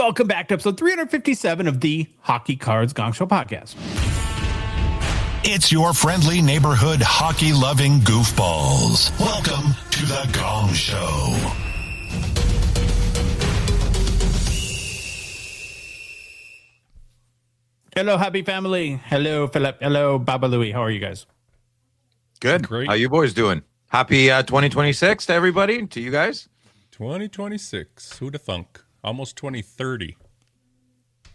Welcome back to episode 357 of the Hockey Cards Gongshow podcast. It's your friendly neighborhood hockey-loving goofballs. Welcome to the Gong Show. Hello, happy family. Hello, Philip. Hello, Baba Louie. How are you guys? Good. Great. How you boys doing? Happy 2026 to everybody, to you guys. 2026. Who'da thunk? Almost 2030.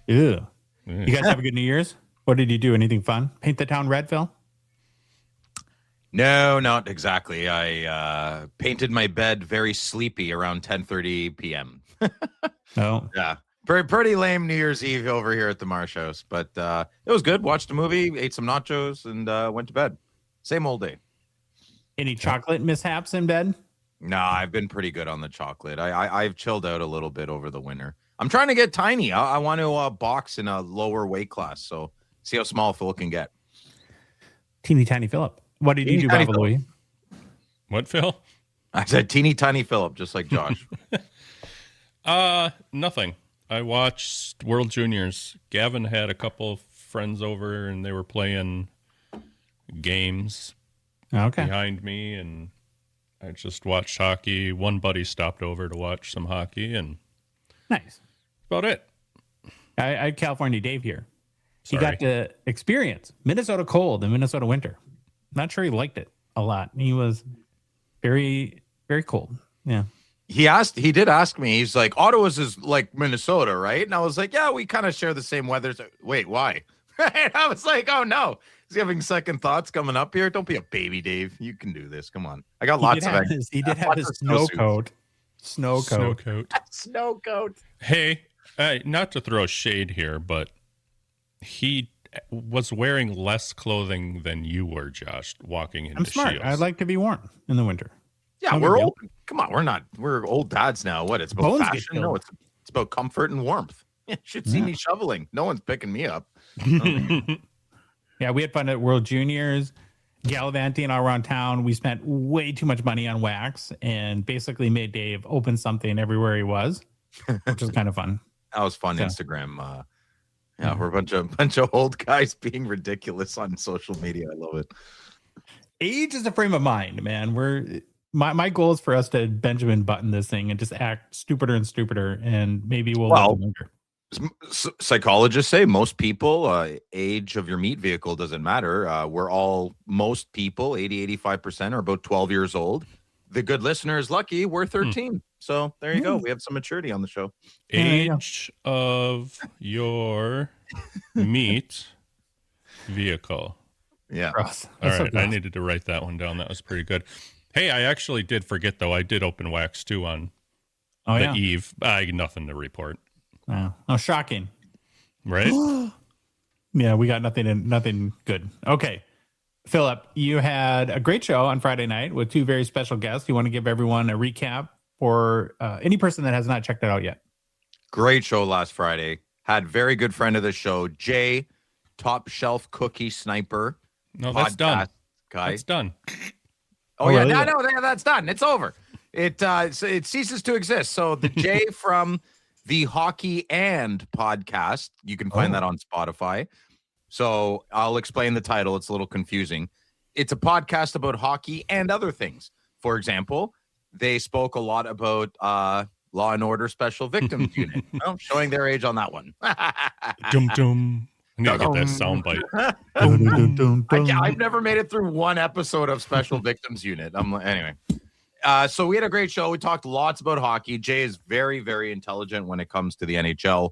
Ew. You guys have a good New Year's? What did you do? Anything fun? Paint the town red, Phil? No, not exactly. I painted my bed very sleepy around 10:30 p.m. No. Yeah. Pretty lame New Year's Eve over here at the Marsh House, but it was good. Watched a movie, ate some nachos, and went to bed. Same old day. Any chocolate mishaps in bed? No, I've been pretty good on the chocolate. I've chilled out a little bit over the winter. I'm trying to get tiny. I want to box in a lower weight class, so see how small Phil can get. Teeny tiny Philip. What did you do, Baba Louie? What, Phil? I said teeny tiny Philip, just like Josh. Nothing. I watched World Juniors. Gavin had a couple of friends over, and they were playing games behind me, and I just watched hockey. One buddy stopped over to watch some hockey, and Nice. about it. I had California Dave here. He Sorry. got to experience Minnesota cold and Minnesota winter. Not sure he liked it a lot. He was very, very cold. Yeah. He did ask me, he's like, Ottawa's is like Minnesota, right? And I was like, yeah, we kind of share the same weather. Wait, why? And I was like, oh no. Is he having second thoughts coming up here? Don't be a baby, Dave. You can do this. Come on. I got lots of He did have his snow coat. Snow coat. Snow coat. Hey, not to throw shade here, but he was wearing less clothing than you were, Josh, walking into I'm smart. Shields. I'd like to be warm in the winter. Yeah, No we're big old. Come on, we're old dads now. What? It's about Bones get fashion? No, killed. it's about comfort and warmth. You should see me shoveling. No one's picking me up. Yeah, we had fun at World Juniors, gallivanting all around town. We spent way too much money on wax and basically made Dave open something everywhere he was, which was kind of fun. That was fun. Yeah. Instagram. We're a bunch of old guys being ridiculous on social media. I love it. Age is a frame of mind, man. My goal is for us to Benjamin Button this thing and just act stupider and stupider, and maybe we'll live longer. Psychologists say most people, age of your meat vehicle doesn't matter. Most people, 80-85% are about 12 years old. The good listener is lucky. We're 13. So there you go. We have some maturity on the show. Age of your meat vehicle. Yeah. Gross. All That's so right, gross. I needed to write that one down. That was pretty good. Hey, I actually did forget, though. I did open wax, too, on the eve. Nothing to report. Oh, shocking. Right? Yeah, we got nothing good. Okay. Philip, you had a great show on Friday night with two very special guests. You want to give everyone a recap for any person that has not checked it out yet? Great show last Friday. Had very good friend of the show, Jay, top shelf cookie sniper. No, that's done. Guy. That's done. Oh, yeah. really? No, that's done. It's over. It ceases to exist. So the Jay from the Hockey and podcast, you can find that on Spotify. So I'll explain the title. It's a little confusing. It's a podcast about hockey and other things. For example, they spoke a lot about Law and Order Special Victims Unit, showing their age on that one. Dum dum. I need to get that soundbite. I've never made it through one episode of Special Victims Unit. Anyway. So we had a great show. We talked lots about hockey. Jay is very, very intelligent when it comes to the NHL.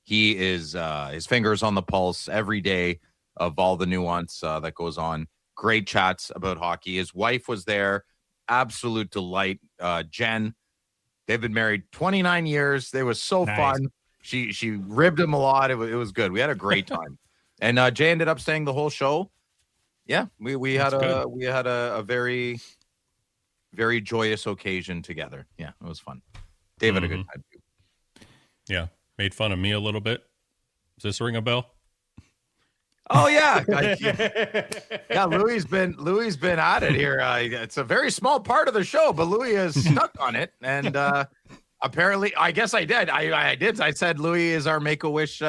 He is his fingers on the pulse every day of all the nuance that goes on. Great chats about hockey. His wife was there. Absolute delight. Jen. They've been married 29 years. They was so fun. She ribbed him a lot. It was good. We had a great time. And Jay ended up staying the whole show. Yeah, we had a very, very joyous occasion together. Yeah, it was fun. Dave had a good time too. Yeah, made fun of me a little bit. Does this ring a bell? Oh yeah, yeah. Louis been at it here. It's a very small part of the show, but Louis has stuck on it, and Apparently, I guess I did. I did. I said Louis is our Make-A-Wish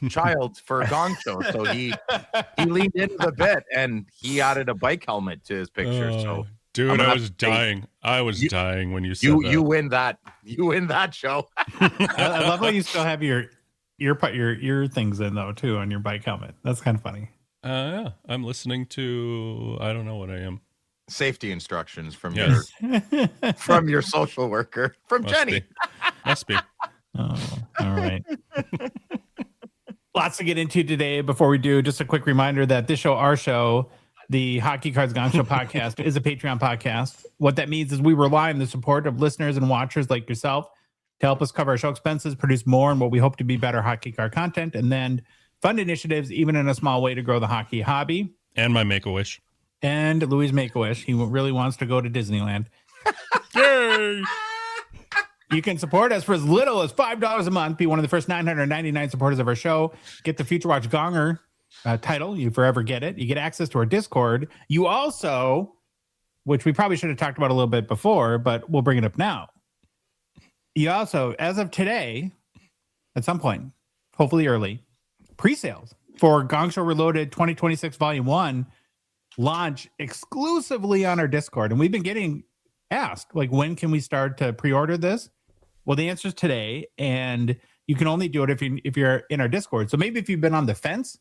child for Gongshow. So he leaned into the bit and he added a bike helmet to his picture. So dude, I was dying. I was dying when you said that. You win that. You win that show. I love how you still have your ear things in though too on your bike helmet. That's kind of funny. Yeah, I'm listening to. I don't know what I am. Safety instructions from your social worker from Jenny. Must be. Oh, all right. Lots to get into today. Before we do, just a quick reminder that this show, our show, the Hockey Cards Gongshow podcast, is a Patreon podcast. What that means is we rely on the support of listeners and watchers like yourself to help us cover our show expenses, produce more and what we hope to be better hockey card content, and then fund initiatives, even in a small way, to grow the hockey hobby. And my Make-A-Wish. And Louis' Make-A-Wish. He really wants to go to Disneyland. Yay! You can support us for as little as $5 a month. Be one of the first 999 supporters of our show. Get the Future Watch Gonger title. You forever get it. You get access to our Discord. You also, which we probably should have talked about a little bit before, but we'll bring it up now. You also, as of today, at some point, hopefully early, pre-sales for Gongshow Reloaded 2026 Volume 1 launch exclusively on our Discord. And we've been getting asked, like, when can we start to pre-order this? Well, the answer is today, and you can only do it if you're in our Discord. So maybe if you've been on the fence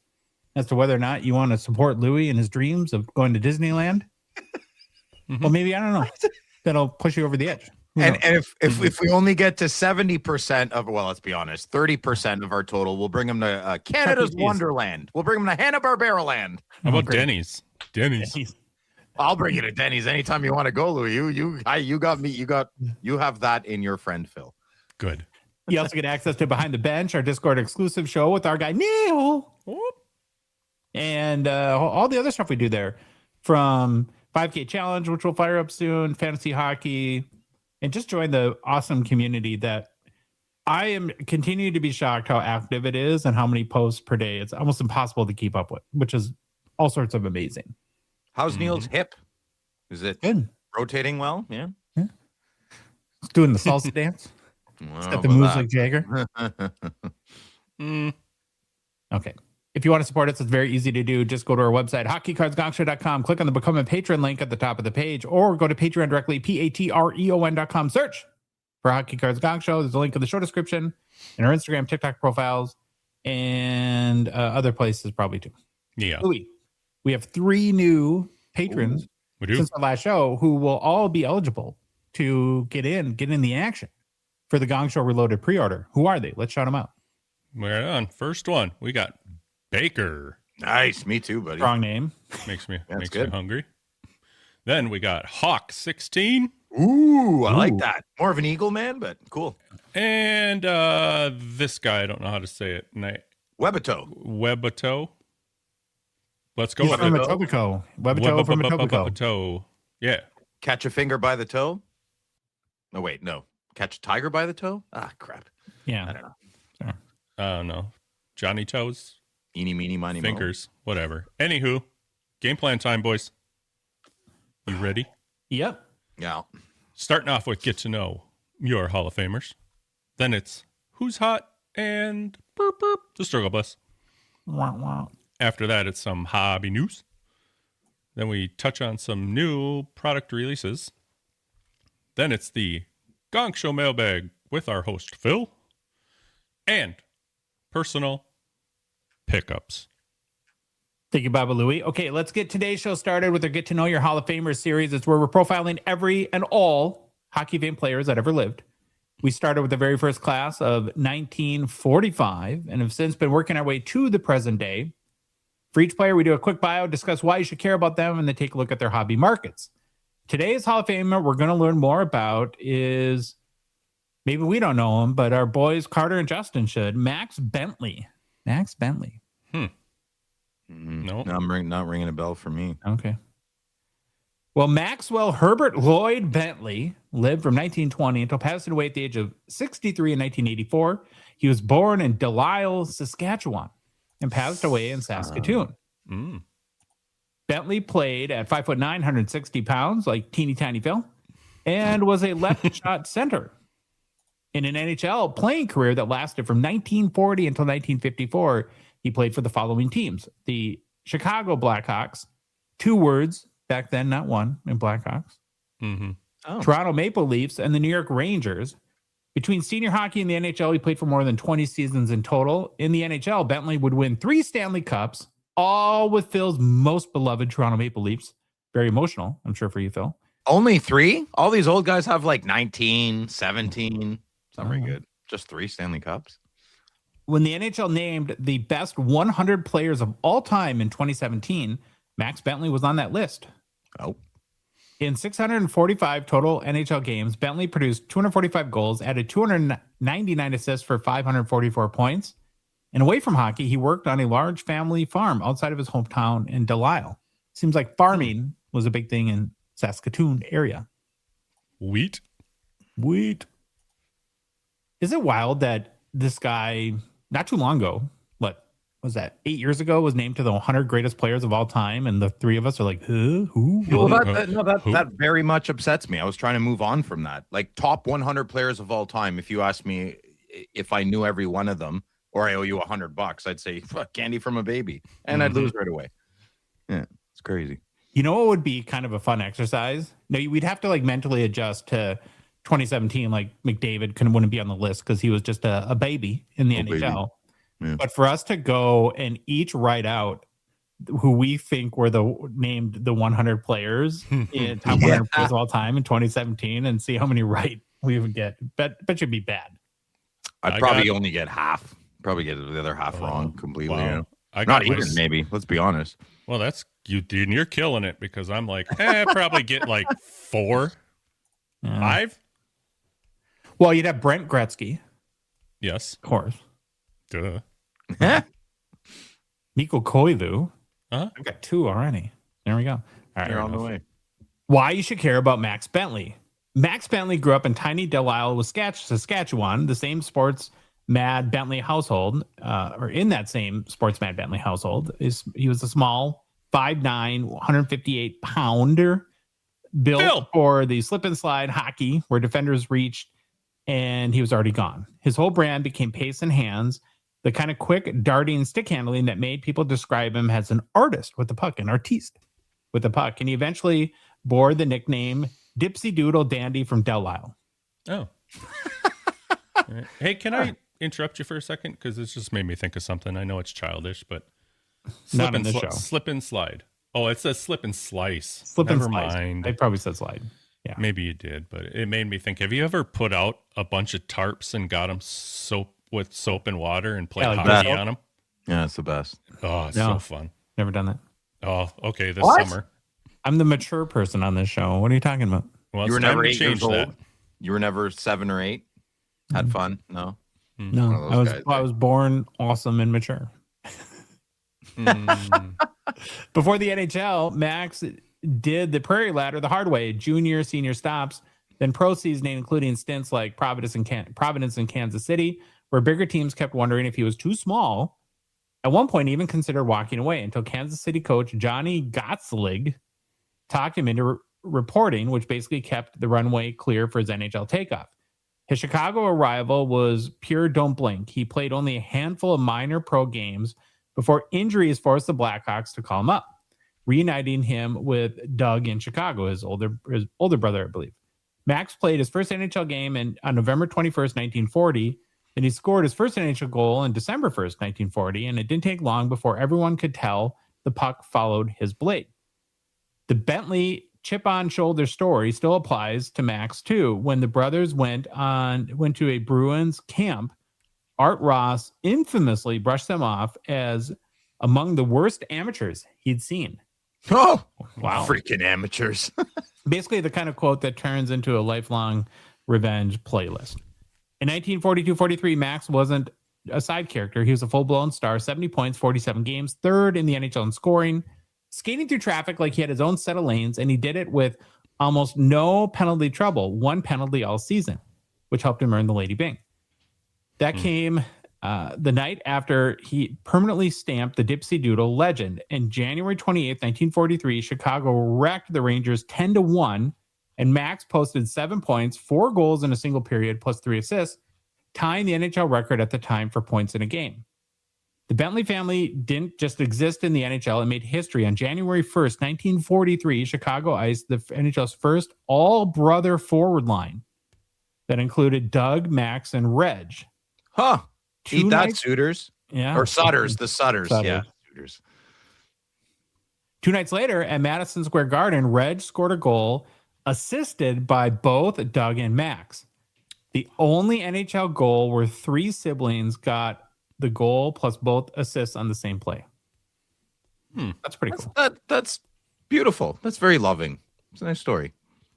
as to whether or not you want to support Louis and his dreams of going to Disneyland, well, maybe, I don't know, that'll push you over the edge. And if we only get to 70% of, well, let's be honest, 30% of our total, we'll bring them to Canada's Wonderland. We'll bring them to Hanna-Barbera Land. How about Denny's? Denny's. I'll bring you to Denny's anytime you want to go, Louis. You got me. You have that in your friend Phil. Good. You also get access to Behind the Bench, our Discord exclusive show with our guy Neil, and all the other stuff we do there, from 5K Challenge, which will fire up soon, fantasy hockey, and just join the awesome community that I am continuing to be shocked how active it is and how many posts per day. It's almost impossible to keep up with, which is all sorts of amazing. How's Neil's hip? Is it good? Rotating well? Yeah. It's doing the salsa dance. It's got the moves like Jagger. Okay. If you want to support us, it's very easy to do. Just go to our website, hockeycardsgongshow.com. Click on the Become a Patron link at the top of the page, or go to Patreon directly, patreon.com. Search for Hockey Cards Gongshow. There's a link in the show description, and our Instagram, TikTok profiles, and other places probably too. Yeah. Louis, we have 3 new patrons since our last show who will all be eligible to get in the action for the Gongshow Reloaded pre-order. Who are they? Let's shout them out. We're on. First one, we got Baker. Nice. Me too, buddy. Strong name. Makes me hungry. Then we got Hawk 16. Ooh, I like that. More of an Eagle man, but cool. And this guy, I don't know how to say it. Webito. Let's go. From Etobicoke. Webito from Etobicoke. Yeah. Catch a finger by the toe. No, wait, no. Catch a tiger by the toe? Ah, crap. Yeah. I don't know. Sure. I don't know. Johnny Toes. Eeny, meeny, miny, mo. Fingers. Whatever. Anywho, game plan time, boys. You ready? Yep. Yeah. Starting off with get to know your Hall of Famers. Then it's who's hot and burp, burp, the struggle bus. Wow, wow. After that, it's some hobby news. Then we touch on some new product releases. Then it's the Gongshow Mailbag with our host, Phil. And personal pickups. Thank you, Baba Louie. Okay, let's get today's show started with our Get to Know Your Hall of Famers series. It's where we're profiling every and all hockey fame players that ever lived. We started with the very first class of 1945 and have since been working our way to the present day. For each player, we do a quick bio, discuss why you should care about them, and then take a look at their hobby markets. Today's Hall of Famer we're going to learn more about is, maybe we don't know him, but our boys Carter and Justin should, Max Bentley. Max Bentley. No. Not ringing a bell for me. Okay. Well, Maxwell Herbert Lloyd Bentley lived from 1920 until passing away at the age of 63 in 1984. He was born in Delisle, Saskatchewan, and passed away in Saskatoon. Bentley played at 5'9", 160 pounds, like teeny tiny Phil, and was a left shot center. In an NHL playing career that lasted from 1940 until 1954, he played for the following teams: the Chicago Blackhawks, 2 words back then, not one, in Blackhawks, Toronto Maple Leafs, and the New York Rangers. Between senior hockey and the NHL, he played for more than 20 seasons in total. In the NHL, Bentley would win 3 Stanley Cups, all with Phil's most beloved Toronto Maple Leafs. Very emotional, I'm sure, for you, Phil. Only 3? All these old guys have like 19, 17. It's not very good. Just 3 Stanley Cups. When the NHL named the best 100 players of all time in 2017, Max Bentley was on that list. Oh. In 645 total NHL games, Bentley produced 245 goals, added 299 assists for 544 points. And away from hockey, he worked on a large family farm outside of his hometown in Delisle. Seems like farming was a big thing in Saskatoon area. Wheat. Is it wild that this guy, not too long ago, what was that, 8 years ago, was named to the 100 greatest players of all time, and the 3 of us are like, huh? Who? Well, that very much upsets me. I was trying to move on from that. Like, top 100 players of all time. If you ask me if I knew every one of them, or I owe you $100, I'd say candy from a baby, and I'd lose right away. Yeah, it's crazy. You know what would be kind of a fun exercise? No, we'd have to like mentally adjust to 2017. Like McDavid wouldn't be on the list because he was just a baby in the NHL. Yeah. But for us to go and each write out who we think were named the 100 players in top 100 players of all time in 2017 and see how many right we would get. Bet you'd be bad. I'd probably only get half. Probably get the other half wrong completely. Wow. Not even, maybe. Let's be honest. Well, that's you, dude. And you're killing it because I'm like, probably get like 4, 5. Well, you'd have Brent Gretzky. Yes. Of course. Duh. Mikko Koivu. I've got 2 already. There we go. All right, you're on the way. Why you should care about Max Bentley. Max Bentley grew up in tiny Delisle, Saskatchewan, the same sports mad Bentley household, or in that same sports mad Bentley household. He was a small 5'9", 158 pounder built for the slip and slide hockey where defenders reached, and he was already gone. His whole brand became pace and hands, the kind of quick darting stick handling that made people describe him as an artist with the puck, an artiste with the puck. And he eventually bore the nickname Dipsy Doodle Dandy from Delisle. Oh. Right. Hey, can I interrupt you for a second? Because this just made me think of something. I know it's childish, but not in this show. Slip and slide. Oh, it says slip and slice. Slip Never and slice. mind. They probably said slide. Yeah, maybe you did, but it made me think. Have you ever put out a bunch of tarps and got them with soap and water and played hockey on them? Yeah, it's the best. Oh, it's so fun. Never done that. Oh, okay. This summer. I'm the mature person on this show. What are you talking about? Well, you were never 8 years old. You were never 7 or 8. Had fun? No. No, I was born awesome and mature. Before the NHL, Max did the Prairie Ladder the hard way: junior, senior stops, then pro seasoning, including stints like Providence and Kansas City, where bigger teams kept wondering if he was too small. At one point, he even considered walking away until Kansas City coach Johnny Gottslig talked him into reporting, which basically kept the runway clear for his NHL takeoff. His Chicago arrival was pure don't blink. He played only a handful of minor pro games before injuries forced the Blackhawks to call him up, reuniting him with Doug in Chicago, his older brother, I believe. Max played his first NHL game on November 21st, 1940, and he scored his first NHL goal on December 1st, 1940, and it didn't take long before everyone could tell the puck followed his blade. The Bentley chip-on-shoulder story still applies to Max, too. When the brothers went to a Bruins camp, Art Ross infamously brushed them off as among the worst amateurs he'd seen. Oh, wow. Freaking amateurs. Basically the kind of quote that turns into a lifelong revenge playlist. In 1942-43, Max wasn't a side character. He was a full-blown star, 70 points, 47 games, third in the NHL in scoring, skating through traffic like he had his own set of lanes, and he did it with almost no penalty trouble, 1 penalty all season, which helped him earn the Lady Byng. That came the night after he permanently stamped the Dipsy Doodle legend. And January 28th, 1943, Chicago wrecked the Rangers 10-1 And Max posted 7 points, 4 goals in a single period, plus 3 assists, tying the NHL record at the time for points in a game. The Bentley family didn't just exist in the NHL. It made history. On January 1st, 1943, Chicago iced the NHL's first all-brother forward line that included Doug, Max, and Reg. Huh. Eat that, Suitors. Yeah. Or Sutters. The Sutters. Yeah. Suitors. 2 nights later, at Madison Square Garden, Reg scored a goal assisted by both Doug and Max. The only NHL goal where 3 siblings got the goal plus both assists on the same play. That's pretty cool. That's beautiful. That's very loving. It's a nice story.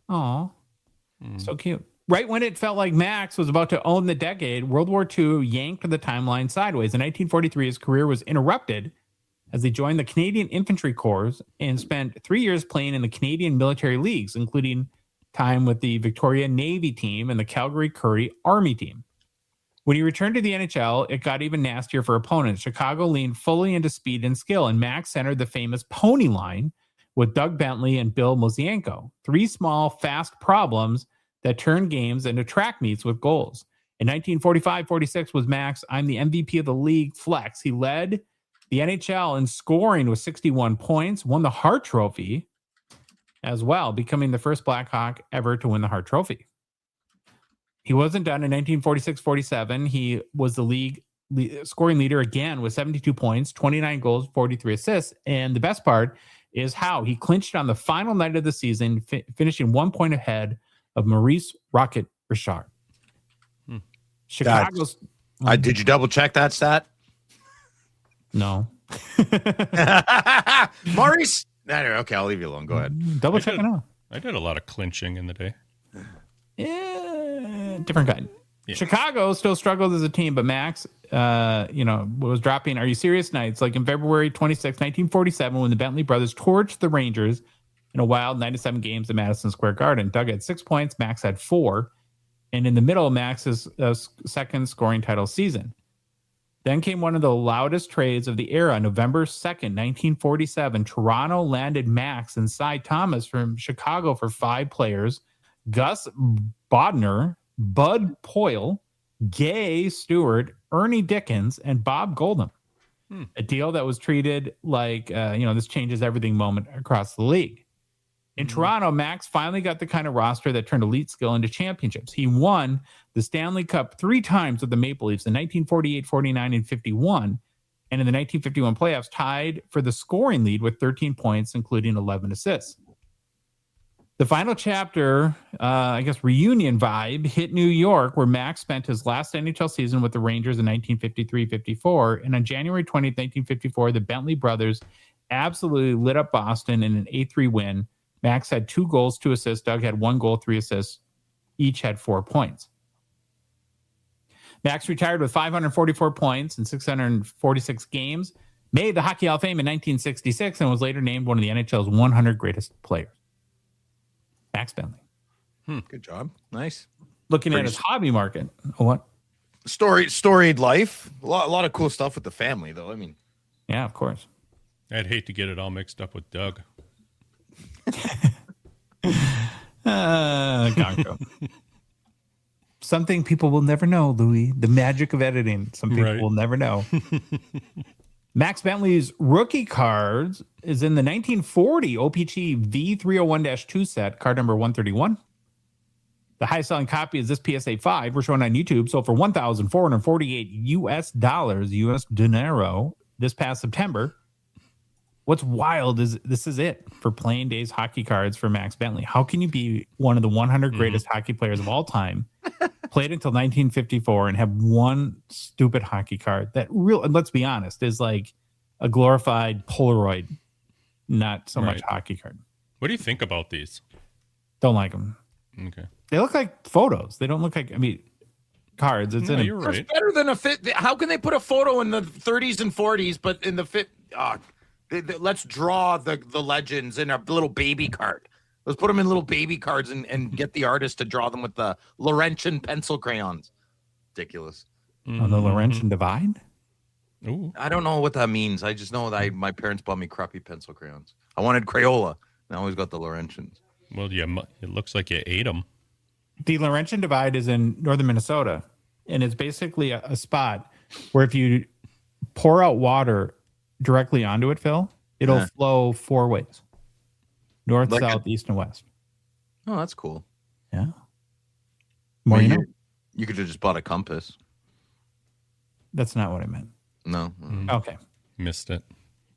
Aw. So cute. Right when it felt like Max was about to own the decade, World War II yanked the timeline sideways. In 1943, his career was interrupted as he joined the Canadian Infantry Corps and spent 3 years playing in the Canadian military leagues, including time with the Victoria Navy team and the Calgary Currie Army team. When he returned to the NHL, it got even nastier for opponents. Chicago leaned fully into speed and skill, and Max centered the famous pony line with Doug Bentley and Bill Mosienko. 3 small, fast problems that turned games into track meets with goals. In 1945-46 was Max, I'm the MVP of the league flex. He led the NHL in scoring with 61 points, won the Hart Trophy as well, becoming the first Blackhawk ever to win the Hart Trophy. He wasn't done in 1946-47. He was the league scoring leader again with 72 points, 29 goals, 43 assists. And the best part is how he clinched on the final night of the season, finishing 1 point ahead of Maurice Rocket Richard. Chicago's... did you double check that stat? No. Maurice? Okay, I'll leave you alone. Go ahead. Double check it out. I did a lot of clinching in the day. Yeah, different kind. Yeah. Chicago still struggled as a team, but Max, was dropping Are You Serious nights, like in February 26, 1947, when the Bentley brothers torched the Rangers in a wild 97 games at Madison Square Garden. Doug had 6 points, Max had 4, and in the middle of Max's second scoring title season. Then came one of the loudest trades of the era. November 2nd, 1947, Toronto landed Max and Cy Thomas from Chicago for 5 players: Gus Bodner, Bud Poyle, Gay Stewart, Ernie Dickens, and Bob Goldham. A deal that was treated like, this changes everything moment across the league. In Toronto, Max finally got the kind of roster that turned elite skill into championships. He won the Stanley Cup 3 times with the Maple Leafs in 1948, 49, and 51. And in the 1951 playoffs, tied for the scoring lead with 13 points, including 11 assists. The final chapter, reunion vibe, hit New York, where Max spent his last NHL season with the Rangers in 1953-54. And on January 20th, 1954, the Bentley brothers absolutely lit up Boston in an 8-3 win. Max had 2 goals, 2 assists. Doug had 1 goal, 3 assists. Each had 4 points. Max retired with 544 points in 646 games, made the Hockey Hall of Fame in 1966, and was later named one of the NHL's 100 greatest players. Max Bentley. Good job. Nice. Looking at his hobby market. What? Storied life. A lot of cool stuff with the family, though. I mean, yeah, of course. I'd hate to get it all mixed up with Doug. Gongshow. Something people will never know, Louis. The magic of editing. Some people will never know. Max Bentley's rookie cards is in the 1940 O-Pee-Chee V301-2 set, card number 131. The highest selling copy is this PSA 5. We're showing on YouTube. So for $1,448 US dinero this past September. What's wild is this is it for playing days hockey cards for Max Bentley. How can you be one of the 100 greatest hockey players of all time, played until 1954, and have one stupid hockey card that let's be honest, is like a glorified Polaroid, not so much hockey card. What do you think about these? Don't like them. Okay. They look like photos. They don't look like, cards. You're right. It's better than a fit. How can they put a photo in the 30s and 40s, but in the fit? Let's draw the legends in a little baby card. Let's put them in little baby cards and get the artist to draw them with the Laurentian pencil crayons. Ridiculous. Oh, the Laurentian divide? Ooh. I don't know what that means. I just know that my parents bought me crappy pencil crayons. I wanted Crayola. And I always got the Laurentians. Well, it looks like you ate them. The Laurentian Divide is in northern Minnesota, and it's basically a spot where if you pour out water directly onto it, Phil, it'll flow 4 ways: north, south, east, and west. Oh, that's cool. Yeah. More you know. You could have just bought a compass. That's not what I meant. No. Okay. Missed it.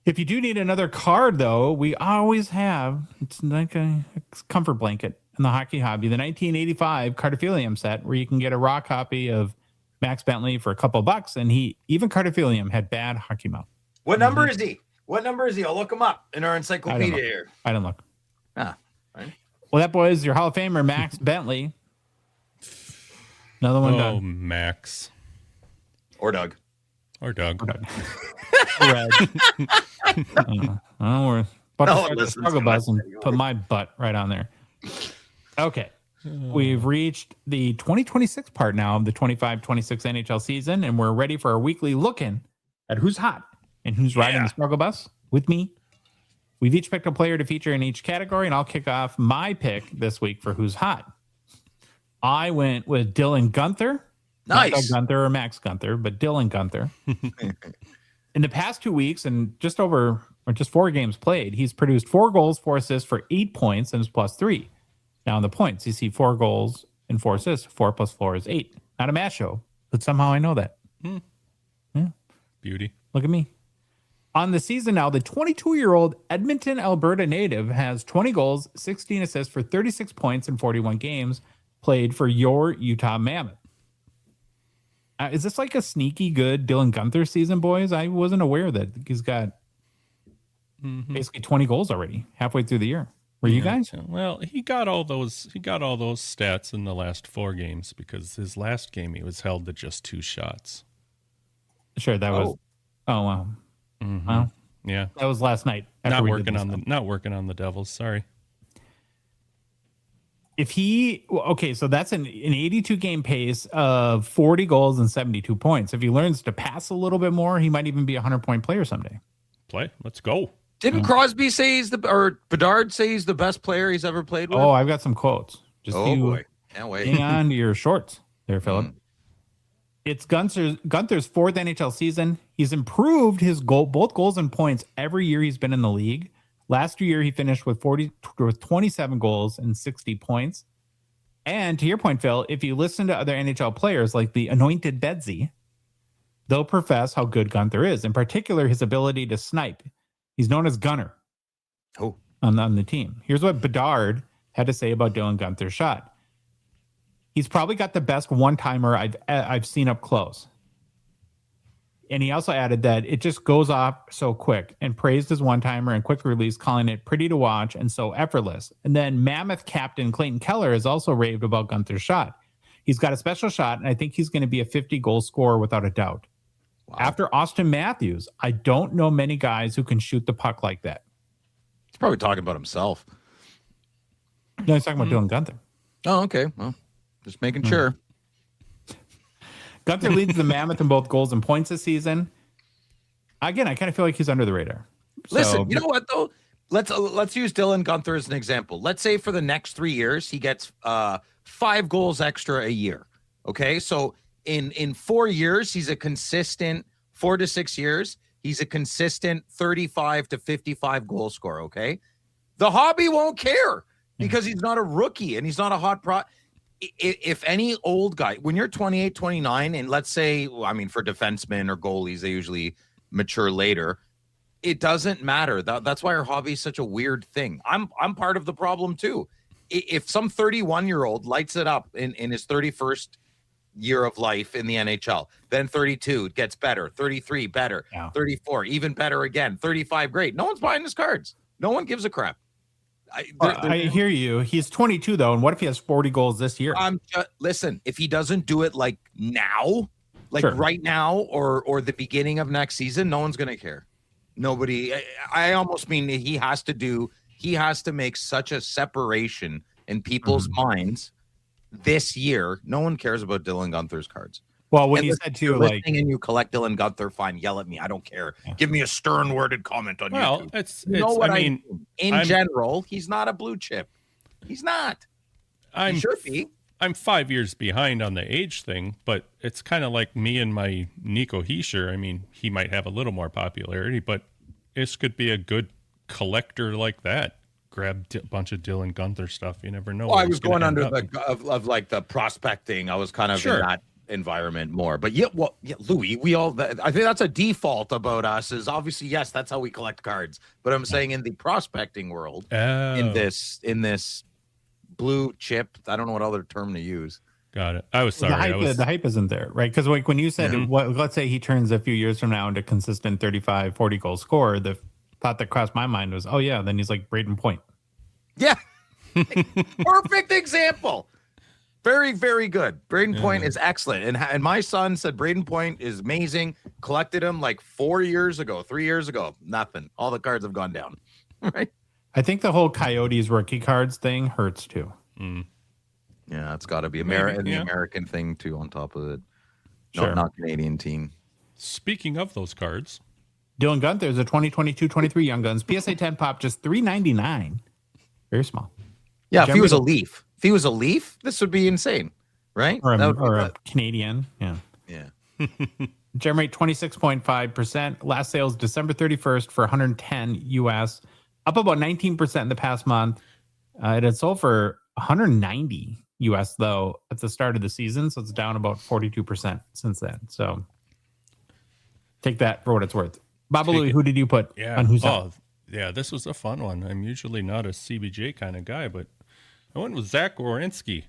If you do need another card, though, we always have, it's like a comfort blanket in the hockey hobby, the 1985 Cardophilium set, where you can get a raw copy of Max Bentley for a couple bucks. And even Cardophilium had bad hockey mouth. What number is he? What number is he? I'll look him up in our encyclopedia here. I didn't look. Ah, right. Well, that boy is your Hall of Famer, Max Bentley. Another one done. Oh, Max. Or Doug. Or Doug. Red. We're about to struggle bus and put my butt right on there. Okay. We've reached the 2026 part now of the 25-26 NHL season, and we're ready for our weekly look-in at who's hot and who's riding the struggle bus with me. We've each picked a player to feature in each category, and I'll kick off my pick this week for who's hot. I went with Dylan Guenther. Nice. Not Doug Guenther or Max Guenther, but Dylan Guenther. In the past 2 weeks and just 4 games played, he's produced 4 goals, 4 assists for 8 points and is +3. Now in the points, you see 4 goals and 4 assists. 4 + 4 is 8. Not a math show, but somehow I know that. Yeah. Beauty. Look at me. On the season now, the 22-year-old Edmonton, Alberta native has 20 goals, 16 assists for 36 points in 41 games played for your Utah Mammoth. Is this like a sneaky good Dylan Guenther season, boys? I wasn't aware that he's got basically 20 goals already halfway through the year. Were you guys? Well, he got all those stats in the last 4 games because his last game he was held to just 2 shots. Sure, that was. Oh wow. Mm-hmm. Well, yeah, that was last night. Not working on the Devils. Sorry. So that's an 82 game pace of 40 goals and 72 points. If he learns to pass a little bit more, he might even be a 100-point player someday. Let's go. Didn't Crosby say Bedard say he's the best player he's ever played with? Oh, I've got some quotes. Boy. Can't wait. Hang on to your shorts there, Philip. It's Guenther's 4th NHL season. He's improved his both goals and points every year he's been in the league. Last year, he finished with 27 goals and 60 points. And to your point, Phil, if you listen to other NHL players like the anointed Bedsy, they'll profess how good Guenther is. In particular, his ability to snipe. He's known as Gunner on the team. Here's what Bedard had to say about Dylan Guenther's shot. He's probably got the best one-timer I've seen up close. And he also added that it just goes off so quick, and praised his one-timer and quick release, calling it pretty to watch and so effortless. And then Mammoth captain Clayton Keller has also raved about Guenther's shot. He's got a special shot, and I think he's going to be a 50-goal scorer without a doubt. Wow. After Austin Matthews, I don't know many guys who can shoot the puck like that. He's probably talking about himself. No, he's talking about Dylan Guenther. Oh, okay. Well, just making sure. Guenther leads the Mammoth in both goals and points this season. Again, I kind of feel like he's under the radar. Listen, you know what though? Let's use Dylan Guenther as an example. Let's say for the next 3 years he gets 5 goals extra a year. Okay, so in 4 years he's a consistent 4 to 6 years. He's a consistent 35 to 55 goal scorer. Okay, the hobby won't care because he's not a rookie and he's not a hot pro. If any old guy, when you're 28, 29, and let's say, for defensemen or goalies, they usually mature later. It doesn't matter. That's why our hobby is such a weird thing. I'm part of the problem too. If some 31-year-old lights it up in his 31st year of life in the NHL, then 32 gets better, 33 better, 34 even better again, 35 great. No one's buying his cards. No one gives a crap. I hear you. He's 22 though, and what if he has 40 goals this year? Listen, if he doesn't do it like now, right now, or the beginning of next season, no one's gonna care. Nobody. I almost mean he has to make such a separation in people's minds this year. No one cares about Dylan Guenther's cards. Well, when you said too, and you collect Dylan Guenther, fine, yell at me. I don't care. Give me a stern worded comment on YouTube. In general, he's not a blue chip. He's not. He should be. I'm 5 years behind on the age thing, but it's kind of like me and my Nico Hischier. I mean, he might have a little more popularity, but this could be a good collector like that. Grab a bunch of Dylan Gunther stuff. You never know. Well, I was going under of like the prospecting. I was kind of in that environment more. But Louis, I think that's a default about us. Is obviously yes, that's how we collect cards. But I'm saying in the prospecting world, in this blue chip, I don't know what other term to use. Got it. I was sorry. The hype isn't there, right? Because like when you said, let's say he turns a few years from now into consistent 35, 40 goal scorer, the thought that crossed my mind was, oh yeah, then he's like Braden Point. Yeah. Perfect example. Very, very good. Braden Point is excellent. And my son said Braden Point is amazing. Collected him like 3 years ago. Nothing. All the cards have gone down. Right. I think the whole Coyotes rookie cards thing hurts too. Yeah, it's got to be American thing too on top of it. Not Canadian team. Speaking of those cards, Dylan Gunther is a 2022-23 Young Guns PSA 10 pop, just $3.99. Very small. Yeah, if he was a Leaf, this would be insane, right? Or a Canadian. Yeah. Yeah. Gem rate 26.5%. Last sales December 31st for 110 US, up about 19% in the past month. It had sold for 190 US though at the start of the season, so it's down about 42% since then. So take that for what it's worth. Babalu, who did you put on who's out? Yeah, this was a fun one. I'm usually not a CBJ kind of guy, but I went with Zach Werenski.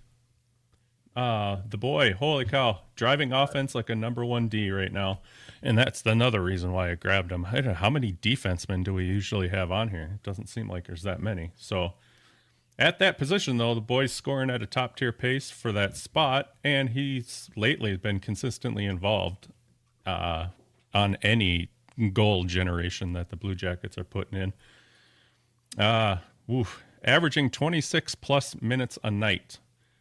The boy, holy cow, driving offense like a number 1D right now. And that's another reason why I grabbed him. I don't know, how many defensemen do we usually have on here? It doesn't seem like there's that many. So at that position, though, the boy's scoring at a top-tier pace for that spot, and he's lately been consistently involved on any goal generation that the Blue Jackets are putting in. Averaging 26 plus minutes a night.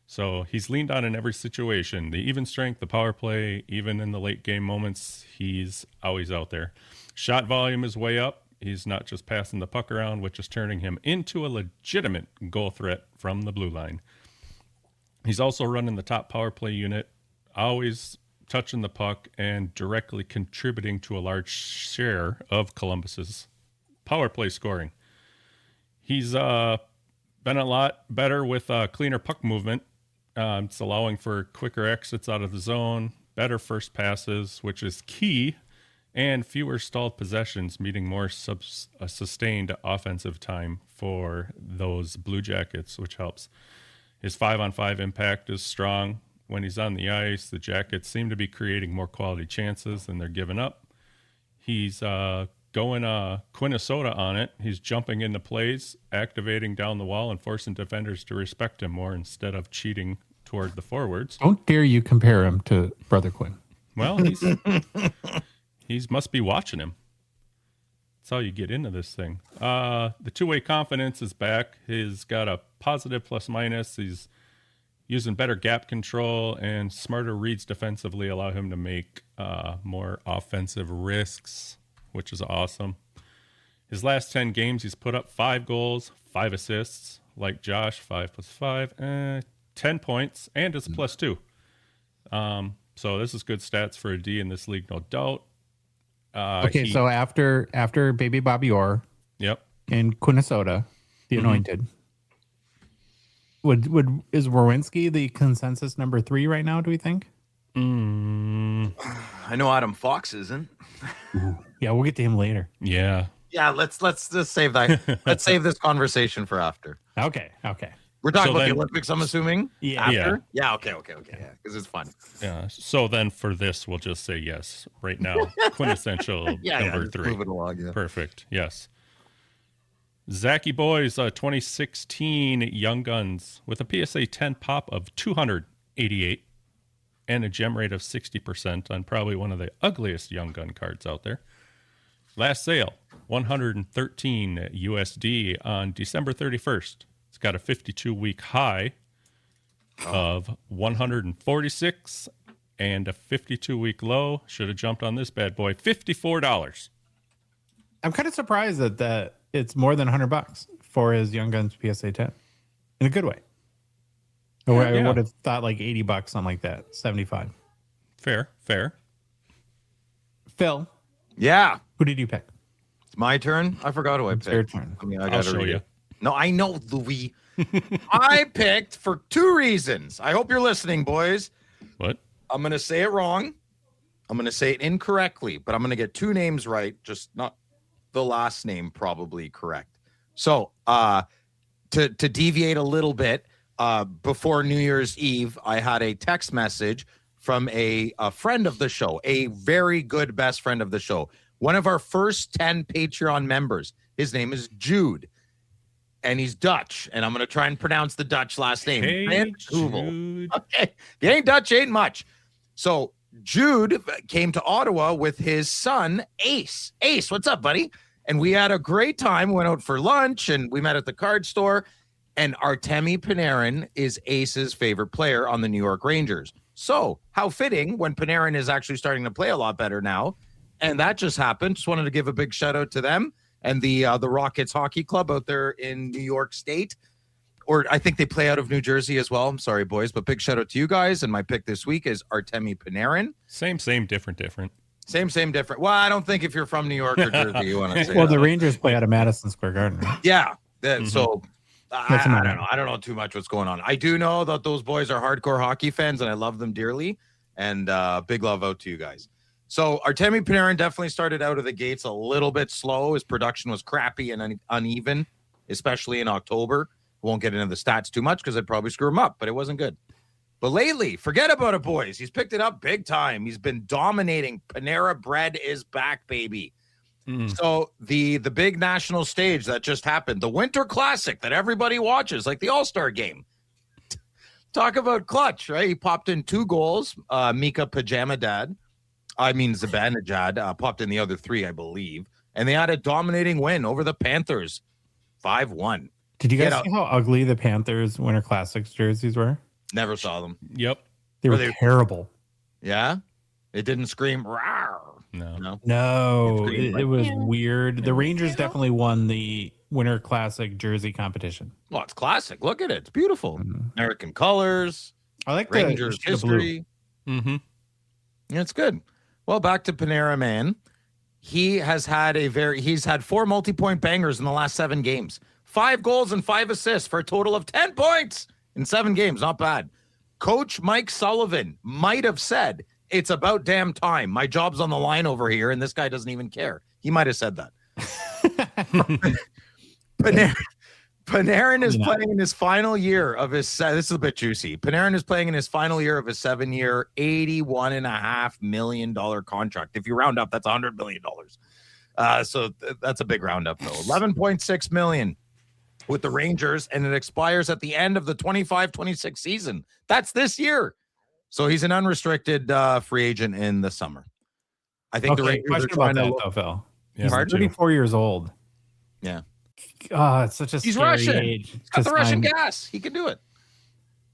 So he's leaned on in every situation. The even strength, the power play, even in the late game moments, he's always out there. Shot volume is way up. He's not just passing the puck around, which is turning him into a legitimate goal threat from the blue line. He's also running the top power play unit, always touching the puck and directly contributing to a large share of Columbus's power play scoring. He's been a lot better with cleaner puck movement. It's allowing for quicker exits out of the zone, better first passes, which is key, and fewer stalled possessions, meaning more sustained offensive time for those Blue Jackets, which helps. His 5-on-5 impact is strong. When he's on the ice, the Jackets seem to be creating more quality chances than they're giving up. He's going Quinnesota on it. He's jumping into plays, activating down the wall, and forcing defenders to respect him more instead of cheating toward the forwards. Don't dare you compare him to Brother Quinn. Well, he must be watching him. That's how you get into this thing. The two-way confidence is back. He's got a positive plus-minus. He's using better gap control, and smarter reads defensively allow him to make more offensive risks, which is awesome. His last 10 games, he's put up 5 goals, 5 assists, like Josh, 5 plus 5, 10 points, and it's a plus 2. So this is good stats for a D in this league, no doubt. So after Baby Bobby Orr, yep, and Quinnesota, the Anointed, is Werenski the consensus number 3 right now? Do we think? I know Adam Fox isn't. Yeah, we'll get to him later. Yeah. Let's just save that. Let's save this conversation for after. Okay. We're talking about the Olympics, I'm assuming. Yeah. After? Yeah. Okay. Yeah, because it's fun. Yeah. So then for this, we'll just say yes right now. Quintessential number 3. Move it along. Yeah. Perfect. Yes. Zachy Boys, 2016 Young Guns with a PSA 10 pop of 288 and a gem rate of 60% on probably one of the ugliest Young Gun cards out there. Last sale, 113 USD on December 31st. It's got a 52-week high of 146 and a 52-week low. Should have jumped on this bad boy. $54. I'm kind of surprised that it's more than $100 for his Young Guns PSA 10. in a good way. I would have thought like $80, something like that. 75. Fair. Phil. Yeah. Who did you pick? It's my turn. I forgot who I picked. It's your turn. I mean, I'll show you. No, I know, Louis. I picked for 2 reasons. I hope you're listening, boys. What? I'm going to say it wrong. I'm going to say it incorrectly, but I'm going to get 2 names right, just not the last name probably correct. So, to deviate a little bit, before New Year's Eve, I had a text message from a friend of the show, a very good best friend of the show, one of our first 10 Patreon members. His name is Jude, and he's Dutch, and I'm going to try and pronounce the Dutch last name. Hey, Jude. Okay. If you ain't Dutch, ain't much. So Jude came to Ottawa with his son, Ace. Ace, what's up, buddy? And we had a great time. We went out for lunch, and we met at the card store. And Artemi Panarin is Ace's favorite player on the New York Rangers. So how fitting when Panarin is actually starting to play a lot better now. And that just happened. Just wanted to give a big shout out to them and the Rockets Hockey Club out there in New York State. Or I think they play out of New Jersey as well. I'm sorry, boys, but big shout out to you guys. And my pick this week is Artemi Panarin. Same, different. Same, different. Well, I don't think if you're from New York or Jersey, you want to say Well, that. the Rangers play out of Madison Square Garden, right? Yeah. So I Doesn't don't matter. know. I don't know too much what's going on. I do know that those boys are hardcore hockey fans, and I love them dearly. And big love out to you guys. So Artemi Panarin definitely started out of the gates a little bit slow. His production was crappy and uneven, especially in October. Won't get into the stats too much because I'd probably screw him up, but it wasn't good. But lately, forget about it, boys. He's picked it up big time. He's been dominating. Panera Bread is back, baby. So the big national stage that just happened, the Winter Classic that everybody watches, like the All-Star game. Talk about clutch, right? He popped in 2 goals. Mika Zibanejad popped in the other 3, I believe. And they had a dominating win over the Panthers, 5-1. Did you guys see how ugly the Panthers Winter Classics jerseys were? Never saw them. Yep. They were terrible. Yeah? It didn't scream, rawr. No, it was weird. The Rangers definitely won the Winter Classic jersey competition. Well, it's classic. Look at it. It's beautiful. American colors. I like Rangers the history. Mm-hmm. Yeah, it's good. Well, back to Panera Man. He's had 4 multi-point bangers in the last 7 games. 5 goals and 5 assists for a total of 10 points in 7 games. Not bad. Coach Mike Sullivan might have said, "It's about damn time. My job's on the line over here, and this guy doesn't even care." He might have said that. Panarin is playing in his final year of his. This is a bit juicy. Panarin is playing in his final year of his 7-year, $81.5 million contract. If you round up, that's $100 million. So that's a big roundup, though. $11.6 million with the Rangers, and it expires at the end of the 25-26 season. That's this year. So he's an unrestricted free agent in the summer. I think the Rangers are trying to though, Phil. Yeah, He's 34 years old. Yeah. It's such a He's scary Russian. age. He's got the Russian gas. He can do it.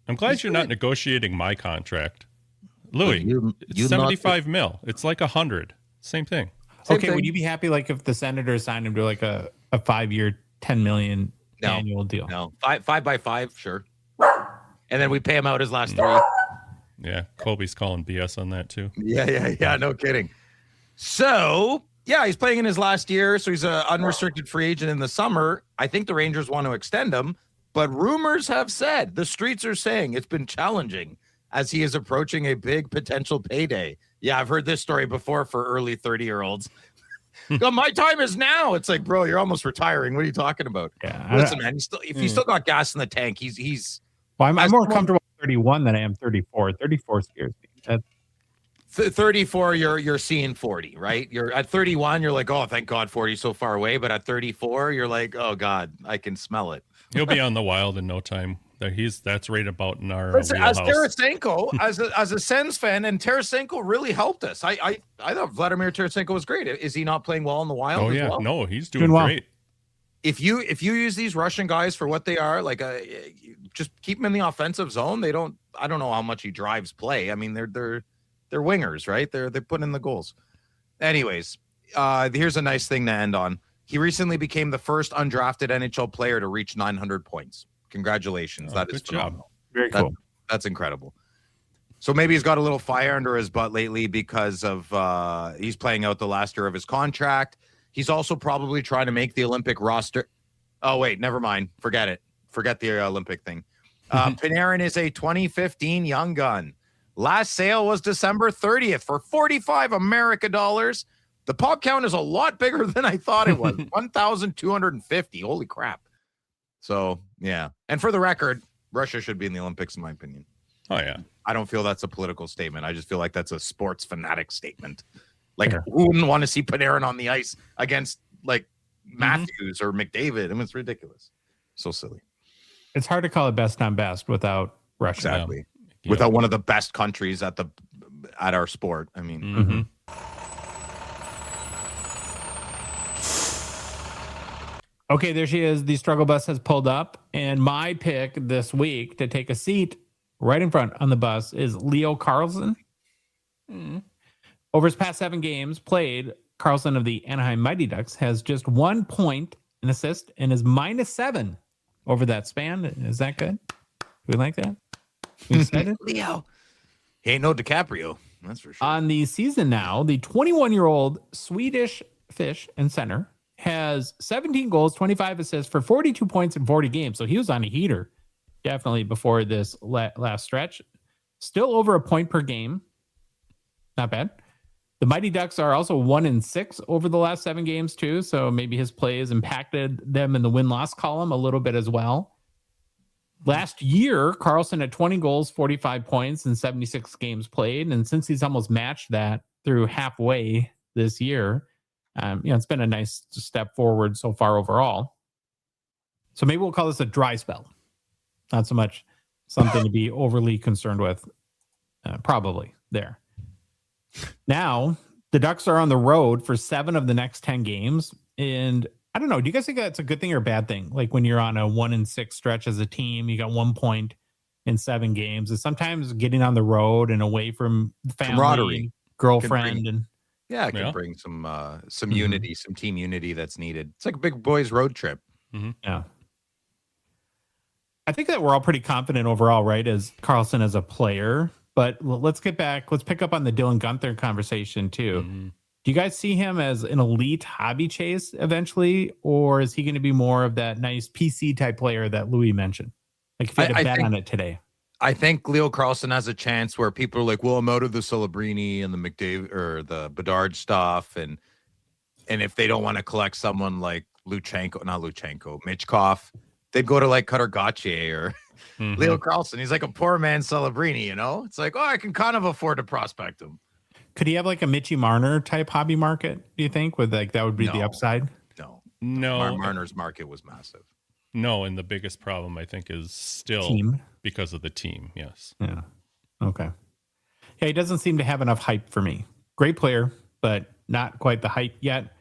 I'm glad you're not negotiating my contract. Louis, it's 75 mil. It's like 100. Same thing. Would you be happy like if the Senators signed him to like a 5-year, $10 million annual deal? No. 5 by 5, sure. And then we pay him out his last 3. Yeah, Colby's calling BS on that too. Yeah, no kidding. So, yeah, he's playing in his last year, so he's an unrestricted free agent in the summer. I think the Rangers want to extend him, but rumors have said, the streets are saying it's been challenging as he is approaching a big potential payday. Yeah, I've heard this story before for early 30-year-olds. My time is now. It's like, bro, you're almost retiring. What are you talking about? Yeah, listen, man, if you still got gas in the tank, he's. Well, I'm more comfortable at 31 than I am 34. 34 scares me. 34, you're seeing 40, right? You're at 31, you're like, oh, thank God 40 is so far away. But at 34, you're like, oh God, I can smell it. He'll be on the Wild in no time. That's right about in our Listen, as Tarasenko, as a Sens fan, and Tarasenko really helped us. I thought Vladimir Tarasenko was great. Is he not playing well in the Wild? Oh yeah, well? No, he's doing great. If you use these Russian guys for what they are, like just keep them in the offensive zone. I don't know how much he drives play. I mean, they're wingers, right? They're putting in the goals. Anyways, here's a nice thing to end on. He recently became the first undrafted NHL player to reach 900 points. Congratulations. That is phenomenal. Very cool. That's incredible. So maybe he's got a little fire under his butt lately because of he's playing out the last year of his contract. He's also probably trying to make the Olympic roster. Oh, wait, never mind. Forget it. Forget the Olympic thing. Panarin is a 2015 young gun. Last sale was December 30th for $45 American dollars. The pop count is a lot bigger than I thought it was. 1,250. Holy crap. So, yeah. And for the record, Russia should be in the Olympics, in my opinion. Oh, yeah. I don't feel that's a political statement. I just feel like that's a sports fanatic statement. Like, who wouldn't want to see Panarin on the ice against, like, Matthews or McDavid? I mean, it's ridiculous. So silly. It's hard to call it best on best without Russia. Exactly. Yeah. Without one of the best countries at our sport. I mean. Okay, there she is. The struggle bus has pulled up. And my pick this week to take a seat right in front on the bus is Leo Carlsson. Over his past 7 games played, Carlsson of the Anaheim Mighty Ducks has just 1 point, an assist, and is -7 over that span. Is that good? Do we like that? You excited? Leo. He ain't no DiCaprio. That's for sure. On the season now, the 21-year-old Swedish fish and center has 17 goals, 25 assists for 42 points in 40 games. So he was on a heater definitely before this last stretch. Still over a point per game. Not bad. The Mighty Ducks are also 1-6 over the last 7 games too. So maybe his play has impacted them in the win-loss column a little bit as well. Last year, Carlsson had 20 goals, 45 points in 76 games played. And since he's almost matched that through halfway this year, it's been a nice step forward so far overall. So maybe we'll call this a dry spell. Not so much something to be overly concerned with. Probably there. Now, the Ducks are on the road for 7 of the next 10 games. And I don't know, do you guys think that's a good thing or a bad thing? Like when you're on a 1-6 stretch as a team, you got 1 point in 7 games. Is sometimes getting on the road and away from family, girlfriend, and it can bring some unity, some team unity that's needed. It's like a big boys road trip. Yeah. I think that we're all pretty confident overall, right, as Carlsson as a player. But let's get back. Let's pick up on the Dylan Guenther conversation, too. Do you guys see him as an elite hobby chase eventually? Or is he going to be more of that nice PC type player that Louis mentioned? Like if you had to bet on it today. I think Leo Carlsson has a chance where people are like, well, I'm out of the Celebrini and the McDavid or the Bedard stuff. And if they don't want to collect someone like Michkov, they'd go to like Cutter Gauthier or Leo Carlsson. He's like a poor man Celebrini, you know? It's like, I can kind of afford to prospect him. Could he have like a Mitchie Marner type hobby market, do you think? With like that would be the upside? No. Marner's market was massive. No, and the biggest problem I think is still because of the team. Yes. Yeah. Okay. Yeah, he doesn't seem to have enough hype for me. Great player, but not quite the hype yet.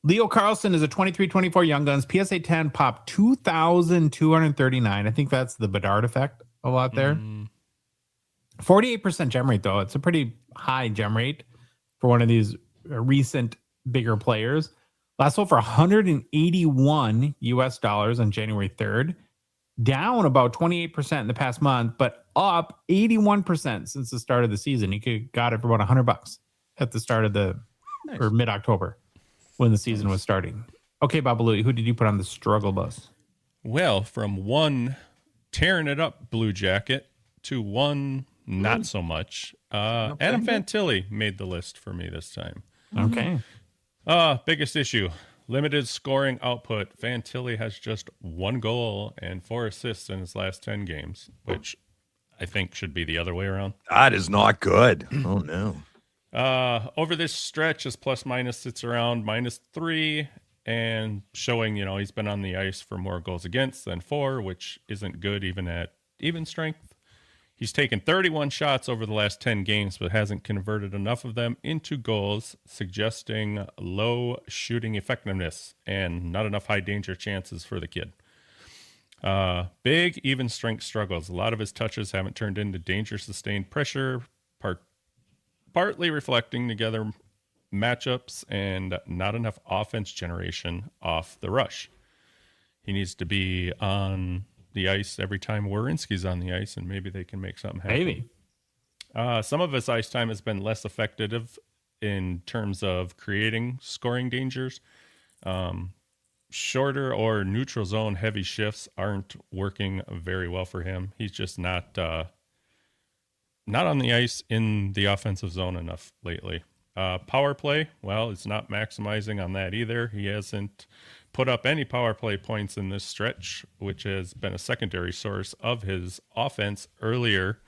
Leo Carlsson is a 23-24 Young Guns. PSA 10 pop 2,239. I think that's the Bedard effect a lot there. 48% gem rate, though. It's a pretty high gem rate for one of these recent bigger players. Last sold for $181 US on January 3rd. Down about 28% in the past month, but up 81% since the start of the season. You could got it for about $100 at the start of or mid-October when the season was starting. Okay, Bob Louie, who did you put on the struggle bus? Well, from one tearing it up Blue Jacket to one not so much. Adam Fantilli made the list for me this time. Okay. Biggest issue, limited scoring output. Fantilli has just 1 goal and 4 assists in his last 10 games, which I think should be the other way around. That is not good. Oh, no. Over this stretch, his plus minus sits around -3 and showing, he's been on the ice for more goals against than for, which isn't good even at even strength. He's taken 31 shots over the last 10 games, but hasn't converted enough of them into goals, suggesting low shooting effectiveness and not enough high danger chances for the kid. Big even strength struggles. A lot of his touches haven't turned into danger sustained pressure, partly reflecting together matchups and not enough offense generation off the rush. He needs to be on the ice every time Werenski's on the ice, and maybe they can make something happen. Maybe. Some of his ice time has been less effective in terms of creating scoring dangers. Shorter or neutral zone heavy shifts aren't working very well for him. He's just not on the ice in the offensive zone enough lately. Power play, well, it's not maximizing on that either. He hasn't put up any power play points in this stretch, which has been a secondary source of his offense earlier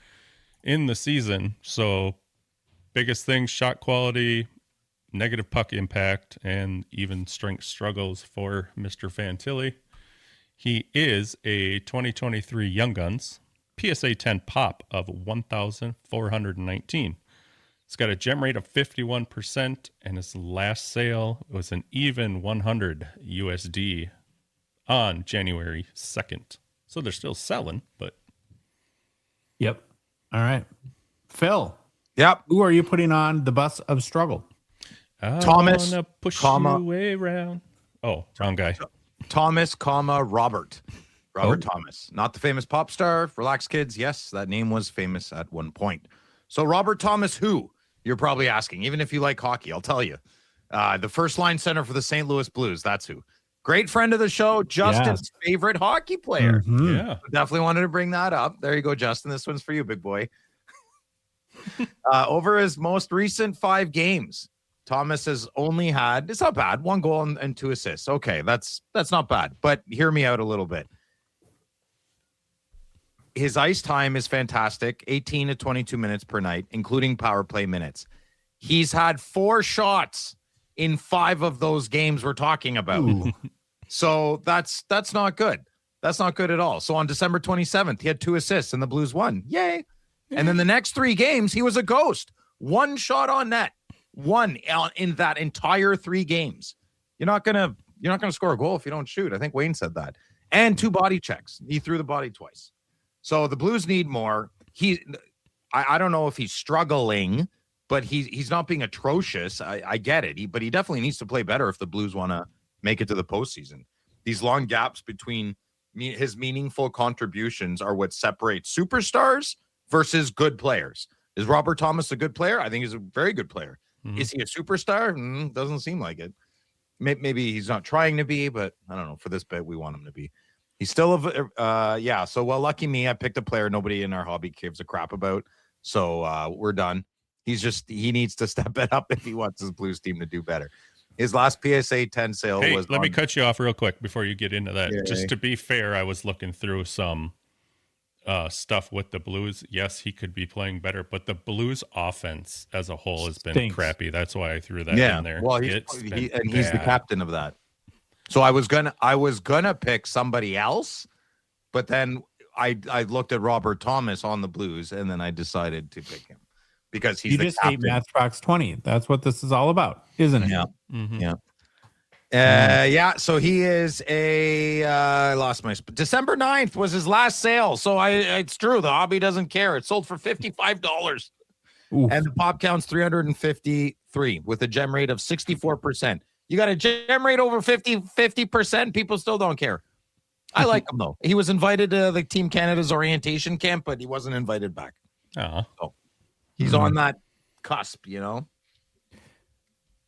in the season. So biggest thing, shot quality, negative puck impact, and even strength struggles for Mr. Fantilli. He is a 2023 Young Guns PSA 10 pop of 1,419. It's got a gem rate of 51%, and his last sale was an even 100 USD on January 2nd. So they're still selling, but... Yep. All right. Phil. Yep. Who are you putting on the bus of struggle? Thomas, push you way around. Oh, wrong guy. Thomas, Robert. Thomas. Not the famous pop star. Relax, kids. Yes, that name was famous at one point. So Robert Thomas, who? You're probably asking. Even if you like hockey, I'll tell you. The first line center for the St. Louis Blues. That's who. Great friend of the show. Justin's favorite hockey player. Mm-hmm. Yeah. Definitely wanted to bring that up. There you go, Justin. This one's for you, big boy. Over his most recent 5 games, Thomas has only had, it's not bad, 1 goal and 2 assists. Okay, that's not bad. But hear me out a little bit. His ice time is fantastic, 18 to 22 minutes per night, including power play minutes. He's had 4 shots in 5 of those games we're talking about. So that's not good. That's not good at all. So on December 27th, he had 2 assists and the Blues won. Yay. And then the next 3 games, he was a ghost. 1 shot on net. 1 in that entire 3 games. You're not gonna score a goal if you don't shoot. I think Wayne said that. And 2 body checks. He threw the body twice. So the Blues need more. I don't know if he's struggling, but he's not being atrocious. I get it. But he definitely needs to play better if the Blues want to make it to the postseason. These long gaps between his meaningful contributions are what separates superstars versus good players. Is Robert Thomas a good player? I think he's a very good player. Mm-hmm. Is he a superstar? Doesn't seem like it. Maybe he's not trying to be, but I don't know. For this bit, we want him to be. He's still So, lucky me. I picked a player nobody in our hobby gives a crap about. So we're done. He needs to step it up if he wants his Blues team to do better. His last PSA 10 sale was. Let me cut you off real quick before you get into that. Yeah, just to be fair, I was looking through some stuff with the Blues. Yes, he could be playing better, but the Blues offense as a whole has been crappy. That's why I threw that in there. Well, he's the captain of that. So I was gonna pick somebody else, but then I looked at Robert Thomas on the Blues, and then I decided to pick him because he's the captain. hate Matchbox 20. That's what this is all about, isn't it? Yeah, yeah. So he is I lost my December 9th was his last sale. So it's true. The hobby doesn't care. It sold for $55. And the pop count's 353 with a gem rate of 64%. You got a gem rate over 50%. People still don't care. I like him though. He was invited to the Team Canada's orientation camp, but he wasn't invited back. So he's on that cusp,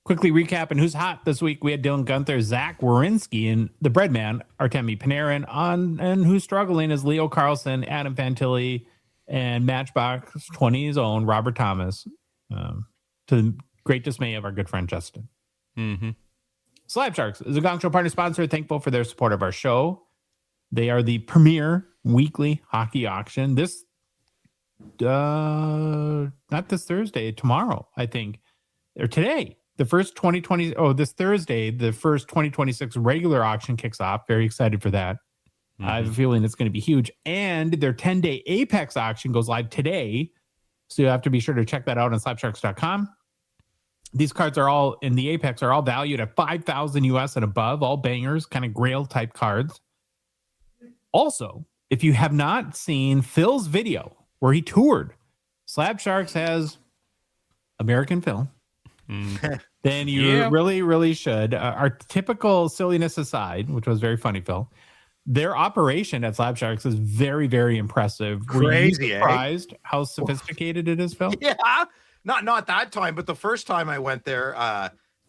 Quickly recapping who's hot this week. We had Dylan Gunther, Zach Werenski, and the Breadman, Artemi Panarin. And who's struggling is Leo Carlson, Adam Fantilli, and Matchbox 20's own Robert Thomas, to the great dismay of our good friend Justin. Mm-hmm. Slab Sharks is a Gongshow partner sponsor. Thankful for their support of our show. They are the premier weekly hockey auction. This, not this Thursday, tomorrow, I think, or today. The first 2020, this Thursday, the first 2026 regular auction kicks off. Very excited for that. Mm-hmm. I have a feeling it's going to be huge. And their 10-day Apex auction goes live today. So you have to be sure to check that out on slapsharks.com. These cards are all in the Apex are all valued at $5,000 US and above, all bangers, kind of grail type cards. Also, if you have not seen Phil's video where he toured, Slab Sharks has American Phil. Then you really, really should. Our typical silliness aside, which was very funny, Phil, their operation at Slab Sharks is very, very impressive. Crazy, Were you surprised how sophisticated it is, Phil? Yeah, not that time, but the first time I went there,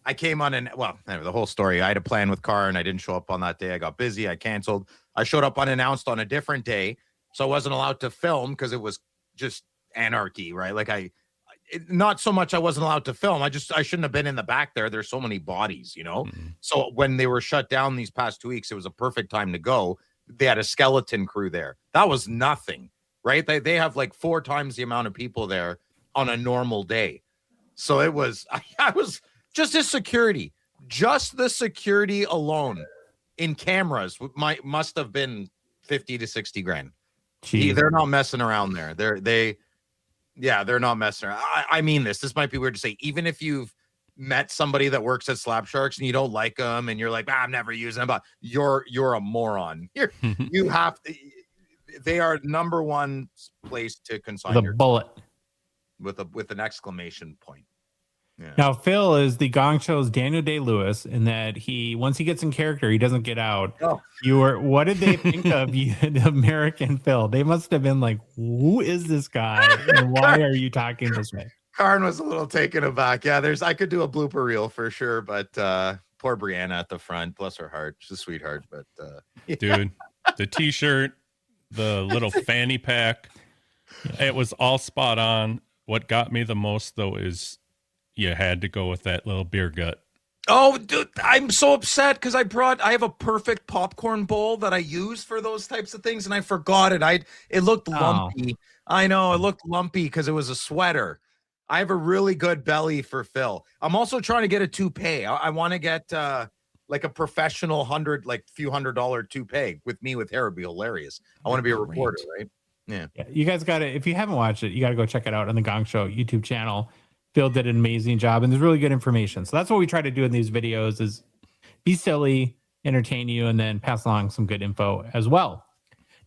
I came on anyway, the whole story. I had a plan with Car and I didn't show up on that day. I got busy. I canceled. I showed up unannounced on a different day. So I wasn't allowed to film because it was just anarchy, right? Like not so much I wasn't allowed to film. I shouldn't have been in the back there. There's so many bodies, So when they were shut down these past 2 weeks, it was a perfect time to go. They had a skeleton crew there. That was nothing, right? They have like 4 times the amount of people there on a normal day. So I was just the security alone in cameras must have been 50 to 60 grand. Jeez. They're not messing around there. They're not messing around. I mean this might be weird to say, even if you've met somebody that works at Slab Sharks and you don't like them and you're like, I'm never using them, but you're a moron. You have to, they are number one place to consign your bullet with an exclamation point. Yeah. Now, Phil is the Gongshow's Daniel Day-Lewis in that once he gets in character, he doesn't get out. Oh. What did they think of you, the American Phil? They must have been like, who is this guy? And why are you talking this way? Karn was a little taken aback. Yeah, I could do a blooper reel for sure, but poor Brianna at the front, bless her heart. She's a sweetheart, but yeah. Dude, the t-shirt, the little fanny pack, it was all spot on. What got me the most though is you had to go with that little beer gut. Oh, dude, I'm so upset because I have a perfect popcorn bowl that I use for those types of things, and I forgot it. It looked lumpy. I know, it looked lumpy because it was a sweater. I have a really good belly for Phil. I'm also trying to get a toupee. I want to get like a professional few $100 toupee with me with hair. Would be hilarious. I want to be a reporter, right? Yeah. You guys got to, if you haven't watched it, you got to go check it out on the Gongshow YouTube channel. Phil did an amazing job, and there's really good information. So that's what we try to do in these videos is be silly, entertain you, and then pass along some good info as well.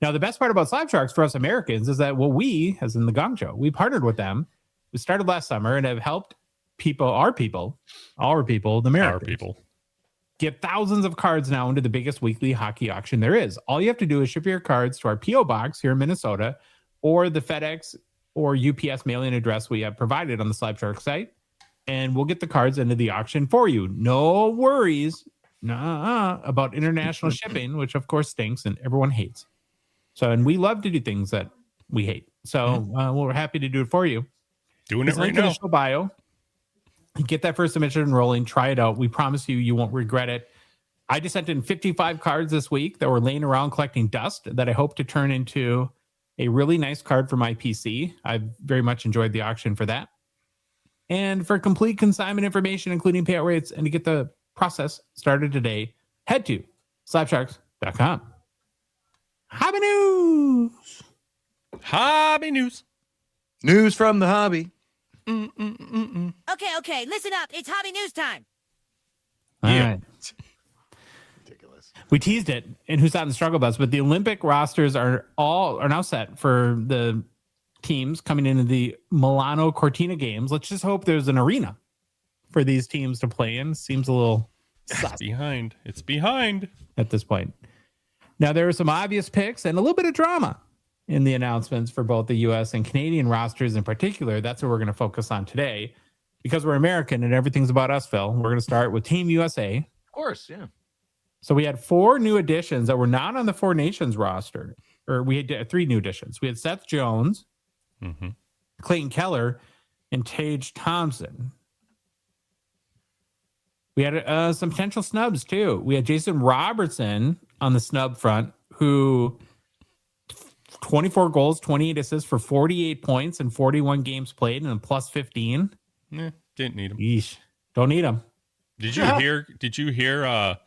Now, the best part about Slab Sharks for us Americans is that we, as in the Gongshow, we partnered with them. We started last summer and have helped our people, the Americans, get thousands of cards now into the biggest weekly hockey auction there is. All you have to do is ship your cards to our P.O. box here in Minnesota or the FedEx or UPS mailing address we have provided on the Slab Shark site, and we'll get the cards into the auction for you. No worries about international shipping, which of course stinks and everyone hates. So, and we love to do things that we hate. So we're happy to do it for you. Doing it right now. Show bio. Get that first submission rolling. Try it out. We promise you won't regret it. I just sent in 55 cards this week that were laying around collecting dust that I hope to turn into a really nice card for my PC. I very much enjoyed the auction for that. And for complete consignment information, including payout rates, and to get the process started today, head to slabsharks.com. Hobby news. Hobby news. News from the hobby. Okay, listen up. It's hobby news time. All right. We teased it in Who's Not in the Struggle Bus, but the Olympic rosters are now set for the teams coming into the Milano Cortina games. Let's just hope there's an arena for these teams to play in. Seems a little behind. It's behind at this point. Now, there are some obvious picks and a little bit of drama in the announcements for both the U.S. and Canadian rosters in particular. That's what we're going to focus on today because we're American and everything's about us, Phil. We're going to start with Team USA. Of course, yeah. So we had 4 new additions that were not on the 4 Nations roster, or we had 3 new additions. We had Seth Jones, Clayton Keller, and Tage Thompson. We had some potential snubs too. We had Jason Robertson on the snub front, who 24 goals, 28 assists for 48 points and 41 games played and a plus 15. Didn't need him. Yeesh. Don't need him. Did you hear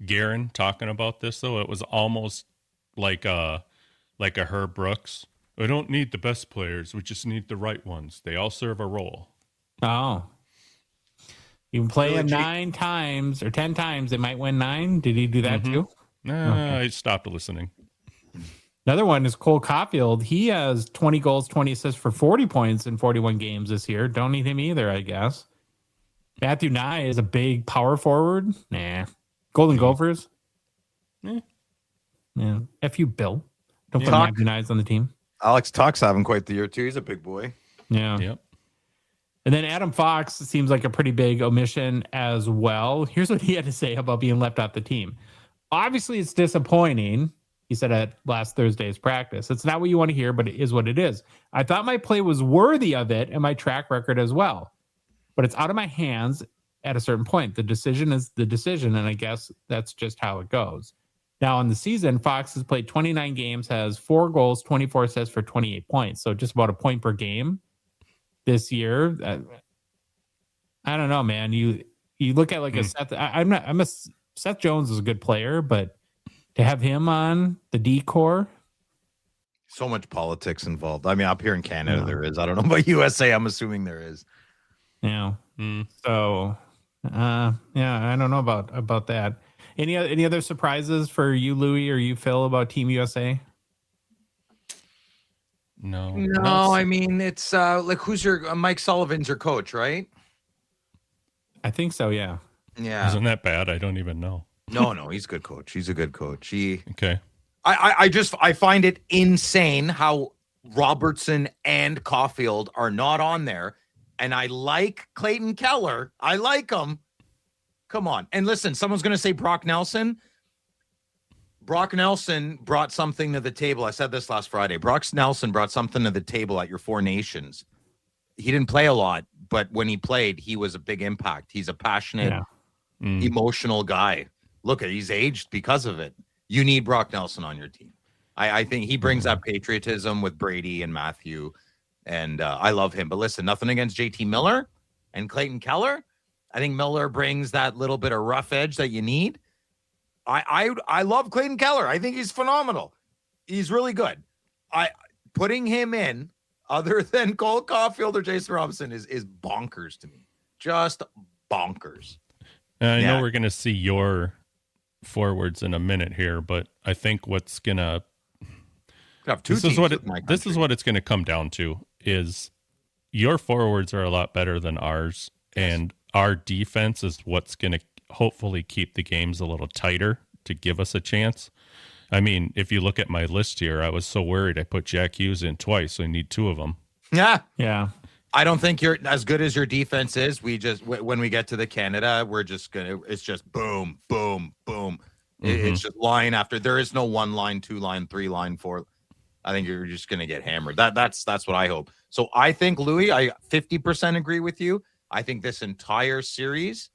Guerin talking about this though? It was almost like a Herb Brooks. We don't need the best players. We just need the right ones. They all serve a role. Oh. You can play them 9 times or 10 times. They might win 9. Did he do that too? I stopped listening. Another one is Cole Caulfield. He has 20 goals, 20 assists for 40 points in 41 games this year. Don't need him either, I guess. Matthew Nye is a big power forward. Nah. Golden Gophers. Yeah. F you, Bill. Don't put Talk. 99s on the team. Alex Tuck's having quite the year too. He's a big boy. Yeah. Yep. And then Adam Fox seems like a pretty big omission as well. Here's what he had to say about being left off the team. Obviously, it's disappointing, he said at last Thursday's practice. It's not what you want to hear, but it is what it is. I thought my play was worthy of it and my track record as well. But it's out of my hands at a certain point. The decision is the decision, and I guess that's just how it goes. Now, in the season, Fox has played 29 games, has 4 goals, 24 assists for 28 points. So just about a point per game this year. I don't know, man. You look at like a Seth. Seth Jones is a good player, but to have him on the D core, so much politics involved. I mean, up here in Canada, there is. I don't know about USA. I'm assuming there is. Yeah. So, yeah, I don't know about that. Any other surprises for you, Louie, or you, Phil, about Team USA? No. I mean, it's like who's your Mike Sullivan's your coach, right? I think so. Yeah. Yeah. Isn't that bad? I don't even know. No, he's a good coach. He's a good coach. Okay. I find it insane how Robertson and Caulfield are not on there, and I like Clayton Keller. I like him. Come on. And listen, someone's going to say Brock Nelson. Brock Nelson brought something to the table. I said this last Friday. Brock Nelson brought something to the table at your Four Nations. He didn't play a lot, but when he played, he was a big impact. He's a passionate, emotional guy. Look, he's aged because of it. You need Brock Nelson on your team. I think he brings that patriotism with Brady and Matthew, and I love him. But listen, nothing against JT Miller and Clayton Keller. I think Miller brings that little bit of rough edge that you need. I love Clayton Keller. I think he's phenomenal. He's really good. Putting him in other than Cole Caulfield or Jason Robinson is bonkers to me. Just bonkers. I know we're going to see your forwards in a minute here, but I think what's going to this is what it's going to come down to is your forwards are a lot better than ours, and our defense is what's going to hopefully keep the games a little tighter to give us a chance. I mean, if you look at my list here, I was so worried I put Jack Hughes in twice, so I need 2 of them. Yeah. I don't think you're as good as your defense is. We just when we get to the Canada, it's just boom, boom, boom. It's just line after. There is no 1 line, 2 line, 3 line, 4. I think you're just going to get hammered. That's what I hope. So I think, Louis, I 50% agree with you. I think this entire series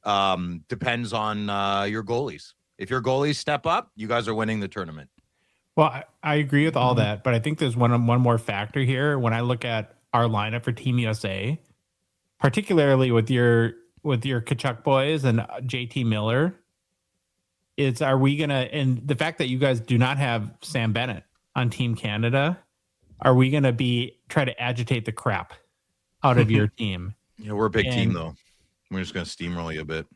depends on your goalies. If your goalies step up, you guys are winning the tournament. Well, I agree with all that, but I think there's one more factor here. When I look at our lineup for Team USA, particularly with your Tkachuk boys and JT Miller, are we gonna, and the fact that you guys do not have Sam Bennett on Team Canada, are we gonna try to agitate the crap out of your team? Yeah, we're a big team though. We're just gonna steamroll you a bit.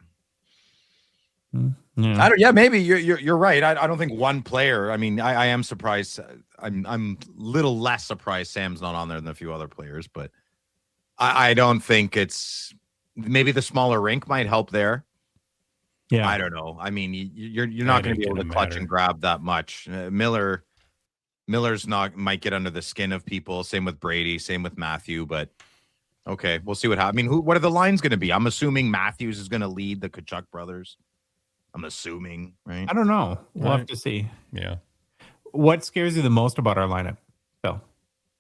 Yeah. Maybe you're right. I don't think one player. I mean, I am surprised. I'm a little less surprised Sam's not on there than a few other players, but I don't think it's maybe the smaller rink might help there. Yeah, I don't know. I mean, you're not going to be able to clutch and grab that much. Miller's might get under the skin of people. Same with Brady. Same with Matthew. But okay, we'll see what happens. I mean, what are the lines going to be? I'm assuming Matthews is going to lead the Tkachuk brothers. I'm assuming, right? I don't know. We'll have to see. Yeah. What scares you the most about our lineup, Phil?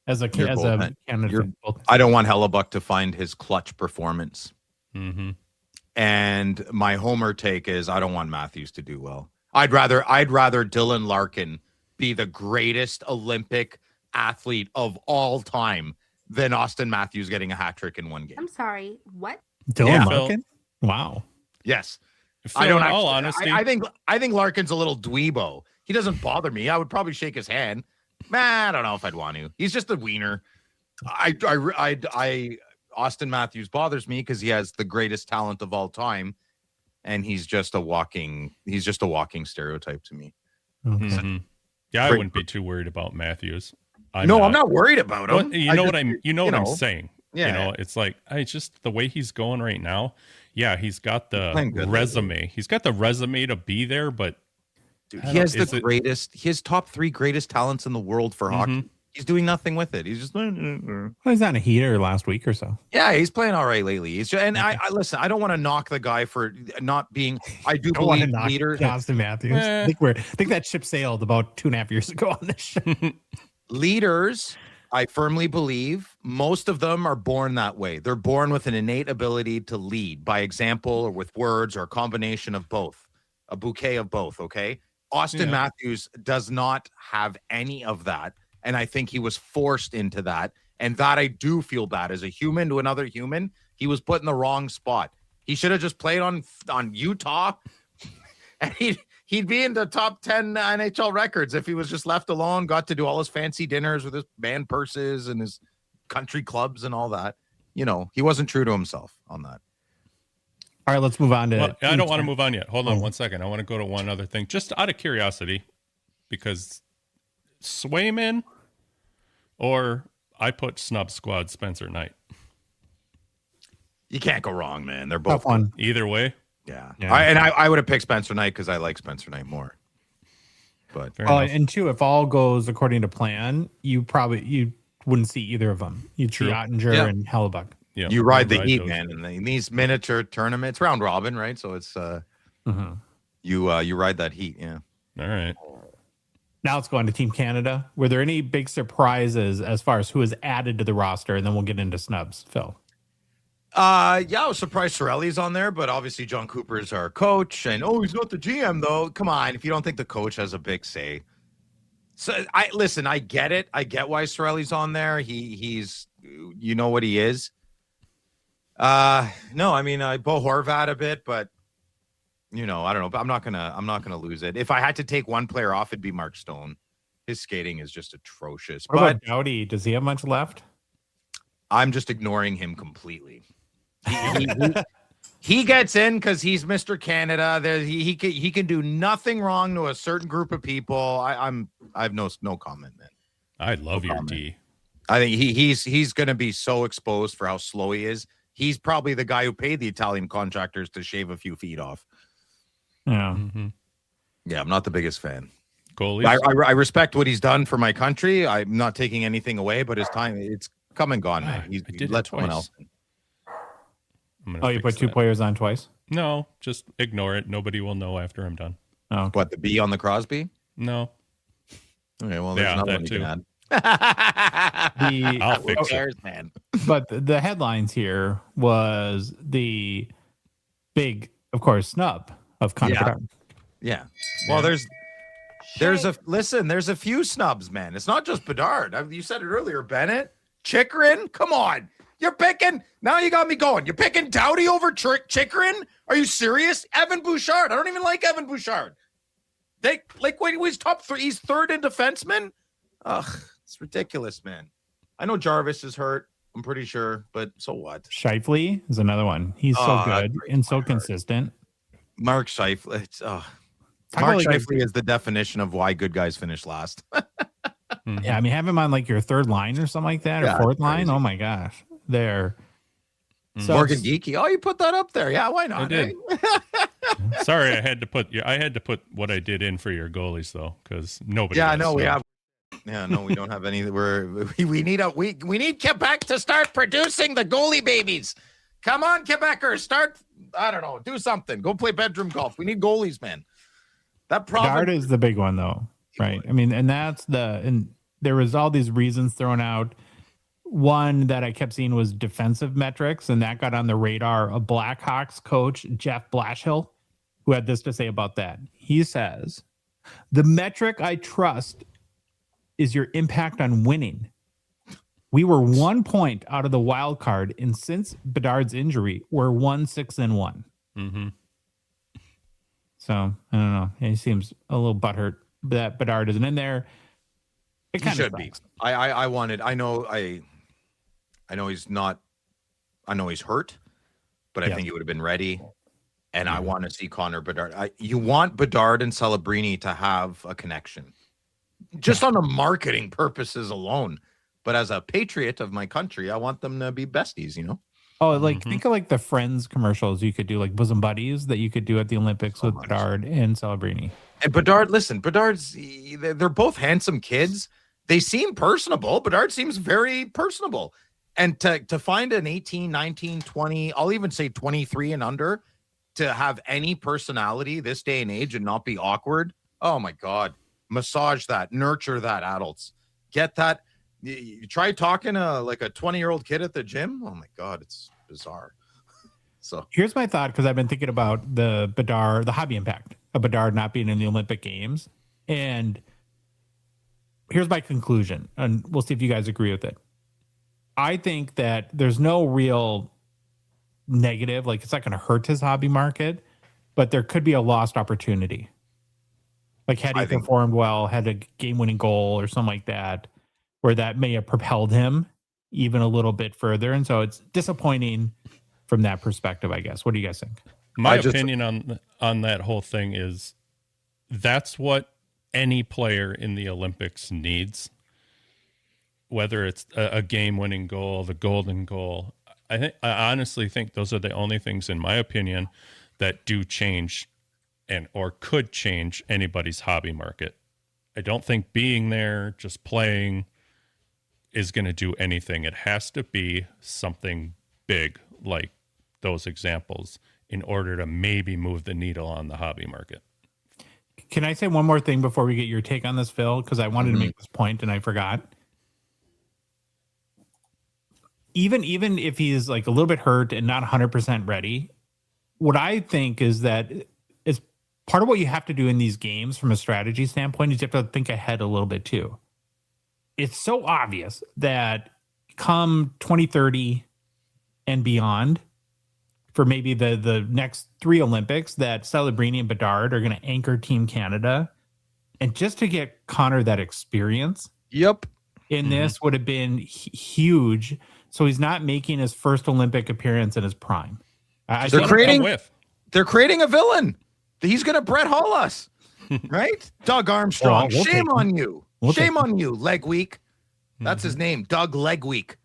As a Canada, I don't want Hellebuck to find his clutch performance. Mm-hmm. And my homer take is I don't want Matthews to do well. I'd rather Dylan Larkin be the greatest Olympic athlete of all time than Austin Matthews getting a hat trick in one game. I'm sorry, what? Dylan Larkin? Wow. Yes. Phil, I don't. In all honesty, I think Larkin's a little dweebo. He doesn't bother me. I would probably shake his hand. Man, I don't know if I'd want to. He's just a wiener. Austin Matthews bothers me because he has the greatest talent of all time, and he's just a walking stereotype to me. Okay. Mm-hmm. Yeah, I wouldn't be too worried about Matthews. I'm not worried about him. You know what I'm saying. Yeah. You know, it's like it's just the way he's going right now. Yeah, he's got the resume. He's got the resume to be there, but Dude, he has his top 3 greatest talents in the world for hockey. He's doing nothing with it. He's just. Well, he's on a heater last week or so. Yeah, he's playing all right lately. He's just, and I listen. I don't want to knock the guy for not being. I do believe leaders. Austin Matthews. I think that ship sailed about 2.5 years ago on this show. Leaders, I firmly believe, most of them are born that way. They're born with an innate ability to lead by example or with words or a combination of both, a bouquet of both. Okay, Austin Matthews does not have any of that. And I think he was forced into that. And that I do feel bad. As a human to another human, he was put in the wrong spot. He should have just played on Utah. And he'd be in the top 10 NHL records if he was just left alone, got to do all his fancy dinners with his band purses and his country clubs and all that. You know, he wasn't true to himself on that. All right, let's move on to... Well, I don't want to move on yet. Hold on 1 second. I want to go to one other thing. Just out of curiosity, because... Swayman or I put snub squad Spencer Knight. You can't go wrong, man. They're both fun. Either way. Yeah. I would have picked Spencer Knight because I like Spencer Knight more. But and two, if all goes according to plan, you wouldn't see either of them. You'd see Ottinger and Hellebuck. Yeah, you ride the heat, man. And in these miniature tournaments, round robin, right? So it's you ride that heat. Yeah. All right. Now let's go on to Team Canada. Were there any big surprises as far as who was added to the roster? And then we'll get into snubs, Phil. I was surprised Sorelli's on there, but obviously John Cooper is our coach. And he's not the GM though. Come on, if you don't think the coach has a big say. So I get it. I get why Sorelli's on there. He's you know what he is. No, I mean Bo Horvat a bit, but you know, I don't know, but I'm not gonna lose it. If I had to take one player off, it'd be Mark Stone. His skating is just atrocious. What about Doughty? Does he have much left? I'm just ignoring him completely. He gets in because he's Mr. Canada. He can do nothing wrong to a certain group of people. I have no comment, man. I love your D. I think he's gonna be so exposed for how slow he is. He's probably the guy who paid the Italian contractors to shave a few feet off. Yeah. Mm-hmm. Yeah, I'm not the biggest fan. Goalies. I respect what he's done for my country. I'm not taking anything away, but his time, it's come and gone, man. He let someone else. You put two players on twice? No, just ignore it. Nobody will know after I'm done. Oh, okay. What, the B on the Crosby? No. Okay, well, there's another one you can add. I'll fix it, man. But the headlines here was the big, of course, snub of Connor Bedard. Yeah. Well, there's a few snubs, man. It's not just Bedard. You said it earlier, Bennett. Chikrin, come on. You're picking. Now you got me going. You're picking Doughty over Chikrin? Are you serious? Evan Bouchard. I don't even like Evan Bouchard. Wait, he's top 3. He's third in defenseman. Ugh, it's ridiculous, man. I know Jarvis is hurt. I'm pretty sure, but so what? Shifley is another one. He's so good and so consistent. Mark Shifley. Mark Shifley is the definition of why good guys finish last. Yeah, I mean, have him on like your third line or something like that, or fourth line. Oh my gosh, there. So Morgan Geekie. Oh, you put that up there? Yeah, why not? I did. Sorry, I had to put what I did in for your goalies though, because nobody. Yeah, no, we have. Yeah, no, we don't have any. We need Quebec to start producing the goalie babies. Come on, Quebecers, start. I don't know, do something. Go play bedroom golf. We need goalies, man. That Bedard is the big one though, right? I mean, and there was all these reasons thrown out. One that I kept seeing was defensive metrics, and that got on the radar of Blackhawks coach Jeff Blashill, who had this to say about that. He says, "The metric I trust is your impact on winning. We were 1 point out of the wild card, and since Bedard's injury, we're 1-6-1." Mm-hmm. So I don't know. He seems a little butthurt that Bedard isn't in there. It kind of should be. I know he's not. I know he's hurt, but I think he would have been ready. And I want to see Connor Bedard. You want Bedard and Celebrini to have a connection, just on the marketing purposes alone. But as a patriot of my country, I want them to be besties. You know. Oh, like think of like the Friends commercials you could do, like Bosom Buddies that you could do at the Olympics with Bedard and Celebrini. And Bedard, listen, they're both handsome kids. They seem personable. Bedard seems very personable. And to find an 18, 19, 20, I'll even say 23 and under, to have any personality this day and age and not be awkward. Oh my God. Massage that, nurture that, adults. Get that. You try talking to like a 20-year-old kid at the gym. Oh my God, it's bizarre. So here's my thought, because I've been thinking about the Bedard, the hobby impact of Bedard not being in the Olympic Games. And here's my conclusion, and we'll see if you guys agree with it. I think that there's no real negative, like it's not going to hurt his hobby market, but there could be a lost opportunity. Like had he performed well, had a game-winning goal or something like that, where that may have propelled him even a little bit further. And so it's disappointing from that perspective, I guess. What do you guys think? My opinion on that whole thing is that's what any player in the Olympics needs, whether it's a game-winning goal, the golden goal. I honestly think those are the only things, in my opinion, that do change or could change anybody's hobby market. I don't think being there, just playing, is going to do anything. It has to be something big like those examples in order to maybe move the needle on the hobby market. Can I say one more thing before we get your take on this, Phil? Because I wanted to make this point and I forgot. Even if he's like a little bit hurt and not 100% ready, what I think is that it's part of what you have to do in these games from a strategy standpoint is you have to think ahead a little bit too. It's so obvious that come 2030 and beyond, for maybe the next 3 Olympics, that Celebrini and Bedard are going to anchor Team Canada. And just to get Connor that experience in this would have been huge. So he's not making his first Olympic appearance in his prime. They're creating a villain. He's going to Brett Hall us, right? Doug Armstrong. Well, shame on you. Shame on you, Leg Week. That's his name, Doug Leg Week.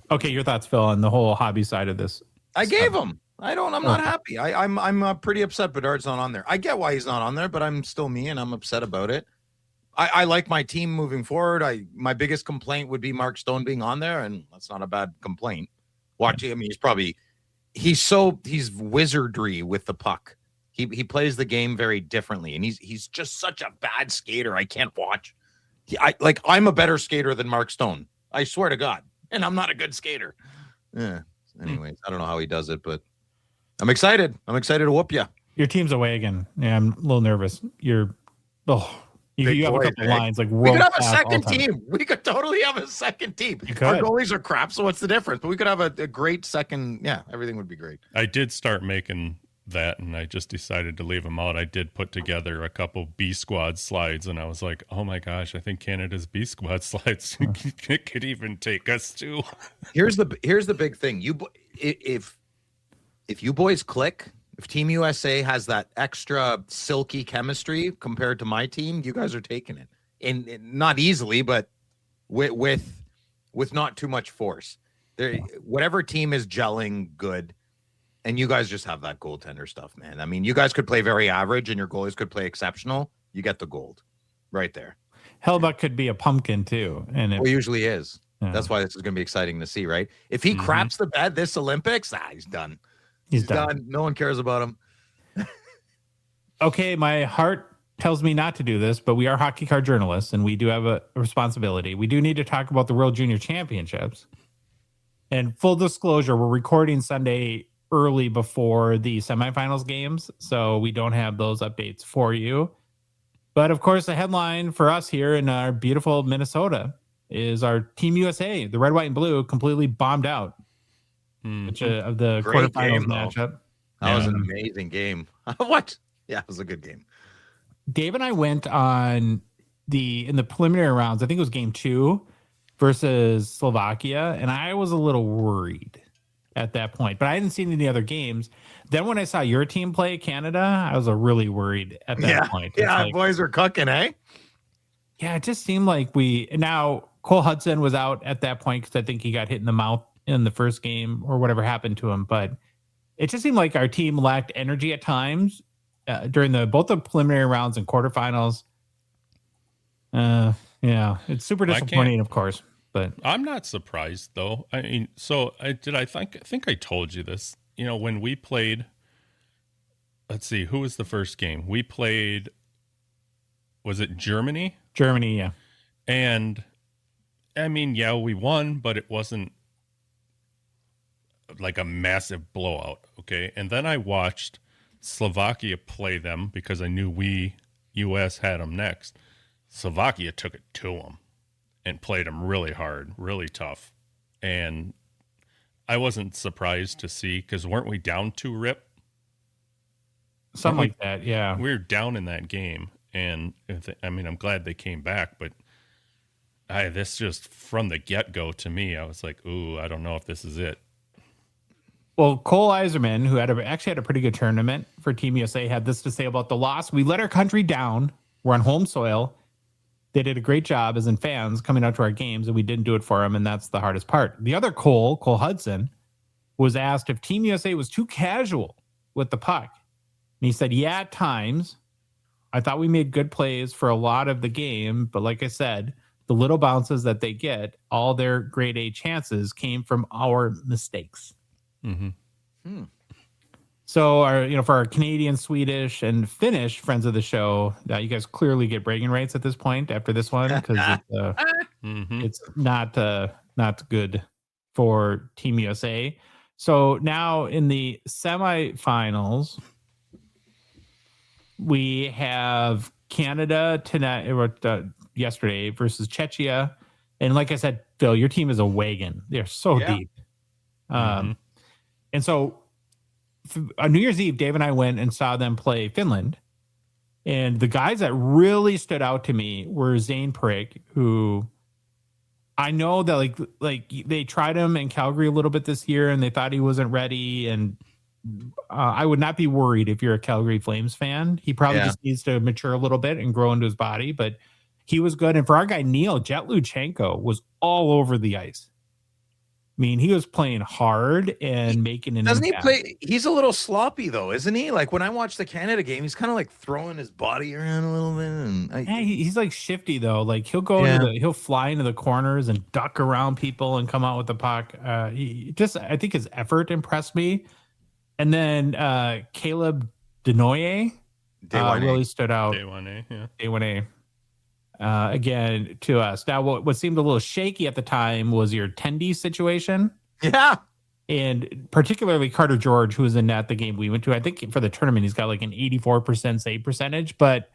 Okay, your thoughts, Phil, on the whole hobby side of this. I gave him. I'm not happy. I'm pretty upset Bedard's not on there. I get why he's not on there, but I'm still me and I'm upset about it. I like my team moving forward. My biggest complaint would be Mark Stone being on there, and that's not a bad complaint. Watching, I mean, he's wizardry with the puck. He plays the game very differently, and he's just such a bad skater. I can't watch. I'm a better skater than Mark Stone. I swear to God, and I'm not a good skater. Anyways, I don't know how he does it, but I'm excited. I'm excited to whoop you. Your team's away again. Yeah, I'm a little nervous. You have a couple lines like we could have a second team. We could totally have a second team. Our goalies are crap, so what's the difference? But we could have a great second. Yeah, everything would be great. I did start making that, and I just decided to leave them out. I did put together a couple B squad slides, and I was like, oh my gosh, I think Canada's B squad slides could even take us to. Here's the big thing. If you boys click, if Team USA has that extra silky chemistry compared to my team, you guys are taking it. And not easily, but with not too much force. Whatever team is gelling good, and you guys just have that goaltender stuff, man. I mean, you guys could play very average, and your goalies could play exceptional. You get the gold right there. Hellbuck could be a pumpkin too, and it usually is. Yeah. That's why this is going to be exciting to see, right? If he craps the bed this Olympics, he's done. He's done. No one cares about him. Okay, my heart tells me not to do this, but we are hockey card journalists, and we do have a responsibility. We do need to talk about the World Junior Championships. And full disclosure, we're recording Sunday early before the semifinals games, so we don't have those updates for you. But of course, the headline for us here in our beautiful Minnesota is our Team USA, the red, white, and blue, completely bombed out. Which of the great quarterfinals game, matchup. That was an amazing game. What? Yeah, it was a good game. Dave and I went on in the preliminary rounds. I think it was game 2 versus Slovakia, and I was a little worried at that point. But I hadn't seen any other games. Then when I saw your team play Canada, I was really worried at that point. Yeah, boys are cooking, eh? Yeah, it just seemed like now Cole Hudson was out at that point because I think he got hit in the mouth in the first game or whatever happened to him, but it just seemed like our team lacked energy at times during both the preliminary rounds and quarterfinals. Yeah, it's super disappointing, of course. But I'm not surprised though. I mean, I think I told you this. When we played, let's see, who was the first game? We played, was it Germany? Germany, yeah. And I mean, yeah, we won, but it wasn't like a massive blowout. Okay. And then I watched Slovakia play them because I knew US had them next. Slovakia took it to them and played them really hard, really tough. And I wasn't surprised to see, because weren't we down 2-0? Something like that, yeah. We were down in that game. And I'm glad they came back, but this just from the get-go to me, I was like, ooh, I don't know if this is it. Well, Cole Iserman, who actually had a pretty good tournament for Team USA, had this to say about the loss. We let our country down. We're on home soil. They did a great job as in fans coming out to our games, and we didn't do it for them, and that's the hardest part. The other Cole Hudson, was asked if Team USA was too casual with the puck. And he said, yeah, at times. I thought we made good plays for a lot of the game, but like I said, the little bounces that they get, all their grade A chances came from our mistakes. Mm-hmm. So, for our Canadian, Swedish, and Finnish friends of the show, you guys clearly get bragging rights at this point after this one, because it's not good for Team USA. So now in the semifinals, we have Canada tonight, yesterday, versus Czechia, and like I said, Phil, your team is a wagon. They're so deep. And so on New Year's Eve, Dave and I went and saw them play Finland. And the guys that really stood out to me were Zane Prick, who I know that like they tried him in Calgary a little bit this year and they thought he wasn't ready. And I would not be worried if you're a Calgary Flames fan. He probably just needs to mature a little bit and grow into his body, but he was good. And for our guy, Neil, Jet Luchenko was all over the ice. I mean, he was playing hard and making an impact. He play? He's a little sloppy, though, isn't he? Like, when I watch the Canada game, he's kind of like throwing his body around a little bit. And he's like shifty, though. Like, he'll go he'll fly into the corners and duck around people and come out with the puck. I think his effort impressed me. And then Caleb Denoye really stood out. Day 1A, yeah. Day 1A. Again, to us. Now, what seemed a little shaky at the time was your Tendy situation. Yeah. And particularly Carter George, who was in net the game we went to. I think for the tournament, he's got like an 84% save percentage. But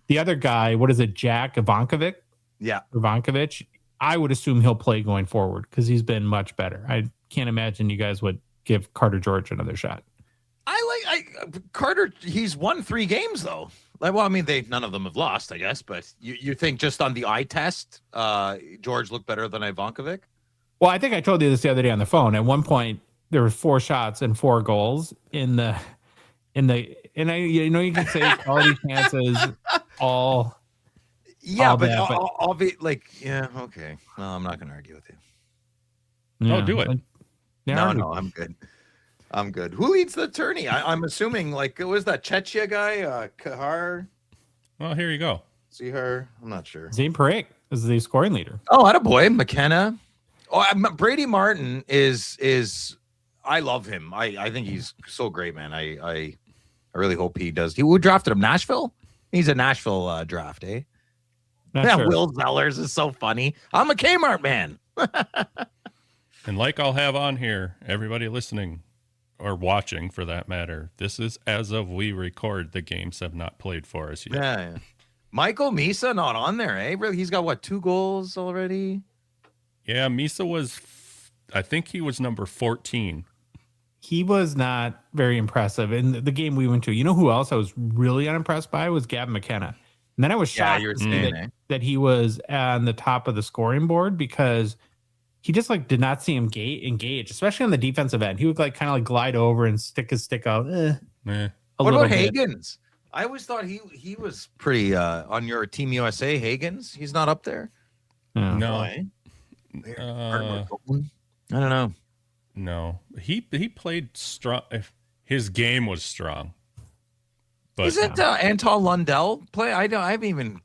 the other guy, what is it, Jack Ivankovic? Yeah. Ivankovic. I would assume he'll play going forward because he's been much better. I can't imagine you guys would give Carter George another shot. Carter, he's won 3 games, though. Well, I mean, none of them have lost, I guess. But you think just on the eye test, George looked better than Ivankovic? Well, I think I told you this the other day on the phone. At one point, there were 4 shots and 4 goals and you can say quality chances, all. Yeah, all but that, I'll be like, yeah, okay. Well, I'm not going to argue with you. Yeah, do it. No, I'm good. I'm good. Who leads the tourney? I'm assuming, like, was that Czechia guy, Kahar? Well, here you go. See her? I'm not sure. Zane Parik is the scoring leader. Oh, attaboy. McKenna. Oh, Brady Martin is. I love him. I think he's so great, man. I really hope he does. Who drafted him? Nashville? He's a Nashville draft, eh? Sure. Will Zellers is so funny. I'm a Kmart man. And like I'll have on here, everybody listening or watching for that matter, this is as of we record, the games have not played for us yet. Yeah. Michael Misa not on there, eh? Really? He's got what, 2 goals already? Yeah, Misa I think he was number 14. He was not very impressive in the game we went to. You know who else I was really unimpressed by was Gavin McKenna. And then I was shocked that he was on the top of the scoring board because he just did not see him engage, especially on the defensive end. He would kind of glide over and stick his stick out. What about Hagens? I always thought he was pretty on your Team USA. Hagens, he's not up there. No. I don't know. No, he played strong. His game was strong. But is it Anton Lundell play? I haven't even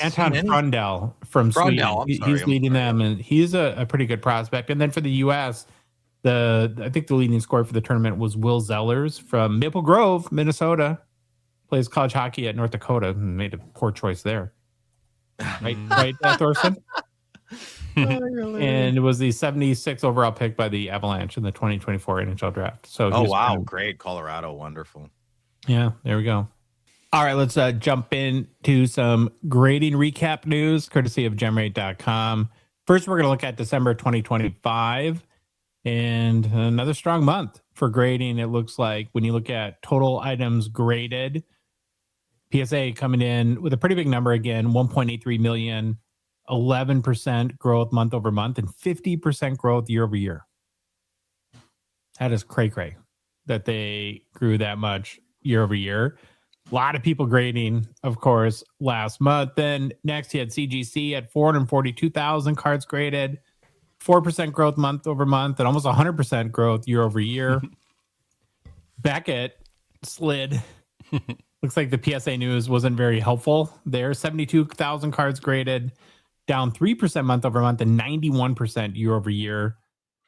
Anton Frundell from Sweden. He's leading them, and he's a pretty good prospect. And then for the U.S., I think the leading scorer for the tournament was Will Zellers from Maple Grove, Minnesota. Plays college hockey at North Dakota. Made a poor choice there. Right, Thorsten? And it was the 76th overall pick by the Avalanche in the 2024 NHL draft. So, great, Colorado, wonderful. Yeah, there we go. All right, let's jump into some grading recap news, courtesy of gemrate.com. First, we're going to look at December 2025, and another strong month for grading. It looks like when you look at total items graded, PSA coming in with a pretty big number again, 1.83 million. 11% growth month over month and 50% growth year over year. That is cray that they grew that much year over year. A lot of people grading, of course, last month. Then next, you had CGC at 442,000 cards graded, 4% growth month over month, and almost 100% growth year over year. Beckett slid. Looks like the PSA news wasn't very helpful there. 72,000 cards graded, down 3% month over month and 91% year over year.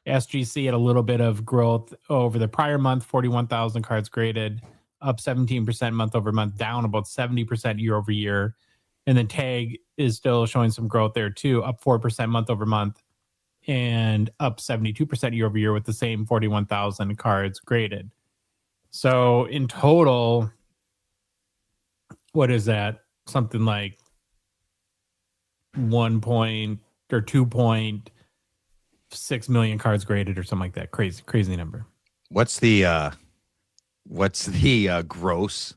SGC had a little bit of growth over the prior month, 41,000 cards graded, up 17% month over month, down about 70% year over year. And then Tag is still showing some growth there too, up 4% month over month and up 72% year over year with the same 41,000 cards graded. So in total, what is that? Something like 2.6 million cards graded or something like that. Crazy number. What's the gross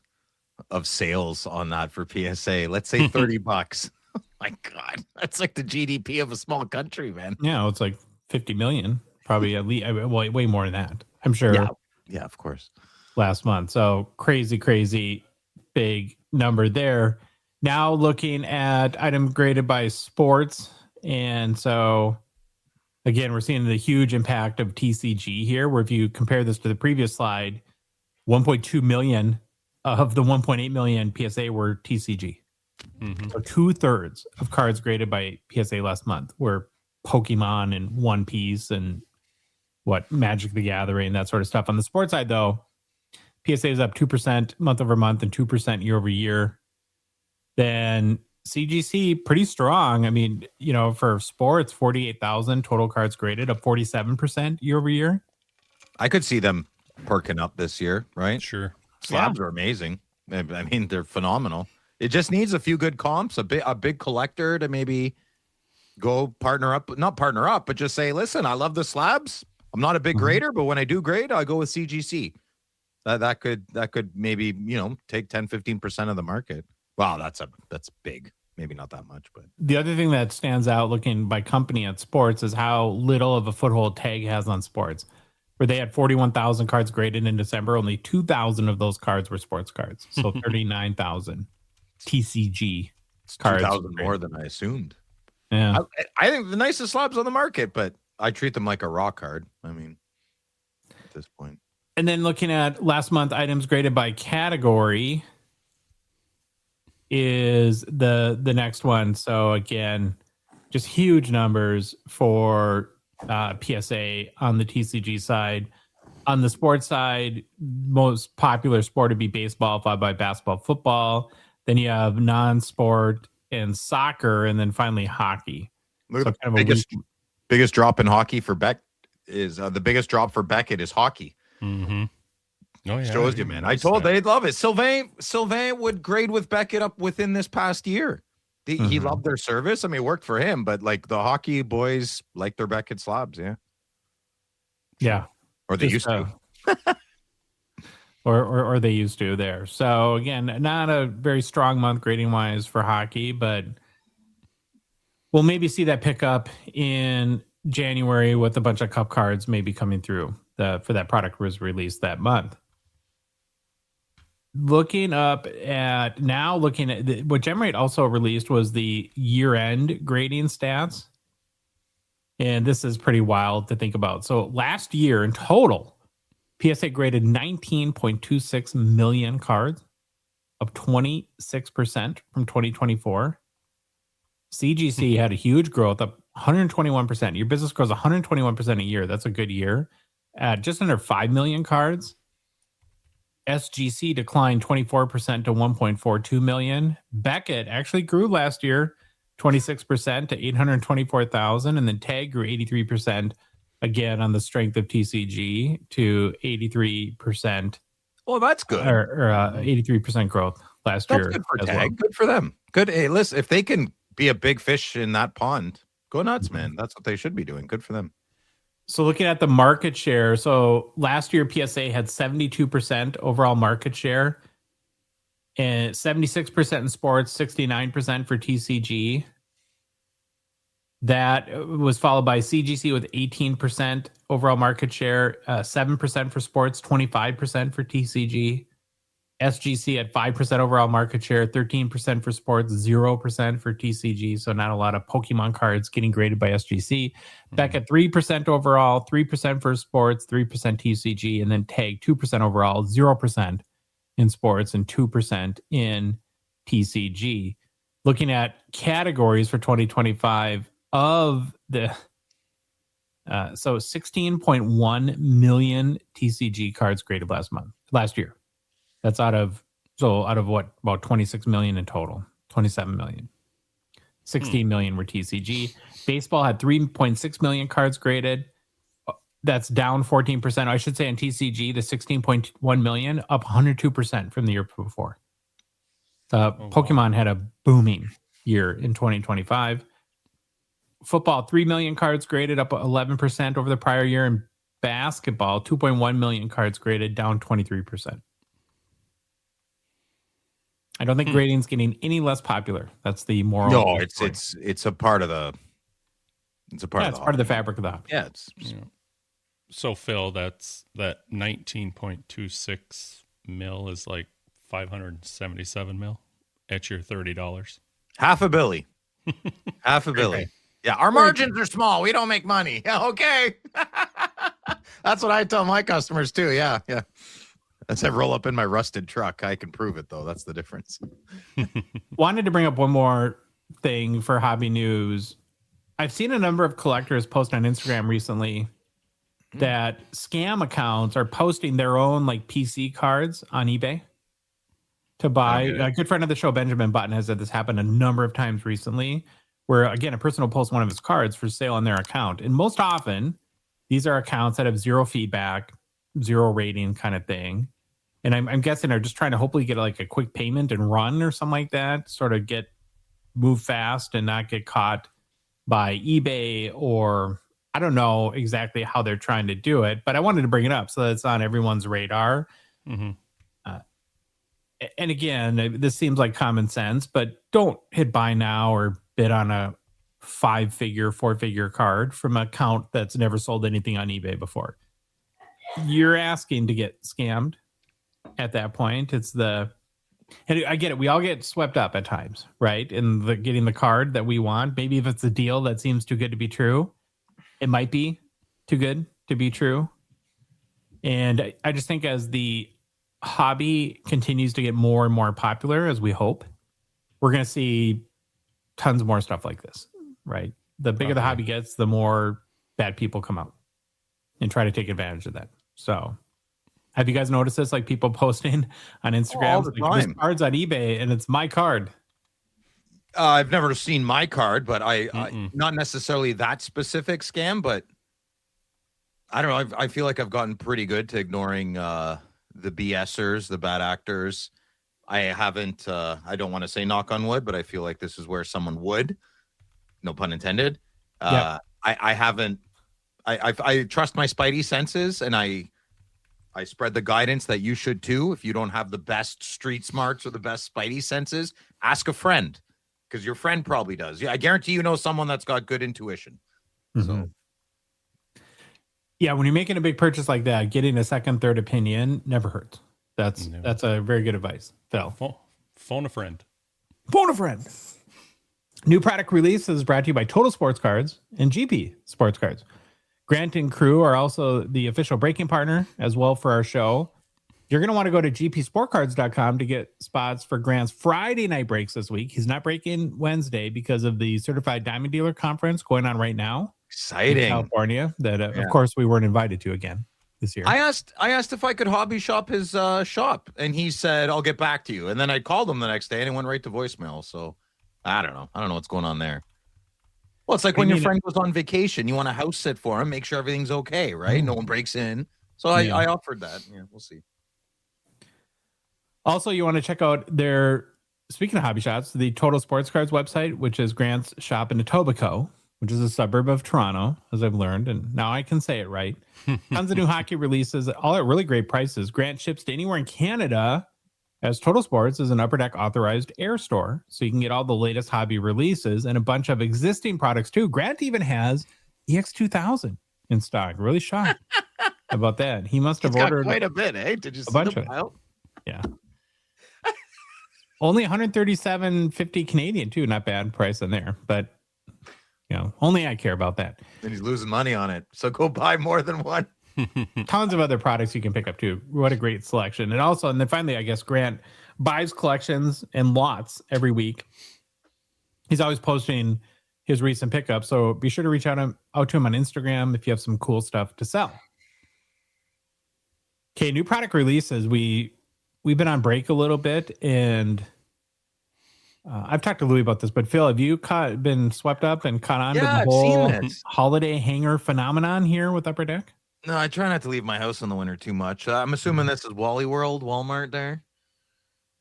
of sales on that for PSA? Let's say $30. Oh my God, that's like the GDP of a small country, man. Yeah, it's like 50 million, probably at least way more than that. I'm sure. Yeah, of course. Last month. So crazy big number there. Now looking at item graded by sports. And so, again, we're seeing the huge impact of TCG here, where if you compare this to the previous slide, 1.2 million of the 1.8 million PSA were TCG. Mm-hmm. So 2/3 of cards graded by PSA last month were Pokemon and One Piece and Magic the Gathering, that sort of stuff. On the sports side, though, PSA is up 2% month over month and 2% year over year. Then CGC, pretty strong. I mean, for sports, 48,000 total cards graded, up 47% year over year. I could see them perking up this year, right? Sure. Slabs are amazing. I mean, they're phenomenal. It just needs a few good comps, a big collector to maybe go not partner up, but just say, listen, I love the slabs. I'm not a big grader, but when I do grade, I go with CGC. That could maybe, take 10-15% of the market. Wow, that's big. Maybe not that much, but the other thing that stands out looking by company at sports is how little of a foothold Tag has on sports. Where they had 41,000 cards graded in December, only 2,000 of those cards were sports cards. So 39,000 TCG cards. 2,000 more than I assumed. Yeah, I think the nicest slabs on the market, but I treat them like a raw card. I mean, at this point. And then looking at last month items graded by category is the next one. So again, just huge numbers for PSA on the TCG side. On the sports side, most popular sport would be baseball, followed by basketball, football. Then you have non-sport and soccer, and then finally hockey. Look, so kind of biggest drop in hockey for Beck is the biggest drop for Beckett is hockey. Mm-hmm. Oh yeah, shows you, man. I told they'd love it. Sylvain would grade with Beckett up within this past year. He loved their service. I mean, it worked for him, but like the hockey boys like their Beckett slabs, yeah, or they used to, or they used to there. So again, not a very strong month grading wise for hockey, but we'll maybe see that pick up in January with a bunch of cup cards maybe coming through. For that product was released that month. Looking at what Gemrate also released was the year-end grading stats. And this is pretty wild to think about. So last year in total, PSA graded 19.26 million cards, up 26% from 2024. CGC had a huge growth, up 121%. Your business grows 121% a year. That's a good year. At just under 5 million cards. SGC declined 24% to 1.42 million. Beckett actually grew last year 26% to 824,000. And then Tag grew 83%, again on the strength of TCG, to 83%. Well, that's good. Or 83% growth last year. That's good for Tag. Well. Good for them. Good. Hey, listen, if they can be a big fish in that pond, go nuts, man. That's what they should be doing. Good for them. So looking at the market share, so last year PSA had 72% overall market share, and 76% in sports, 69% for TCG. That was followed by CGC with 18% overall market share, 7% for sports, 25% for TCG. SGC at 5% overall market share, 13% for sports, 0% for TCG. So not a lot of Pokemon cards getting graded by SGC. Beck at 3% overall, 3% for sports, 3% TCG, and then Tag 2% overall, 0% in sports, and 2% in TCG. Looking at categories for 2025 of the so 16.1 million TCG cards graded last year. That's out of what, about 26 million in total, 27 million. 16 million were TCG. Baseball had 3.6 million cards graded. That's down 14%. I should say on TCG, the 16.1 million, up 102% from the year before. Pokemon had a booming year in 2025. Football, 3 million cards graded, up 11% over the prior year. And basketball, 2.1 million cards graded, down 23%. I don't think grading's getting any less popular. That's the moral. No, it's a part of the. It's a part. It's part of the fabric of the hobby. Yeah. So Phil, that 19.26 mil is like 577 mil at your $30. Half a billy. Half a billy. Yeah, our margins are small. We don't make money. Yeah, okay. That's what I tell my customers too. Yeah. As I roll up in my rusted truck, I can prove it, though. That's the difference. Wanted to bring up one more thing for hobby news. I've seen a number of collectors post on Instagram recently that scam accounts are posting their own like PC cards on eBay to buy. A good friend of the show, Benjamin Button, has said this happened a number of times recently, where, again, a person will post one of his cards for sale on their account. And most often, these are accounts that have zero feedback, zero rating kind of thing. And I'm guessing they're just trying to hopefully get like a quick payment and run or something like that, sort of move fast and not get caught by eBay, or I don't know exactly how they're trying to do it, but I wanted to bring it up so that it's on everyone's radar. Mm-hmm. And again, this seems like common sense, but don't hit buy now or bid on a 5-figure, 4-figure card from an account that's never sold anything on eBay before. You're asking to get scammed. At that point, and I get it. We all get swept up at times, right? In getting the card that we want. Maybe if it's a deal that seems too good to be true, it might be too good to be true. And I just think as the hobby continues to get more and more popular, as we hope, we're going to see tons more stuff like this, right? The bigger the hobby gets, the more bad people come out and try to take advantage of that. So. Have you guys noticed this? Like people posting on Instagram, all the time. This card's on eBay and it's my card. I've never seen my card, but I not necessarily that specific scam, but I don't know. I feel like I've gotten pretty good to ignoring the BSers, the bad actors. I haven't. I don't want to say knock on wood, but I feel like this is where someone would. No pun intended. I haven't. I trust my spidey senses, and I spread the guidance that you should too. If you don't have the best street smarts or the best spidey senses, ask a friend, because your friend probably does. Yeah, I guarantee you know someone that's got good intuition. Mm-hmm. So, yeah, when you're making a big purchase like that, getting a second, third opinion never hurts. That's a very good advice, Phil. Phone a friend. Phone a friend. New product release is brought to you by Total Sports Cards and GP Sports Cards. Grant and crew are also the official breaking partner as well for our show. You're going to want to go to gpsportcards.com to get spots for Grant's Friday night breaks this week. He's not breaking Wednesday because of the Certified Diamond Dealer Conference going on right now. Exciting. In California that, of course, we weren't invited to again this year. I asked if I could hobby shop his shop, and he said, I'll get back to you. And then I called him the next day, and it went right to voicemail. So I don't know. I don't know what's going on there. Well, it's like when your friend goes on vacation, you want to house sit for him, make sure everything's okay, right? No one breaks in. So I offered that. Yeah, we'll see. Also, you want to check out speaking of hobby shops, the Total Sports Cards website, which is Grant's shop in Etobicoke, which is a suburb of Toronto, as I've learned, and now I can say it right. Tons of new hockey releases, all at really great prices. Grant ships to anywhere in Canada, as Total Sports is an Upper Deck authorized air store, so you can get all the latest hobby releases and a bunch of existing products too. Grant even has EX2000 in stock. Really shocked about that. He must have ordered quite a bit, eh? Did you see bunch the pile? Yeah. Only 137.50 Canadian too. Not bad price in there, but only I care about that. And he's losing money on it. So go buy more than one. Tons of other products you can pick up too. What a great selection. And then finally, I guess Grant buys collections and lots every week. He's always posting his recent pickups. So be sure to reach out to him on Instagram if you have some cool stuff to sell. Okay, new product releases. We've been on break a little bit, and I've talked to Louis about this, but Phil, have you been swept up and caught on to the whole holiday hanger phenomenon here with Upper Deck? No, I try not to leave my house in the winter too much. I'm assuming this is Wally World, Walmart there.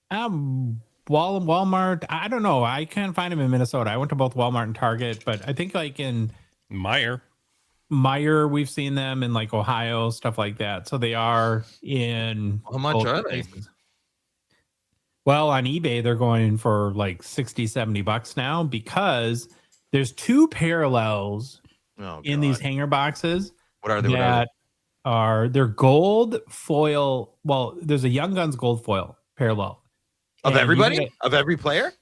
Walmart. I don't know. I can't find them in Minnesota. I went to both Walmart and Target, but I think like in Meyer, we've seen them in like Ohio, stuff like that. So they are in. How much are they? Well, on eBay, they're going for like $60-$70 now because there's two parallels in these hanger boxes. What are they? They're gold foil. Well, there's a Young Guns gold foil parallel. Of everybody? Of every player?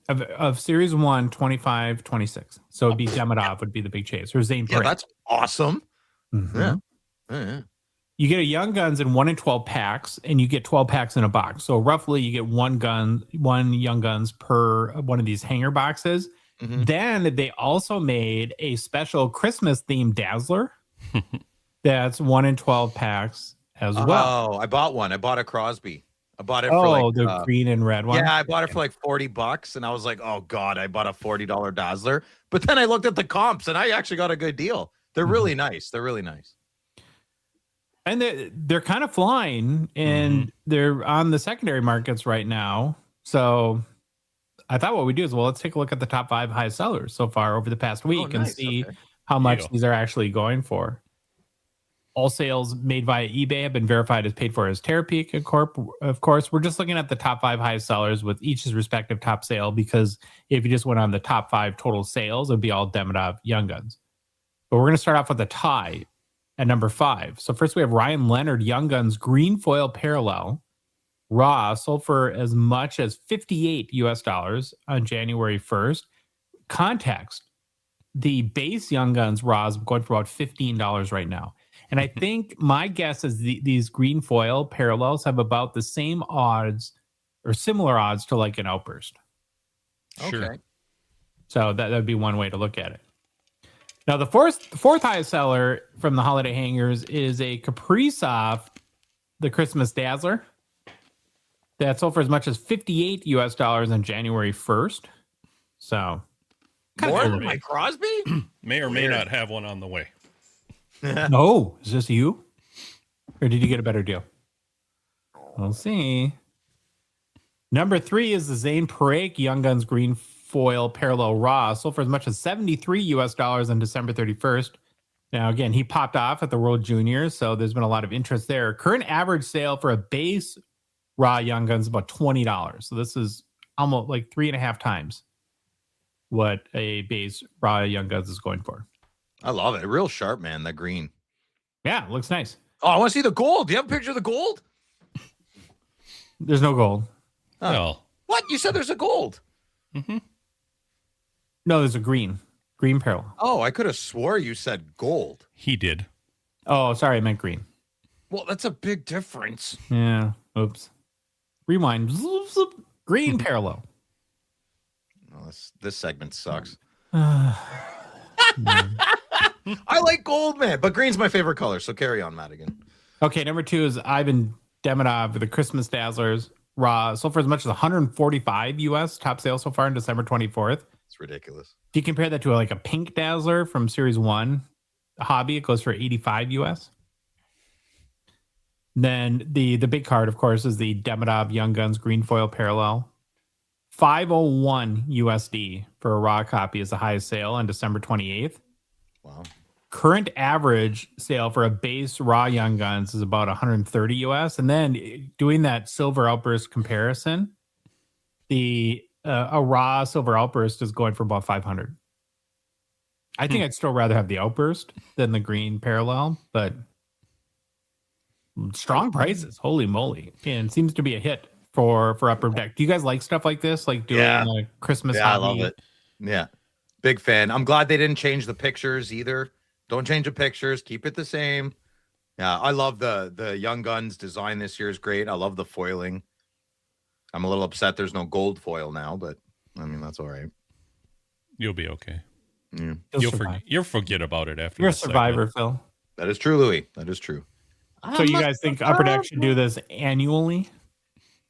Of Series 1, 25, 26. So it'd be Demidov would be the big chase. Or Zane Perrin. Yeah, that's awesome. Mm-hmm. Yeah. You get a Young Guns in 1 in 12 packs, and you get 12 packs in a box. So roughly you get one Young Guns per one of these hanger boxes. Mm-hmm. Then they also made a special Christmas-themed Dazzler. That's 1 in 12 packs as well. Oh, I bought one. I bought a Crosby. I bought it for like the green and red one. Yeah, I bought it for like $40, and I was like, "Oh God, I bought a $40 Dazzler." But then I looked at the comps, and I actually got a good deal. They're really nice. They're really nice, and they're kind of flying, and they're on the secondary markets right now. So I thought what we do is, let's take a look at the top 5 high sellers so far over the past week and see how much these are actually going for. All sales made via eBay have been verified as paid for as Terapeak. Of course, we're just looking at the top 5 highest sellers with each's respective top sale, because if you just went on the top 5 total sales, it would be all Demidov Young Guns. But we're going to start off with a tie at number 5. So first we have Ryan Leonard Young Guns green foil parallel. Raw sold for as much as $58 on January 1st. Context, the base Young Guns raw is going for about $15 right now. And I think my guess is these green foil parallels have about the same odds or similar odds to like an Outburst. Sure. Okay. So that would be one way to look at it. Now, the fourth highest seller from the holiday hangers is a Kaprizov, the Christmas Dazzler. That sold for as much as $58 on January 1st. So more than my Crosby? May or may not have one on the way. No, is this you? Or did you get a better deal? We'll see. Number 3 is the Zane Perrin Young Guns green foil parallel raw. Sold for as much as $73 on December 31st. Now, again, he popped off at the World Juniors, so there's been a lot of interest there. Current average sale for a base raw Young Guns is about $20. So this is almost like 3.5 times what a base raw Young Guns is going for. I love it. Real sharp, man, that green. Yeah, it looks nice. Oh, I want to see the gold. Do you have a picture of the gold? There's no gold. Oh. Well. What? You said there's a gold. Mm-hmm. No, there's a green parallel. Oh, I could have swore you said gold. He did. Oh, sorry, I meant green. Well, that's a big difference. Yeah. Oops. Rewind. Green parallel. Oh, this segment sucks. I like gold, man, but green's my favorite color. So carry on, Madigan. Okay, number 2 is Ivan Demidov with the Christmas Dazzlers. Raw sold for as much as $145 US. Top sale so far on December 24th. It's ridiculous. If you compare that to a pink Dazzler from Series 1 Hobby, it goes for $85 US. Then the big card, of course, is the Demidov Young Guns Green Foil Parallel. $501 USD for a raw copy is the highest sale on December 28th. Wow. Current average sale for a base raw Young Guns is about $130 US. And then doing that Silver Outburst comparison, a raw Silver Outburst is going for about $500. I think I'd still rather have the Outburst than the green parallel, but strong prices. Holy moly. And seems to be a hit for Upper Deck. Do you guys like stuff like this? Like doing a Christmas hobby? I love it. Yeah. Big fan. I'm glad they didn't change the pictures either. Don't change the pictures. Keep it the same. Yeah, I love the Young Guns design this year is great. I love the foiling. I'm a little upset there's no gold foil now, but I mean, that's all right. You'll be okay. Yeah. You'll forget about it after. You're a survivor, Phil. That is true, Louis. That is true. So you guys think Upper Deck should do this annually?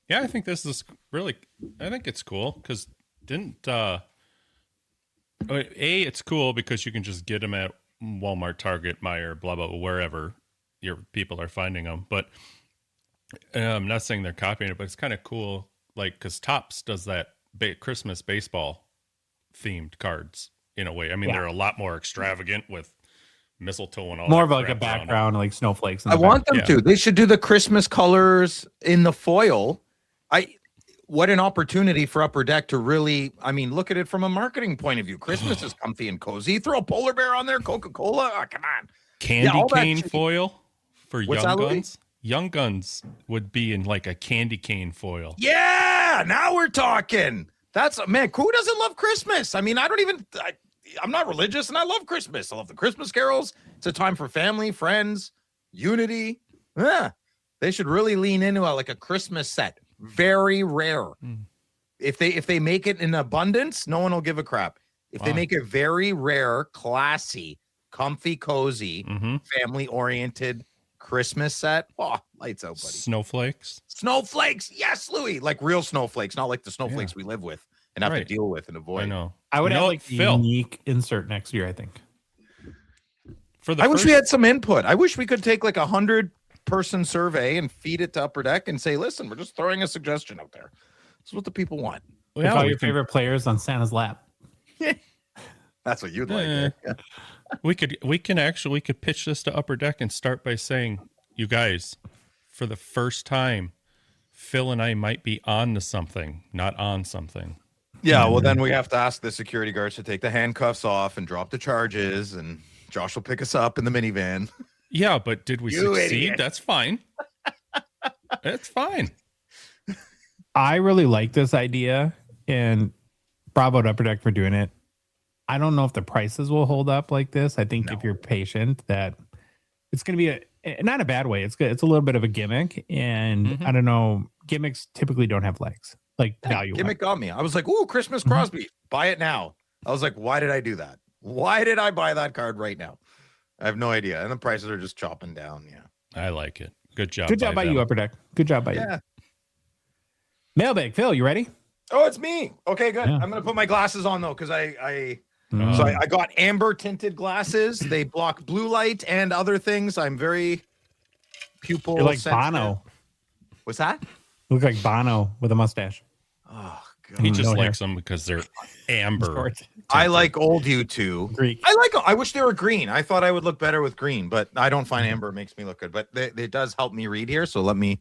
Yeah, I think this is I think it's cool because it's cool because you can just get them at Walmart, Target, Meijer, blah, blah, wherever your people are finding them. But I'm not saying they're copying it, but it's kind of cool. Because Topps does that Christmas baseball themed cards in a way. I mean, they're a lot more extravagant with mistletoe and all more that of a background, like snowflakes. I want them to. They should do the Christmas colors in the foil. What an opportunity for Upper Deck to really, look at it from a marketing point of view. Christmas is comfy and cozy. Throw a polar bear on there, Coca-Cola. Oh, come on. Candy cane foil for Young Guns. Young Guns would be in a candy cane foil. Yeah, now we're talking. Man, who doesn't love Christmas? I'm not religious and I love Christmas. I love the Christmas carols. It's a time for family, friends, unity. Yeah. They should really lean into a Christmas set. Very rare. If they make it in abundance, no one will give a crap. If they make a very rare, classy, comfy, cozy, family-oriented Christmas set, lights out, buddy. Snowflakes, yes, Louis. Like real snowflakes, not like the snowflakes we live with and have to deal with and avoid. I know. I would have a unique insert next year, I think. I wish we had some input. I wish we could take 100-person survey and feed it to Upper Deck and say, listen, we're just throwing a suggestion out there. This is what the people want. Well, all your favorite players on Santa's lap. That's what you'd like. Yeah. We could pitch this to Upper Deck and start by saying, you guys, for the first time, Phil and I might be on to something, not on something. Yeah, well, then we have to ask the security guards to take the handcuffs off and drop the charges, and Josh will pick us up in the minivan. Yeah, but did we succeed? Idiot. That's fine. That's fine. I really like this idea, and bravo to Upper Deck for doing it. I don't know if the prices will hold up like this. I think if you're patient, that it's going to be not a bad way. It's good. It's a little bit of a gimmick, and I don't know. Gimmicks typically don't have legs. Value. Gimmick got me. I was like, "Ooh, Christmas Crosby, buy it now." I was like, "Why did I do that? Why did I buy that card right now?" I have no idea, and the prices are just chopping down. Yeah, I like it. Good job. Good job by you, Upper Deck. Good job by you. Mailbag, Phil, you ready? Oh, it's me. Okay, good. Yeah. I'm gonna put my glasses on though, because I got amber tinted glasses. They block blue light and other things. I'm very pupil. You're like sensitive. Bono. What's that? You look like Bono with a mustache. Oh God. He just likes them because they're amber. I like old U2. Greek. I wish they were green. I thought I would look better with green, but I don't find amber makes me look good. But it does help me read here. So let me.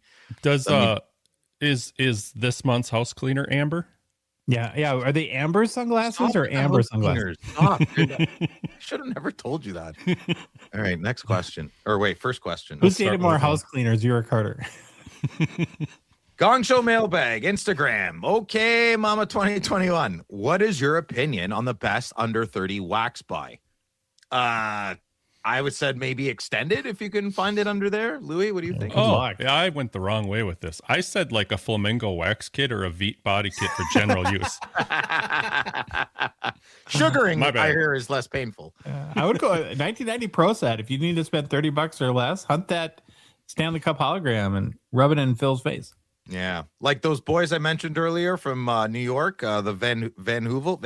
Is this month's house cleaner amber? Yeah. Are they amber sunglasses or amber sunglasses? Stop. I should have never told you that. All right, next question. Or wait, first question. Who's dated more house cleaners, you or Carter? Gongshow Mailbag, Instagram. Okay, Mama 2021. What is your opinion on the best under 30 wax buy? I would said maybe extended if you can find it under there. Louis, what do you think? Yeah, I went the wrong way with this. I said like a flamingo wax kit or a Veet body kit for general use. Sugaring, I hear, is less painful. I would go 1990 Pro Set. If you need to spend $30 or less, hunt that Stanley Cup hologram and rub it in Phil's face. Yeah, like those boys I mentioned earlier from New York, the Van Hoovels.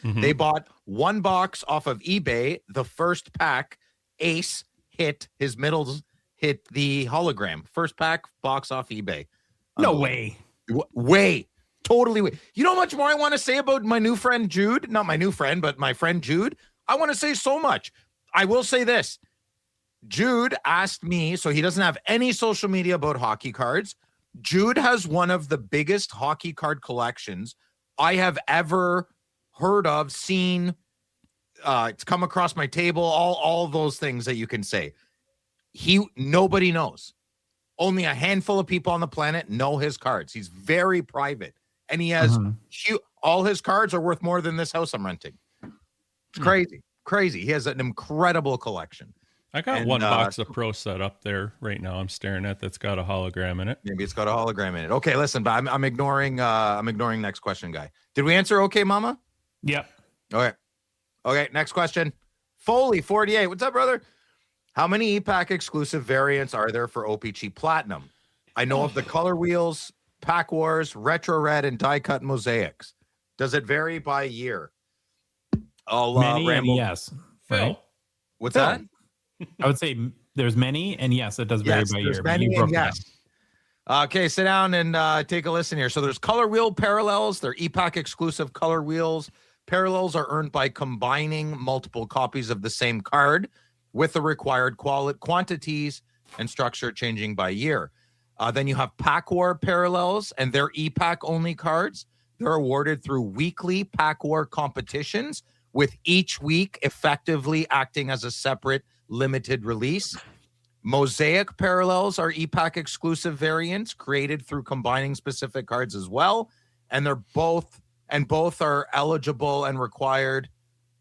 Mm-hmm. They bought one box off of eBay. The first pack, Ace hit his middles, hit the hologram. First pack box off eBay. No way. Way. Totally way. You know how much more I want to say about my new friend Jude? Not my new friend, but my friend Jude. I want to say so much. I will say this. Jude asked me, so he doesn't have any social media about hockey cards. Jude has one of the biggest hockey card collections I have ever heard of, seen. It's come across my table, all those things that you can say. Nobody knows. Only a handful of people on the planet know his cards. He's very private, and he has all his cards are worth more than this house I'm renting. It's crazy. He has an incredible collection. I got one box of Pro Set up there right now. I'm staring at that's got a hologram in it. Maybe it's got a hologram in it. Okay, listen, but I'm ignoring next question, guy. Did we answer okay, Mama? Yep. Okay, next question. Foley 48. What's up, brother? How many E-Pack exclusive variants are there for O-Pee-Chee Platinum? I know of the Color Wheels, Pack Wars, Retro Red, and Die Cut Mosaics. Does it vary by year? Many and yes. Phil. What's that? I would say there's many, and yes, it does vary by year. Many and yes. Okay, sit down and take a listen here. So there's color wheel parallels. They're E-Pack exclusive color wheels. Parallels are earned by combining multiple copies of the same card with the required quantities and structure changing by year. Then you have Pack War parallels, and they're E-Pack only cards. They're awarded through weekly Pack War competitions, with each week effectively acting as a separate limited release. Mosaic parallels are E-Pack exclusive variants created through combining specific cards as well, and both are eligible and required.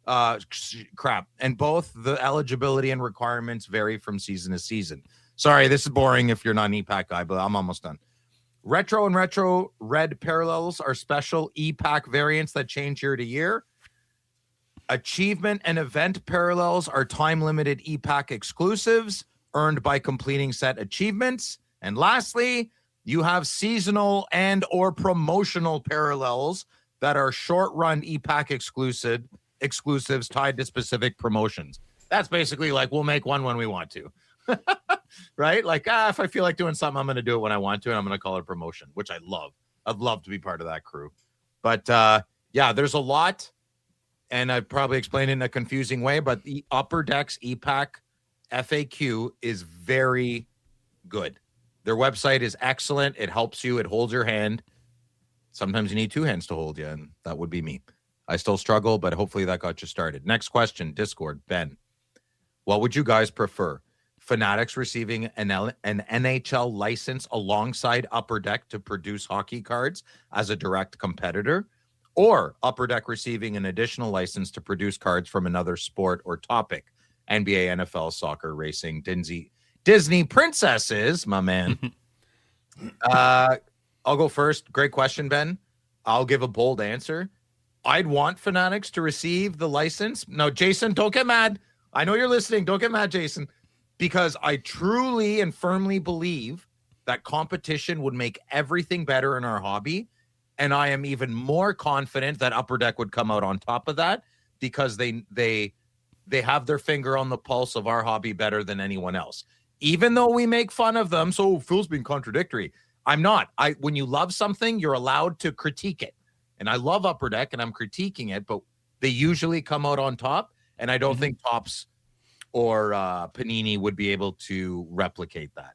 And both the eligibility and requirements vary from season to season. Sorry, this is boring if you're not an E-Pack guy, but I'm almost done. Retro and Retro Red parallels are special E-Pack variants that change year to year. Achievement and event parallels are time-limited E-Pack exclusives earned by completing set achievements. And lastly, you have seasonal and or promotional parallels that are short-run E-Pack exclusives tied to specific promotions. That's basically like we'll make one when we want to. Right? Like, if I feel like doing something, I'm going to do it when I want to, and I'm going to call it a promotion, which I love. I'd love to be part of that crew. But, yeah, there's a lot. And I probably explained it in a confusing way, but the Upper Decks E-Pack FAQ is very good. Their website is excellent. It helps you. It holds your hand. Sometimes you need two hands to hold you, and that would be me. I still struggle, but hopefully that got you started. Next question, Discord, Ben. What would you guys prefer? Fanatics receiving an NHL license alongside Upper Deck to produce hockey cards as a direct competitor? Or Upper Deck receiving an additional license to produce cards from another sport or topic? NBA, NFL, soccer, racing, Disney princesses, my man. I'll go first. Great question, Ben. I'll give a bold answer. I'd want Fanatics to receive the license. No, Jason, don't get mad. I know you're listening. Don't get mad, Jason. Because I truly and firmly believe that competition would make everything better in our hobby. And I am even more confident that Upper Deck would come out on top of that because they have their finger on the pulse of our hobby better than anyone else. Even though we make fun of them, so Phil's being contradictory. I'm not. When you love something, you're allowed to critique it. And I love Upper Deck and I'm critiquing it, but they usually come out on top. And I don't think Topps or Panini would be able to replicate that,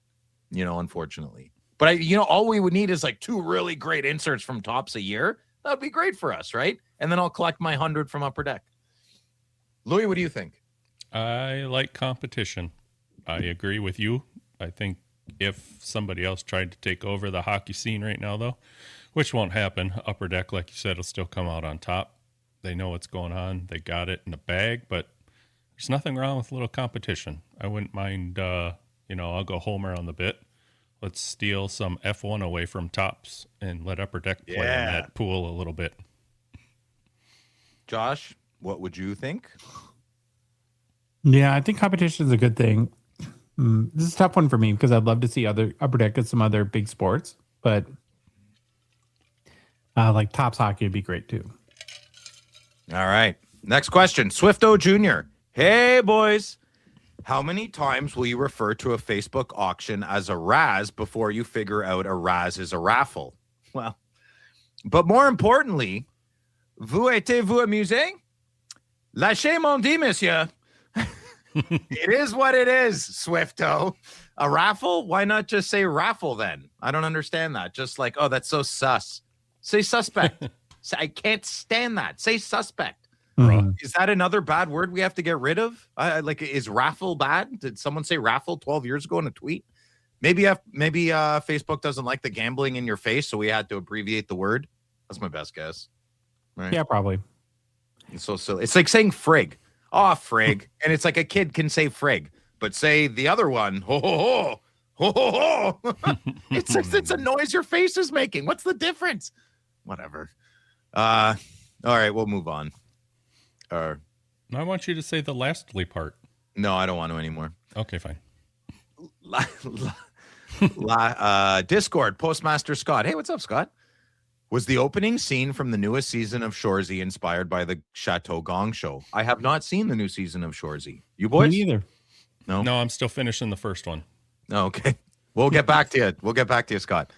unfortunately. But all we would need is like 2 really great inserts from Topps a year. That would be great for us, right? And then I'll collect my 100 from Upper Deck. Louis, what do you think? I like competition. I agree with you. I think if somebody else tried to take over the hockey scene right now, though, which won't happen. Upper Deck, like you said, will still come out on top. They know what's going on. They got it in the bag, but there's nothing wrong with a little competition. I wouldn't mind, I'll go homer on the bit. Let's steal some F1 away from Tops and let Upper Deck play in that pool a little bit. Josh, what would you think? Yeah, I think competition is a good thing. This is a tough one for me because I'd love to see other Upper Deck get some other big sports, but like Tops hockey would be great too. All right. Next question. Swifto Jr. Hey, boys. How many times will you refer to a Facebook auction as a Raz before you figure out a Raz is a raffle? Well, but more importantly, vous êtes-vous amusé? Lâchez mon dit, monsieur. It is what it is, Swifto. A raffle? Why not just say raffle then? I don't understand that. Just like, oh, that's so sus. Say suspect. I can't stand that. Say suspect. Mm-hmm. Is that another bad word we have to get rid of? Is raffle bad? Did someone say raffle 12 years ago in a tweet? Maybe Facebook doesn't like the gambling in your face, so we had to abbreviate the word. That's my best guess. Right? Yeah, probably. It's so silly. It's like saying frig. Oh, frig. And it's like a kid can say frig, but say the other one. Ho, ho, ho. Ho, ho, ho. It's a noise your face is making. What's the difference? Whatever. All right, we'll move on. I want you to say the lastly part. No, I don't want to anymore. Okay, fine. Discord, Postmaster Scott. Hey, what's up, Scott? Was the opening scene from the newest season of Shoresy inspired by the Chateau Gongshow? I have not seen the new season of Shoresy. You boys? Me either. No, I'm still finishing the first one. Oh, okay. We'll get back to you. We'll get back to you, Scott.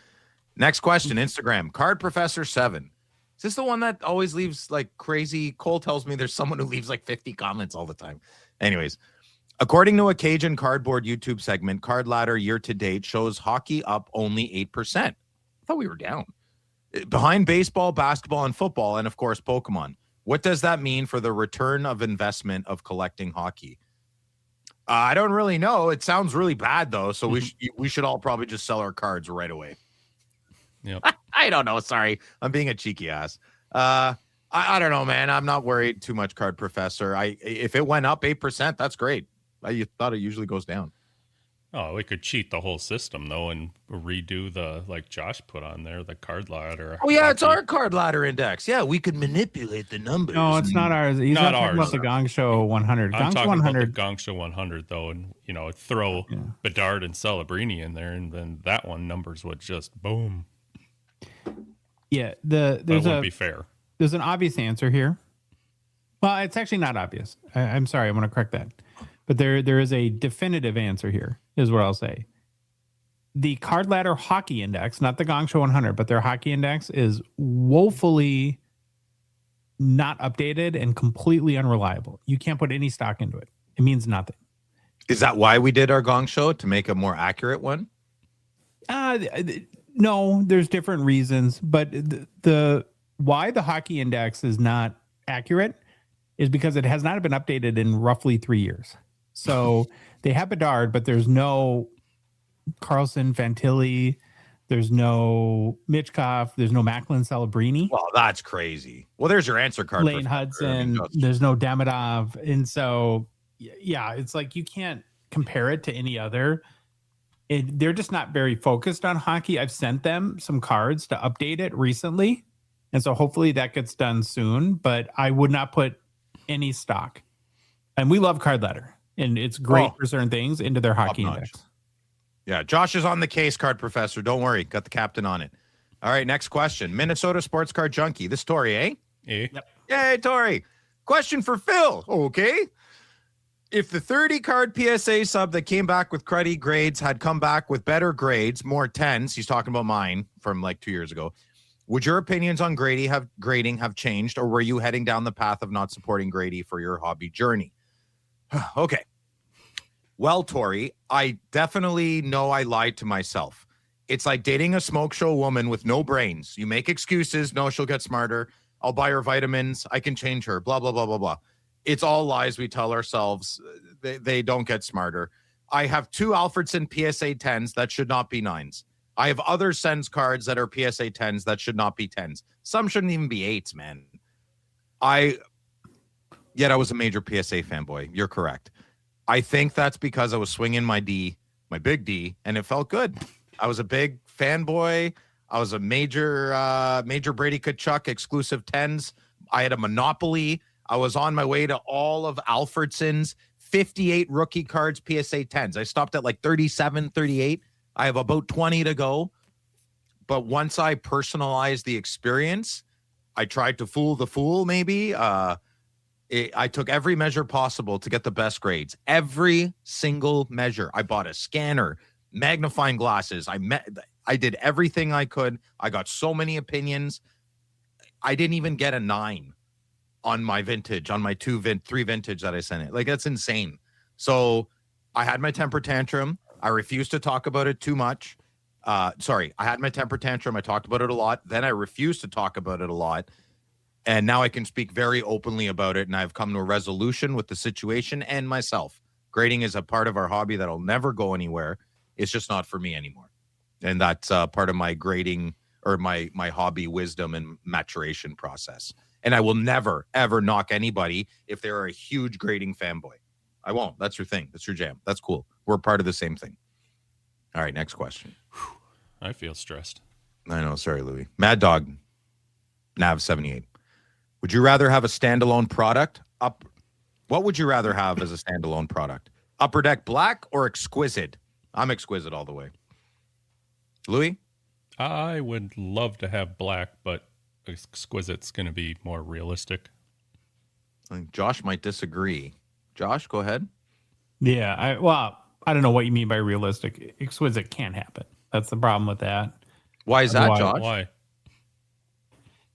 Next question, Instagram. Card Professor 7. Is this the one that always leaves like crazy? Cole tells me there's someone who leaves like 50 comments all the time. Anyways, according to a Cajun Cardboard YouTube segment, Card Ladder year to date shows hockey up only 8%. I thought we were down. Behind baseball, basketball, and football, and of course, Pokemon. What does that mean for the return of investment of collecting hockey? I don't really know. It sounds really bad, though, so we should all probably just sell our cards right away. Yep. I don't know. Sorry. I'm being a cheeky ass. I don't know, man. I'm not worried too much, Card Professor. If it went up 8%, that's great. I thought it usually goes down. Oh, we could cheat the whole system, though, and redo the, like Josh put on there, the card ladder. Oh, yeah, it's our card ladder index. Yeah, we could manipulate the numbers. No, it's not ours. He's not ours. About the Gongshow 100. I'm talking about the Gongshow 100, though, and, throw Bedard and Celebrini in there, and then that one numbers would just boom. Yeah, wouldn't be fair. There's an obvious answer here. Well, it's actually not obvious. I'm sorry. I'm going to correct that. But there is a definitive answer here, is what I'll say. The Card Ladder Hockey Index, not the Gongshow 100, but their hockey index is woefully not updated and completely unreliable. You can't put any stock into it. It means nothing. Is that why we did our Gongshow, to make a more accurate one? No, there's different reasons, but the why the hockey index is not accurate is because it has not been updated in roughly 3 years. So they have Bedard, but there's no Carlson, Fantilli, there's no Mitchkoff, there's no Macklin, Celebrini. Well, that's crazy. Well, there's your answer card. Lane Hudson, there's no Demidov. And so, yeah, it's like you can't compare it to any other. They're just not very focused on hockey. I've sent them some cards to update it recently. And so hopefully that gets done soon, but I would not put any stock. And we love Card Ladder, and it's great for certain things, into their hockey index. Yeah, Josh is on the case, Card Professor. Don't worry. Got the captain on it. All right, next question. Minnesota Sports Card Junkie. This Tori, eh? Yep. Yay, Tori. Question for Phil. Okay. If the 30 card PSA sub that came back with cruddy grades had come back with better grades, more 10s, he's talking about mine from like 2 years ago, would your opinions on grading have changed, or were you heading down the path of not supporting Grady for your hobby journey? Okay. Well, Tori, I definitely know I lied to myself. It's like dating a smoke show woman with no brains. You make excuses. No, she'll get smarter. I'll buy her vitamins. I can change her. Blah, blah, blah, blah, blah. It's all lies we tell ourselves. They don't get smarter. I have 2 Alfredson PSA 10s that should not be 9s. I have other Sens cards that are PSA 10s that should not be 10s. Some shouldn't even be 8s, man. Yet I was a major PSA fanboy. You're correct. I think that's because I was swinging my big D, and it felt good. I was a big fanboy. I was a major Brady Tkachuk exclusive 10s. I had a monopoly. I was on my way to all of Alfredson's 58 rookie cards PSA 10s. I stopped at like 37, 38. I have about 20 to go. But once I personalized the experience, I tried to fool the fool, maybe. I took every measure possible to get the best grades. Every single measure. I bought a scanner, magnifying glasses. I did everything I could. I got so many opinions. I didn't even get a 9 on my vintage, on my 3 vintage that I sent it. Like, that's insane. So I had my temper tantrum. I refused to talk about it too much. I had my temper tantrum. I talked about it a lot. Then I refused to talk about it a lot. And now I can speak very openly about it, and I've come to a resolution with the situation and myself. Grading is a part of our hobby that'll never go anywhere. It's just not for me anymore. And that's part of my grading or my hobby wisdom and maturation process. And I will never, ever knock anybody if they're a huge grading fanboy. I won't. That's your thing. That's your jam. That's cool. We're part of the same thing. All right, next question. I feel stressed. I know. Sorry, Louis. Mad Dog, Nav78. Would you rather have a standalone product? What would you rather have as a standalone product? Upper Deck Black or Exquisite? I'm Exquisite all the way. Louis? I would love to have black, but Exquisite's going to be more realistic. I think Josh might disagree. Josh, go ahead. Yeah, I don't know what you mean by realistic. Exquisite can't happen. That's the problem with that. Why is that, Josh? Why?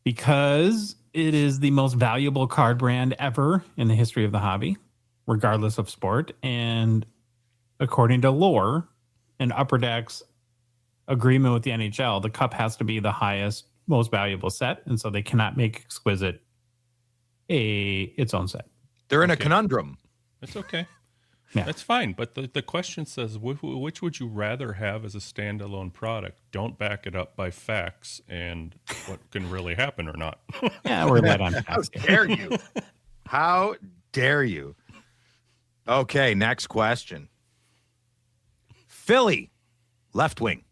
Because it is the most valuable card brand ever in the history of the hobby, regardless of sport. And according to lore and Upper Deck's agreement with the NHL, the cup has to be the highest, most valuable set. And so they cannot make Exquisite its own set. They're in a conundrum. It's okay. Yeah. That's fine. But the question says, which would you rather have as a standalone product? Don't back it up by facts and what can really happen or not. Yeah, we're that on How dare you? How dare you? Okay, next question. Philly, left wing.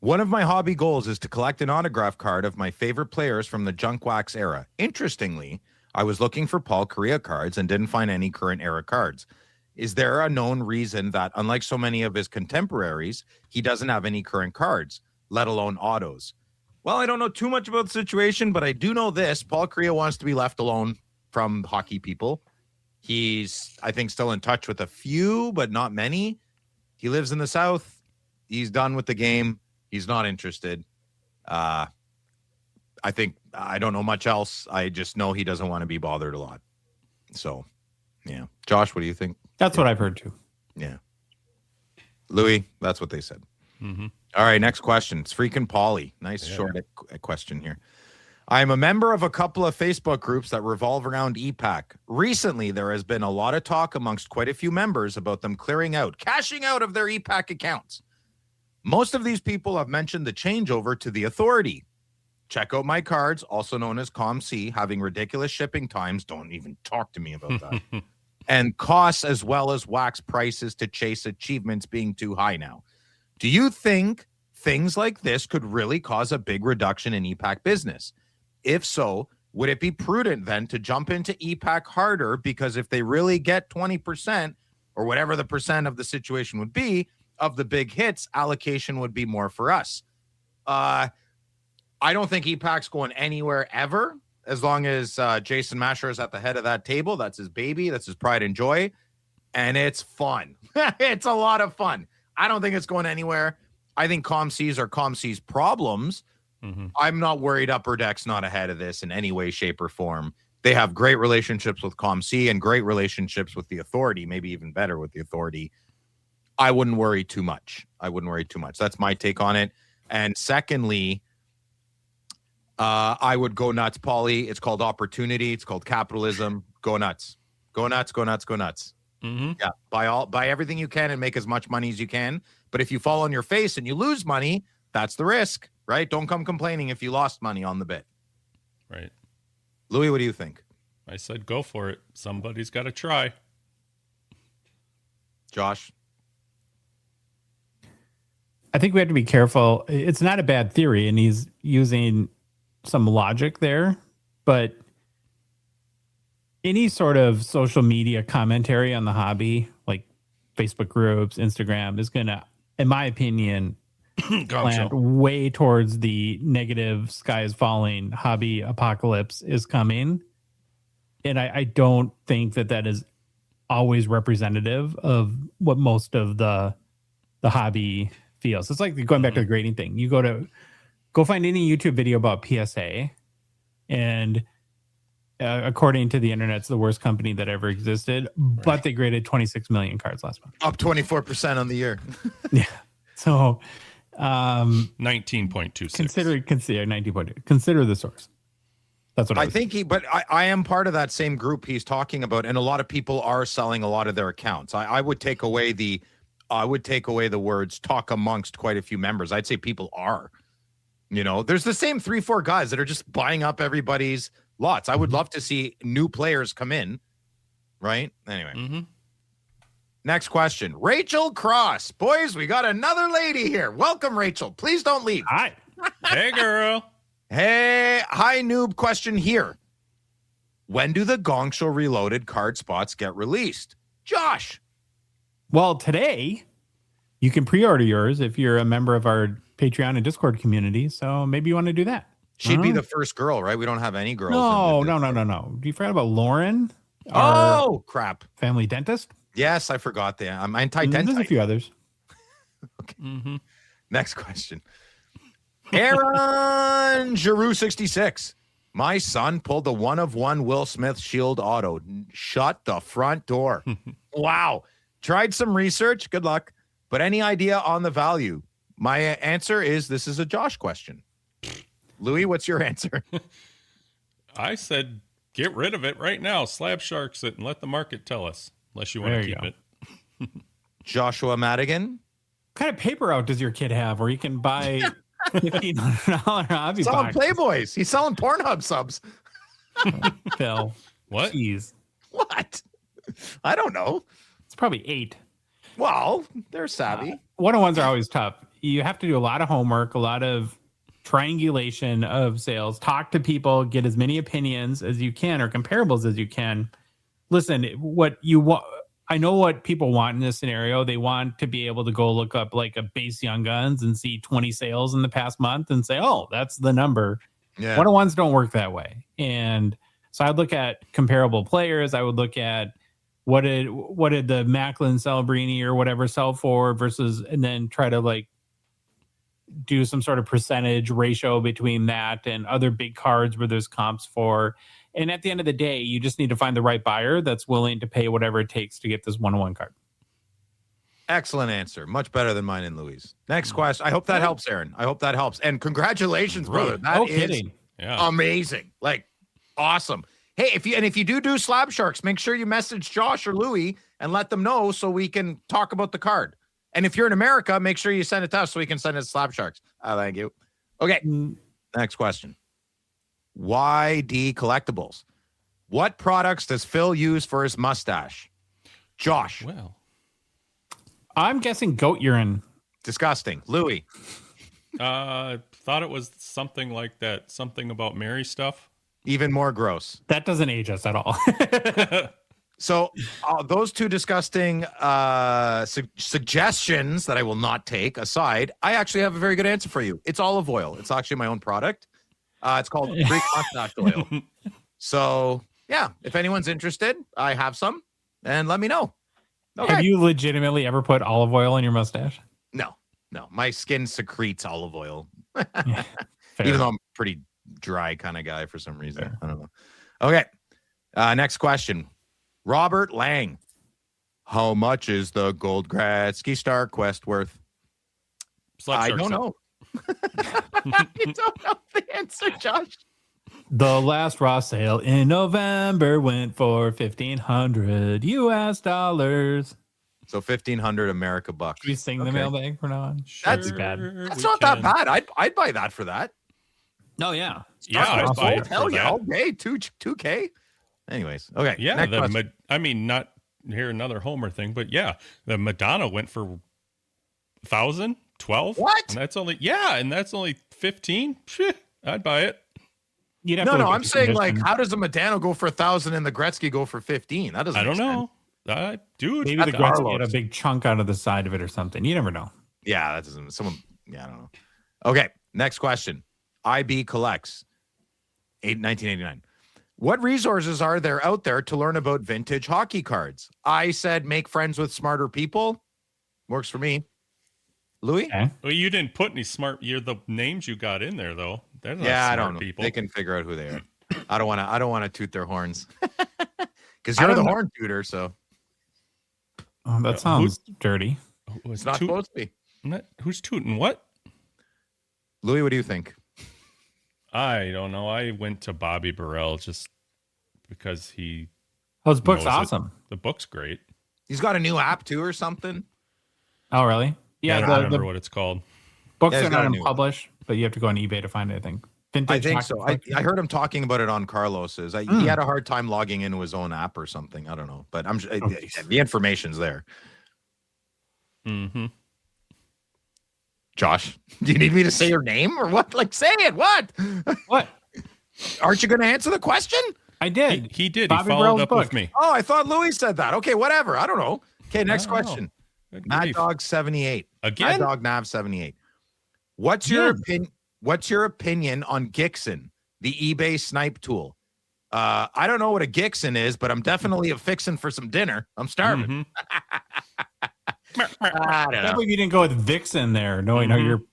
One of my hobby goals is to collect an autograph card of my favorite players from the junk wax era. Interestingly, I was looking for Paul Kariya cards and didn't find any current era cards. Is there a known reason that, unlike so many of his contemporaries, he doesn't have any current cards, let alone autos? Well, I don't know too much about the situation, but I do know this. Paul Kariya wants to be left alone from hockey people. He's, I think, still in touch with a few, but not many. He lives in the South. He's done with the game. He's not interested. I don't know much else. I just know he doesn't want to be bothered a lot. So, yeah. Josh, what do you think? That's what I've heard too. Yeah. Louis, that's what they said. Mm-hmm. All right, next question. It's freaking Paulie. Nice short question here. I'm a member of a couple of Facebook groups that revolve around EPAC. Recently, there has been a lot of talk amongst quite a few members about them cashing out of their EPAC accounts. Most of these people have mentioned the changeover to the authority. Check out my cards, also known as ComC, having ridiculous shipping times. Don't even talk to me about that. And costs as well as wax prices to chase achievements being too high now. Do you think things like this could really cause a big reduction in EPAC business? If so, would it be prudent then to jump into EPAC harder? Because if they really get 20% or whatever the percent of the situation would be of the big hits, allocation would be more for us. I don't think EPAC's going anywhere ever. As long as Jason Masher is at the head of that table, that's his baby, that's his pride and joy, and it's fun. It's a lot of fun. I don't think it's going anywhere. I think ComC's are ComC's problems. Mm-hmm. I'm not worried Upper Deck's not ahead of this in any way, shape, or form. They have great relationships with ComC and great relationships with the authority, maybe even better with the authority. I wouldn't worry too much. That's my take on it. And secondly, I would go nuts, Paulie. It's called opportunity. It's called capitalism. Go nuts. Go nuts, go nuts, go nuts. Mm-hmm. Yeah, buy everything you can and make as much money as you can. But if you fall on your face and you lose money, that's the risk, right? Don't come complaining if you lost money on the bet. Right. Louis, what do you think? I said go for it. Somebody's got to try. Josh? I think we have to be careful. It's not a bad theory, and he's using some logic there, but any sort of social media commentary on the hobby, like Facebook groups, Instagram, is going to, in my opinion, land way towards the negative sky is falling, hobby apocalypse is coming. And I don't think that is always representative of what most of the hobby feels. It's like going back to the grading thing. You go find any YouTube video about PSA, and according to the internet, it's the worst company that ever existed, but they graded 26 million cards last month. Up 24% on the year. Yeah. So 19.26. Consider 19.2. Consider the source. That's what I think but I am part of that same group he's talking about, and a lot of people are selling a lot of their accounts. I would take away the words talk amongst quite a few members. I'd say people are. There's the same 3-4 guys that are just buying up everybody's lots. I would love to see new players come in, right? Anyway. Mm-hmm. Next question. Rachel Cross. Boys, we got another lady here. Welcome, Rachel. Please don't leave. Hi. Hey, girl. Hey, hi, noob. Question here. When do the Gongshow Reloaded card spots get released? Josh. Well, today you can pre-order yours if you're a member of our Patreon and Discord community. So maybe you want to do that. She'd be the first girl, right? We don't have any girls. No. Do you forget about Lauren? Oh, crap. Family dentist? Yes, I forgot that. I'm anti-dentist. There's a few others. Okay. Mm-hmm. Next question. Aaron Giroux 66. My son pulled the 1-of-1 Will Smith Shield Auto. Shut the front door. Wow. Tried some research. Good luck. But any idea on the value? My answer is this is a Josh question. Louis, what's your answer? I said get rid of it right now. Slab sharks it and let the market tell us. Unless you want to keep it. Joshua Madigan. What kind of paper route does your kid have where you can buy $1,500 hobby selling box? Playboys. He's selling Pornhub subs. Phil. What? Jeez. What? I don't know. It's probably 8. Well, they're savvy. 1-on-1s are always tough. You have to do a lot of homework, a lot of triangulation of sales, talk to people, get as many opinions as you can or comparables as you can. Listen, what you want, I know what people want in this scenario. They want to be able to go look up like a base Young Guns and see 20 sales in the past month and say, oh, that's the number. Yeah. 1-on-1s don't work that way. And so I'd look at comparable players. I would look at what did the Macklin Celebrini or whatever sell for versus, and then try to like do some sort of percentage ratio between that and other big cards where there's comps for. And at the end of the day, you just need to find the right buyer that's willing to pay whatever it takes to get this 1-on-1 card. Excellent answer. Much better than mine and Louis. Next question. I hope that helps, Aaron. I hope that helps. And congratulations, brother. That is kidding. Yeah. Amazing. Like, awesome. Hey, if you do Slab Sharks, make sure you message Josh or Louis and let them know so we can talk about the card. And if you're in America, make sure you send it to us so we can send it to Slab Sharks. Thank you. Okay. Next question. YD Collectibles. What products does Phil use for his mustache? Josh. Well, I'm guessing goat urine. Disgusting. Louis. thought it was something like that. Something about Mary stuff. Even more gross. That doesn't age us at all. So those two disgusting suggestions that I will not take aside, I actually have a very good answer for you. It's olive oil. It's actually my own product. It's called Greek mustache oil. So, yeah, if anyone's interested, I have some, and let me know. Okay. Have you legitimately ever put olive oil in your mustache? No. My skin secretes olive oil. Yeah, even though I'm a pretty dry kind of guy for some reason. Fair. I don't know. Okay. Next question. Robert Lang. How much is the Gold Gretzky Star Quest worth? I don't know. You don't know the answer, Josh. The last raw sale in November went for $1,500 US. So 1,500 America bucks. Should we sing the mailbag from now on? Sure, That'd be bad. That's not that bad. I'd buy that for that. No, yeah. Yeah, I'd buy it for hell yeah, that. all day. 2K. Anyways, okay. Yeah, next I mean, not here another Homer thing, but yeah, the Madonna went for 1,000, 12. What? And that's only 15. I'd buy it. You'd have No, to look at I'm the saying condition. like, how does the Medano go for 1,000 and the Gretzky go for 15? That doesn't. I don't make know. Dude, Maybe the that's Gretzky Carlos. had a big chunk out of the side of it or something. You never know. Yeah, that doesn't. Yeah, I don't know. Okay, next question. IB collects 1989. What resources are there out there to learn about vintage hockey cards? I said make friends with smarter people. Works for me. Louis? Okay. Well, you didn't put any the names you got in there though. They're not Yeah, I smart don't know. people. They can figure out who they are. I don't want to toot their horns. Because you're the horn tooter, so Oh, that sounds dirty. it's not supposed to be. Who's tooting what? Louis, what do you think? I don't know. I went to Bobby Burrell just because he. Oh, his book's knows it. awesome. The book's great. He's got a new app too or something. Oh, really? Yeah, I Yeah, don't remember the what it's called. books Yeah, are he's got not a new one. unpublished, but you have to go on eBay to find it, I think. Vintage I think hockey so. collection. I heard him talking about it on Carlos's. He had a hard time logging into his own app or something. I don't know, but the information's there. Mm-hmm. Josh, do you need me to say your name or what? Like, say it. What? What? Aren't you going to answer the question? I did. He did. Bobby He followed Burrell's up book. with me. Oh, I thought Louis said that. Okay, whatever. I don't know. Okay, next I don't know. question. Good Mad grief. Dog 78. Again? Mad Dog Nav 78. What's your opinion on Gixxon, the eBay snipe tool? I don't know what a Gixxon is, but I'm definitely a fixin' for some dinner. I'm starving. Mhm. I don't I know. can't believe you didn't go with Vixen there, knowing how your Well,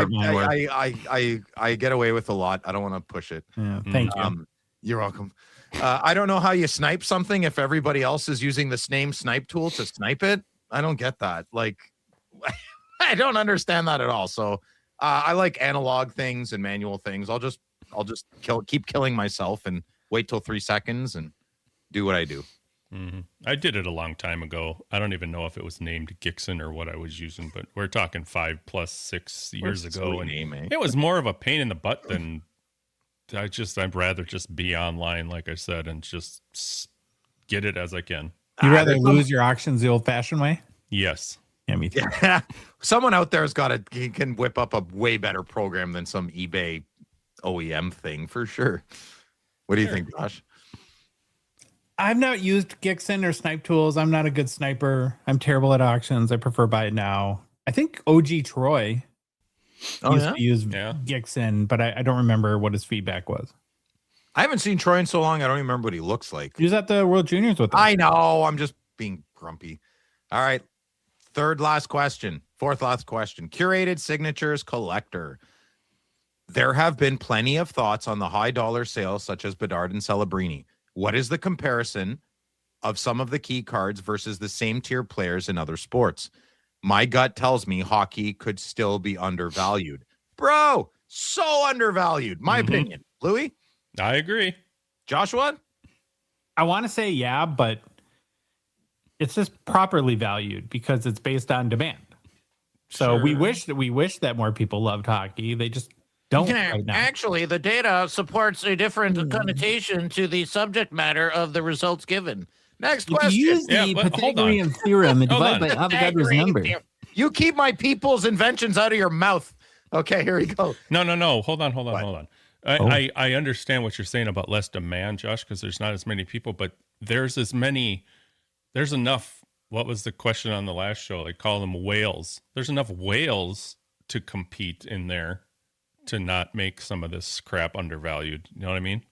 pervert mind works. I get away with a lot. I don't want to push it. Yeah, thank you. You're welcome. I don't know how you snipe something if everybody else is using the same snipe tool to snipe it. I don't get that. Like, I don't understand that at all. So I like analog things and manual things. I'll just keep killing myself and wait till 3 seconds and do what I do. Mhm. I did it a long time ago. I don't even know if it was named Gixxon or what I was using, but we're talking 5+6 years ago. And Name, eh? it was more of a pain in the butt than I'd rather just be online, like I said, and just get it as I can. You rather lose your auctions the old-fashioned way? Yes. Yeah, me too. Yeah. Someone out there can whip up a way better program than some eBay OEM thing for sure. What do you think, Josh? I've not used Gixxon or snipe tools. I'm not a good sniper. I'm terrible at auctions. I prefer buy it now. I think OG Troy used to use Gixxon, but I don't remember what his feedback was. I haven't seen Troy in so long. I don't even remember what he looks like. He was at the World Juniors with us. I know. I'm just being grumpy. All right. Fourth last question. Curated signatures collector. There have been plenty of thoughts on the high dollar sales such as Bedard and Celebrini. What is the comparison of some of the key cards versus the same tier players in other sports? My gut tells me hockey could still be undervalued. Bro, so undervalued. My opinion. Louis? I agree. Joshua? I want to say yeah, but it's just properly valued because it's based on demand. So we wish that more people loved hockey. They just don't right now. Actually, the data supports a different connotation to the subject matter of the results given. Next If question. you use the but hold on. Pythagorean theorem and divide Hold by Avogadro's number. You keep my people's inventions out of your mouth. Okay, here we go. No. Hold on. I understand what you're saying about less demand, Josh, because there's not as many people, but there's enough. What was the question on the last show? They call them whales. There's enough whales to compete in there to not make some of this crap undervalued. You know what I mean?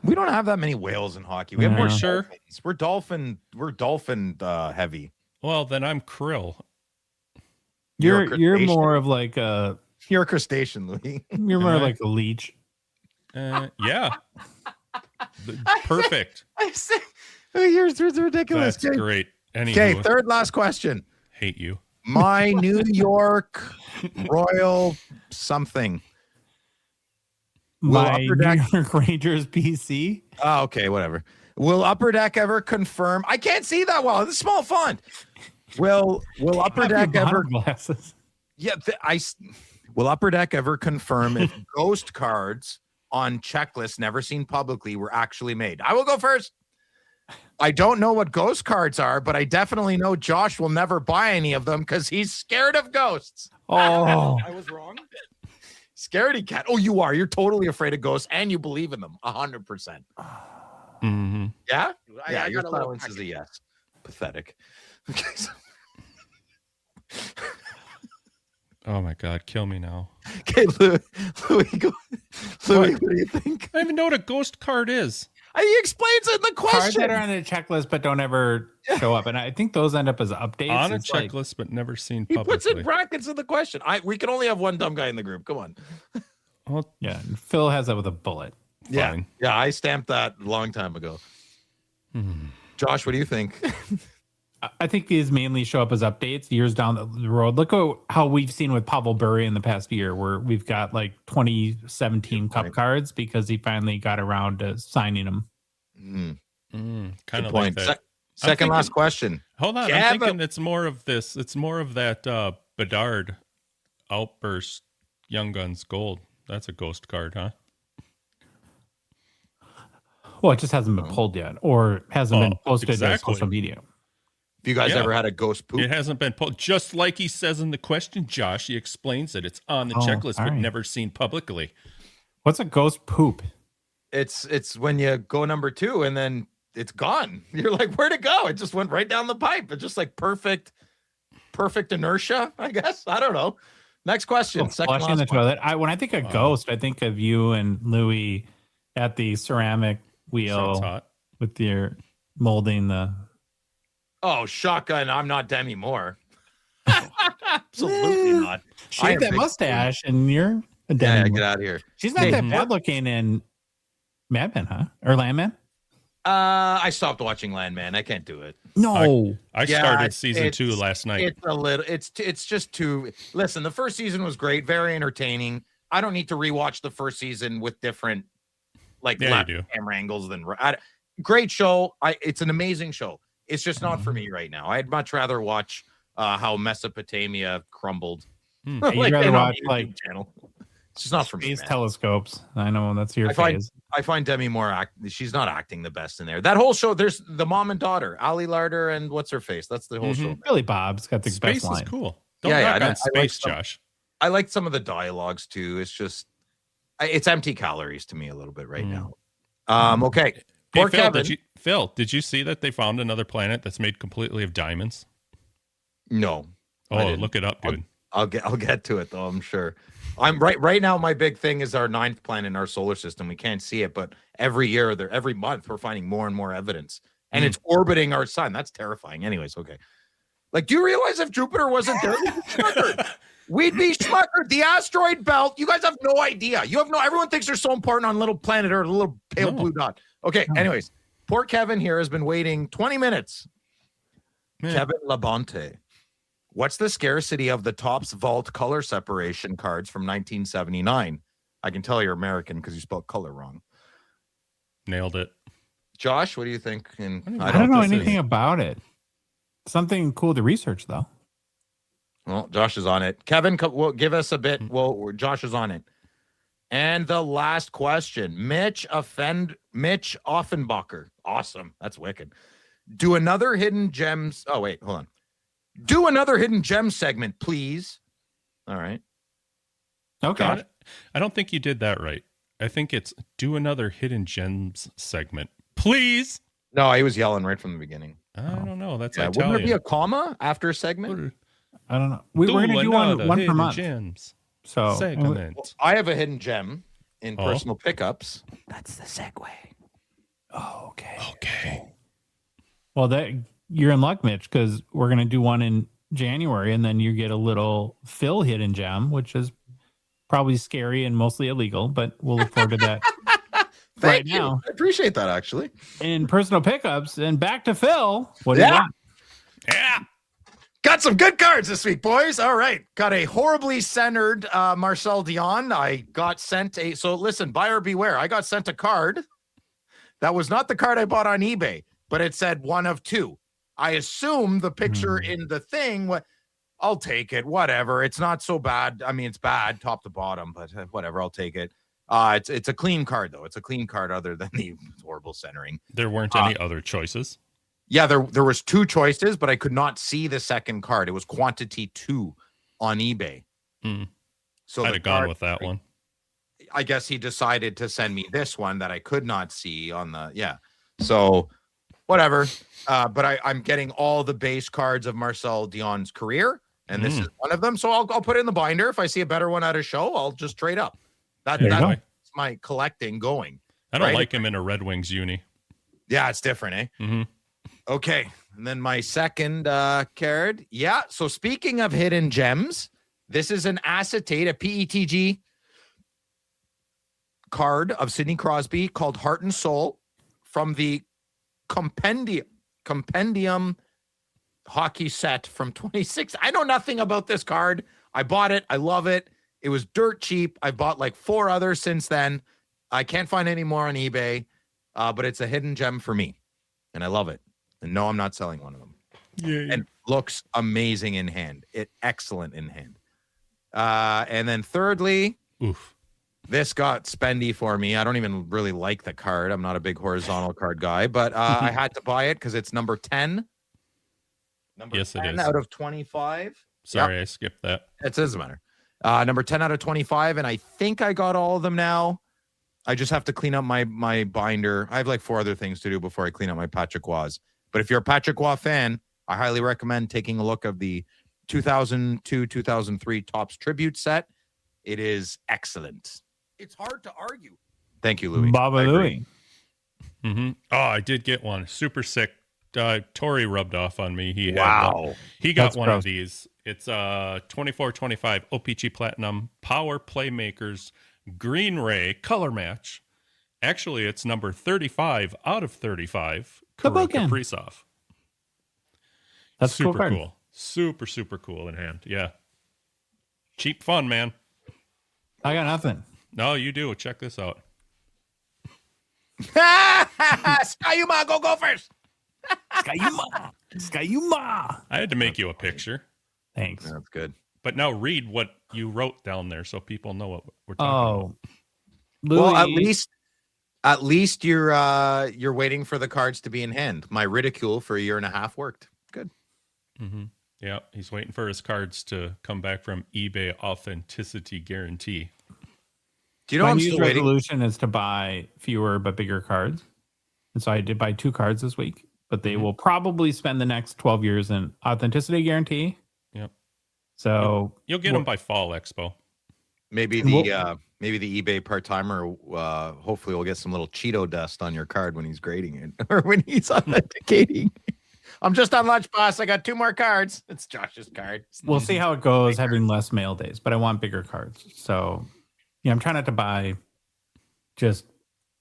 We don't have that many whales in hockey. We have Yeah. more Sure. dolphins. We're dolphin heavy. Well, then I'm krill. You're a You're crustacean. more of like a You're a crustacean, Louis. you're more Am I? like a leech. Yeah. Perfect. Here's ridiculous. That's great. Okay, Anywho, third last question. hate you. My New York Royal something. my New York Rangers PC. Oh, okay, whatever. Will Upper Deck ever confirm? I can't see that well. It's a small font. Will Upper Deck ever glasses? Yeah, will Upper Deck ever confirm if ghost cards on checklists never seen publicly were actually made? I will go first. I don't know what ghost cards are, but I definitely know Josh will never buy any of them because he's scared of ghosts. Oh, I was wrong. Scaredy cat. Oh, you are. You're totally afraid of ghosts and you believe in them 100%. Mm-hmm. Yeah? I your got a little silence is a yes. Pathetic. Okay, so. Oh my God, kill me now. Okay, Louis, what do you think? I don't even know what a ghost card is. He explains it in the question. Cards that are on the checklist but don't ever show up, and I think those end up as updates On a checklist, but never seen He publicly. puts in brackets in the question. We can only have one dumb guy in the group. Come on. Well, yeah, Phil has that with a bullet. Fine. Yeah, I stamped that a long time ago. Josh, what do you think? I think these mainly show up as updates years down the road. Look at how we've seen with Pavel Bure in the past year, where we've got like 2017 Cup cards because he finally got around to signing them. Kind of like that. Second last question. Hold on, I'm thinking it's more of this. It's more of that Bedard outburst, Young Guns Gold. That's a ghost card, huh? Well, it just hasn't been pulled yet, or hasn't been posted to social media. Have you guys ever had a ghost poop? It hasn't been pulled. Just like he says in the question, Josh, he explains it. It's on the checklist, but never seen publicly. What's a ghost poop? It's when you go number 2 and then it's gone. You're like, where'd it go? It just went right down the pipe. It's just like perfect inertia, I guess. I don't know. Next question. Flushing in the toilet. When I think of ghost, I think of you and Louis at the ceramic wheel with your molding the. Oh, shotgun. I'm not Demi Moore. Absolutely not. Shave that mustache and you're a Demi Moore. Get out of here. She's not that bad looking in Mad Men, huh? Or Landman? I stopped watching Landman. I can't do it. No. I started season 2 last night. It's a little, it's just too, listen, the first season was great. Very entertaining. I don't need to rewatch the first season with different, camera angles than, great show. It's an amazing show. It's just not for me right now. I'd much rather watch how Mesopotamia crumbled. You'd rather watch channel. It's just not for me. These telescopes. I know that's your phase. I find Demi Moore she's not acting the best in there. That whole show, there's the mom and daughter, Ali Larder and what's her face. That's the whole show. Billy Bob's got the Space best line. Is cool. Don't knock on Space, Josh. I like some of the dialogues too. It's just it's empty calories to me a little bit right now. Okay. Hey, Phil, did you see that they found another planet that's made completely of diamonds? No. Oh, look it up, dude. I'll get to it though, I'm sure. I'm right now. My big thing is our 9th planet in our solar system. We can't see it, but every month we're finding more and more evidence, and it's orbiting our sun. That's terrifying. Anyways, okay. Like, do you realize if Jupiter wasn't there, we'd be schmuckered? The asteroid belt. You guys have no idea. Everyone thinks they're so important on little planet Earth, a little pale blue dot. Okay. Anyways, poor Kevin here has been waiting 20 minutes. Kevin Labonte. What's the scarcity of the Topps Vault color separation cards from 1979? I can tell you're American because you spelled color wrong. Nailed it. Josh, what do you think? I don't know anything about it. Something cool to research, though. Well, Josh is on it. Kevin, give us a bit. Well, Josh is on it. And the last question. Mitch Offenbacher. Awesome. That's wicked. Do another hidden gems. Oh, wait, hold on. Do another hidden gem segment, please. All right. Okay. I don't think you did that right. I think it's do another hidden gems segment, please. No, he was yelling right from the beginning. I don't know. That's Wouldn't Italian. there be a comma after a segment? I don't know. We're going to do one per month. Gems so segment. Well, I have a hidden gem in personal pickups. That's the segue. Oh, okay. Okay. Well, you're in luck, Mitch, because we're going to do one in January, and then you get a little Phil hidden gem, which is probably scary and mostly illegal, but we'll look forward to that. Thank you. Now, I appreciate that, actually. In personal pickups, and back to Phil. What do you got? Yeah. Got some good cards this week, boys. All right. Got a horribly centered Marcel Dion. I got sent so listen, buyer beware. I got sent a card that was not the card I bought on eBay, but it said 1 of 2. I assume the picture in the thing, I'll take it. Whatever. It's not so bad. I mean, it's bad top to bottom, but whatever. I'll take it. It's a clean card, though. It's a clean card other than the horrible centering. There weren't any other choices? Yeah, there was 2 choices, but I could not see the second card. It was quantity 2 on eBay. So I'd have gone with that one. I guess he decided to send me this one that I could not see on the, So whatever. But I'm getting all the base cards of Marcel Dion's career, and this is one of them. So I'll put it in the binder. If I see a better one at a show, I'll just trade up. That's my collecting going. I don't like him in a Red Wings uni. Yeah, it's different, eh? Mm-hmm. Okay. And then my second card. Yeah. So speaking of hidden gems, this is an acetate, a PETG card of Sidney Crosby called Heart and Soul from the Compendium hockey set from 26. I know nothing about this card. I bought it. I love it. It was dirt cheap. I bought like 4 others since then. I can't find any more on eBay, but it's a hidden gem for me, and I love it. And no, I'm not selling one of them. Yeah. And looks amazing in hand. Excellent in hand. And then thirdly, this got spendy for me. I don't even really like the card. I'm not a big horizontal card guy, but I had to buy it because it's number 10. Number 10 it is. Out of 25. Sorry, I skipped that. It doesn't matter. Number 10 out of 25, and I think I got all of them now. I just have to clean up my binder. I have like 4 other things to do before I clean up my Patrick Roy's. But if you're a Patrick Roy fan, I highly recommend taking a look of the 2002-2003 Topps Tribute set. It is excellent. It's hard to argue. Thank you, Louis. Baba Louis. Mm-hmm. Oh, I did get one. Super sick. Tori rubbed off on me. He got That's one gross. Of these. It's 24-25 O-Pee-Chee Platinum Power Playmakers Green Ray color match. Actually, it's number 35 out of 35. Kaprizov. That's super cool. Super, super cool in hand. Yeah. Cheap fun, man. I got nothing. No, you do. Check this out. Skyuma, go first. Skyuma. I had to make you a picture. Thanks. That's good. But now read what you wrote down there so people know what we're talking about. Louis. Well, at least you're waiting for the cards to be in hand. My ridicule for a year and a half worked. Good. Mm-hmm. Yeah, he's waiting for his cards to come back from eBay authenticity guarantee. Do you know my new resolution is to buy fewer but bigger cards? And so I did buy 2 cards this week, but they will probably spend the next 12 years in authenticity guarantee. Yep. So you'll get them by Fall Expo. Maybe the eBay part-timer hopefully will get some little Cheeto dust on your card when he's grading it or when he's authenticating. I'm just on lunch, boss. I got 2 more cards. It's Josh's card. We'll see how it goes having less mail days, but I want bigger cards. So I'm trying not to buy just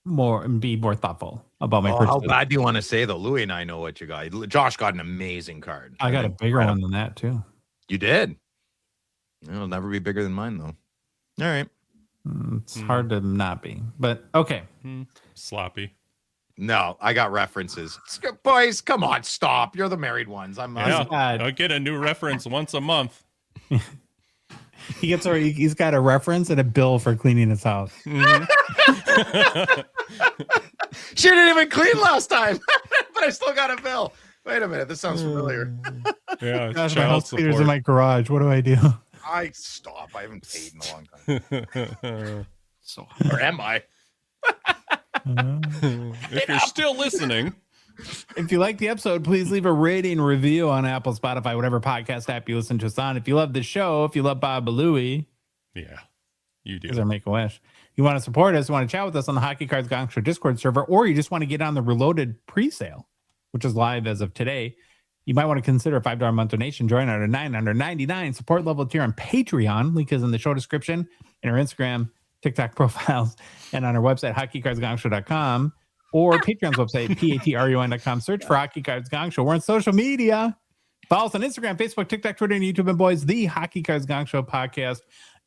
more and be more thoughtful about my purchases. How bad do you want to say, though? Louis and I know what you got. Josh got an amazing card. I got a bigger one than that, too. You did? It'll never be bigger than mine, though. All right. It's hard to not be, but okay. Sloppy. No, I got references. Boys, come on, stop. You're the married ones. I get a new reference once a month. He's got a reference and a bill for cleaning his house. Mm-hmm. She didn't even clean last time, but I still got a bill. Wait a minute, this sounds familiar. Yeah, gosh, my house cleaner's in my garage. What do I do? I haven't paid in a long time. Or am I? If you're still listening. If you like the episode, please leave a rating review on Apple, Spotify, whatever podcast app you listen to us on. If you love the show, if you love Bob Louie, yeah, you do. Or make a wish. You want to support us, you want to chat with us on the Hockey Cards Gongshow Discord server, or you just want to get on the Reloaded pre-sale, which is live as of today. You might want to consider a $5 a month donation. Join our $9.99 support level tier on Patreon. Link is in the show description, in our Instagram, TikTok profiles, and on our website, hockeycardsgongshow.com, or Patreon's website, patreon.com. Search for Hockey Cards Gongshow. We're on social media. Follow us on Instagram, Facebook, TikTok, Twitter, and YouTube. And boys, the Hockey Cards Gongshow podcast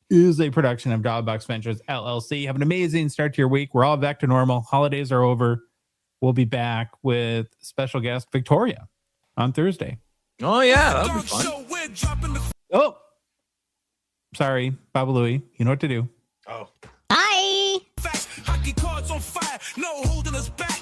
is a production of Dollarbox Ventures LLC. Have an amazing start to your week. We're all back to normal. Holidays are over. We'll be back with special guest Victoria on Thursday. Oh, yeah. That'll be fun. Oh, sorry, Baba Louie. You know what to do. Oh. Hi. Hockey cards on fire, no holding us back.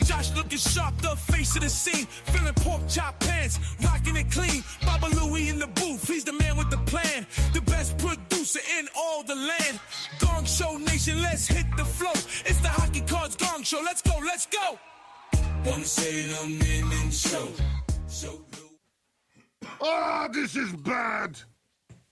Josh looking sharp, the face of the scene. Feeling pork chop pants, rocking it clean. Baba Louie in the booth, he's the man with the plan. The best producer in all the land. Gong Show Nation, let's hit the flow. It's the Hockey Cards Gong Show. Let's go, let's go. Wanna say them in the show. So. Ah, this is bad.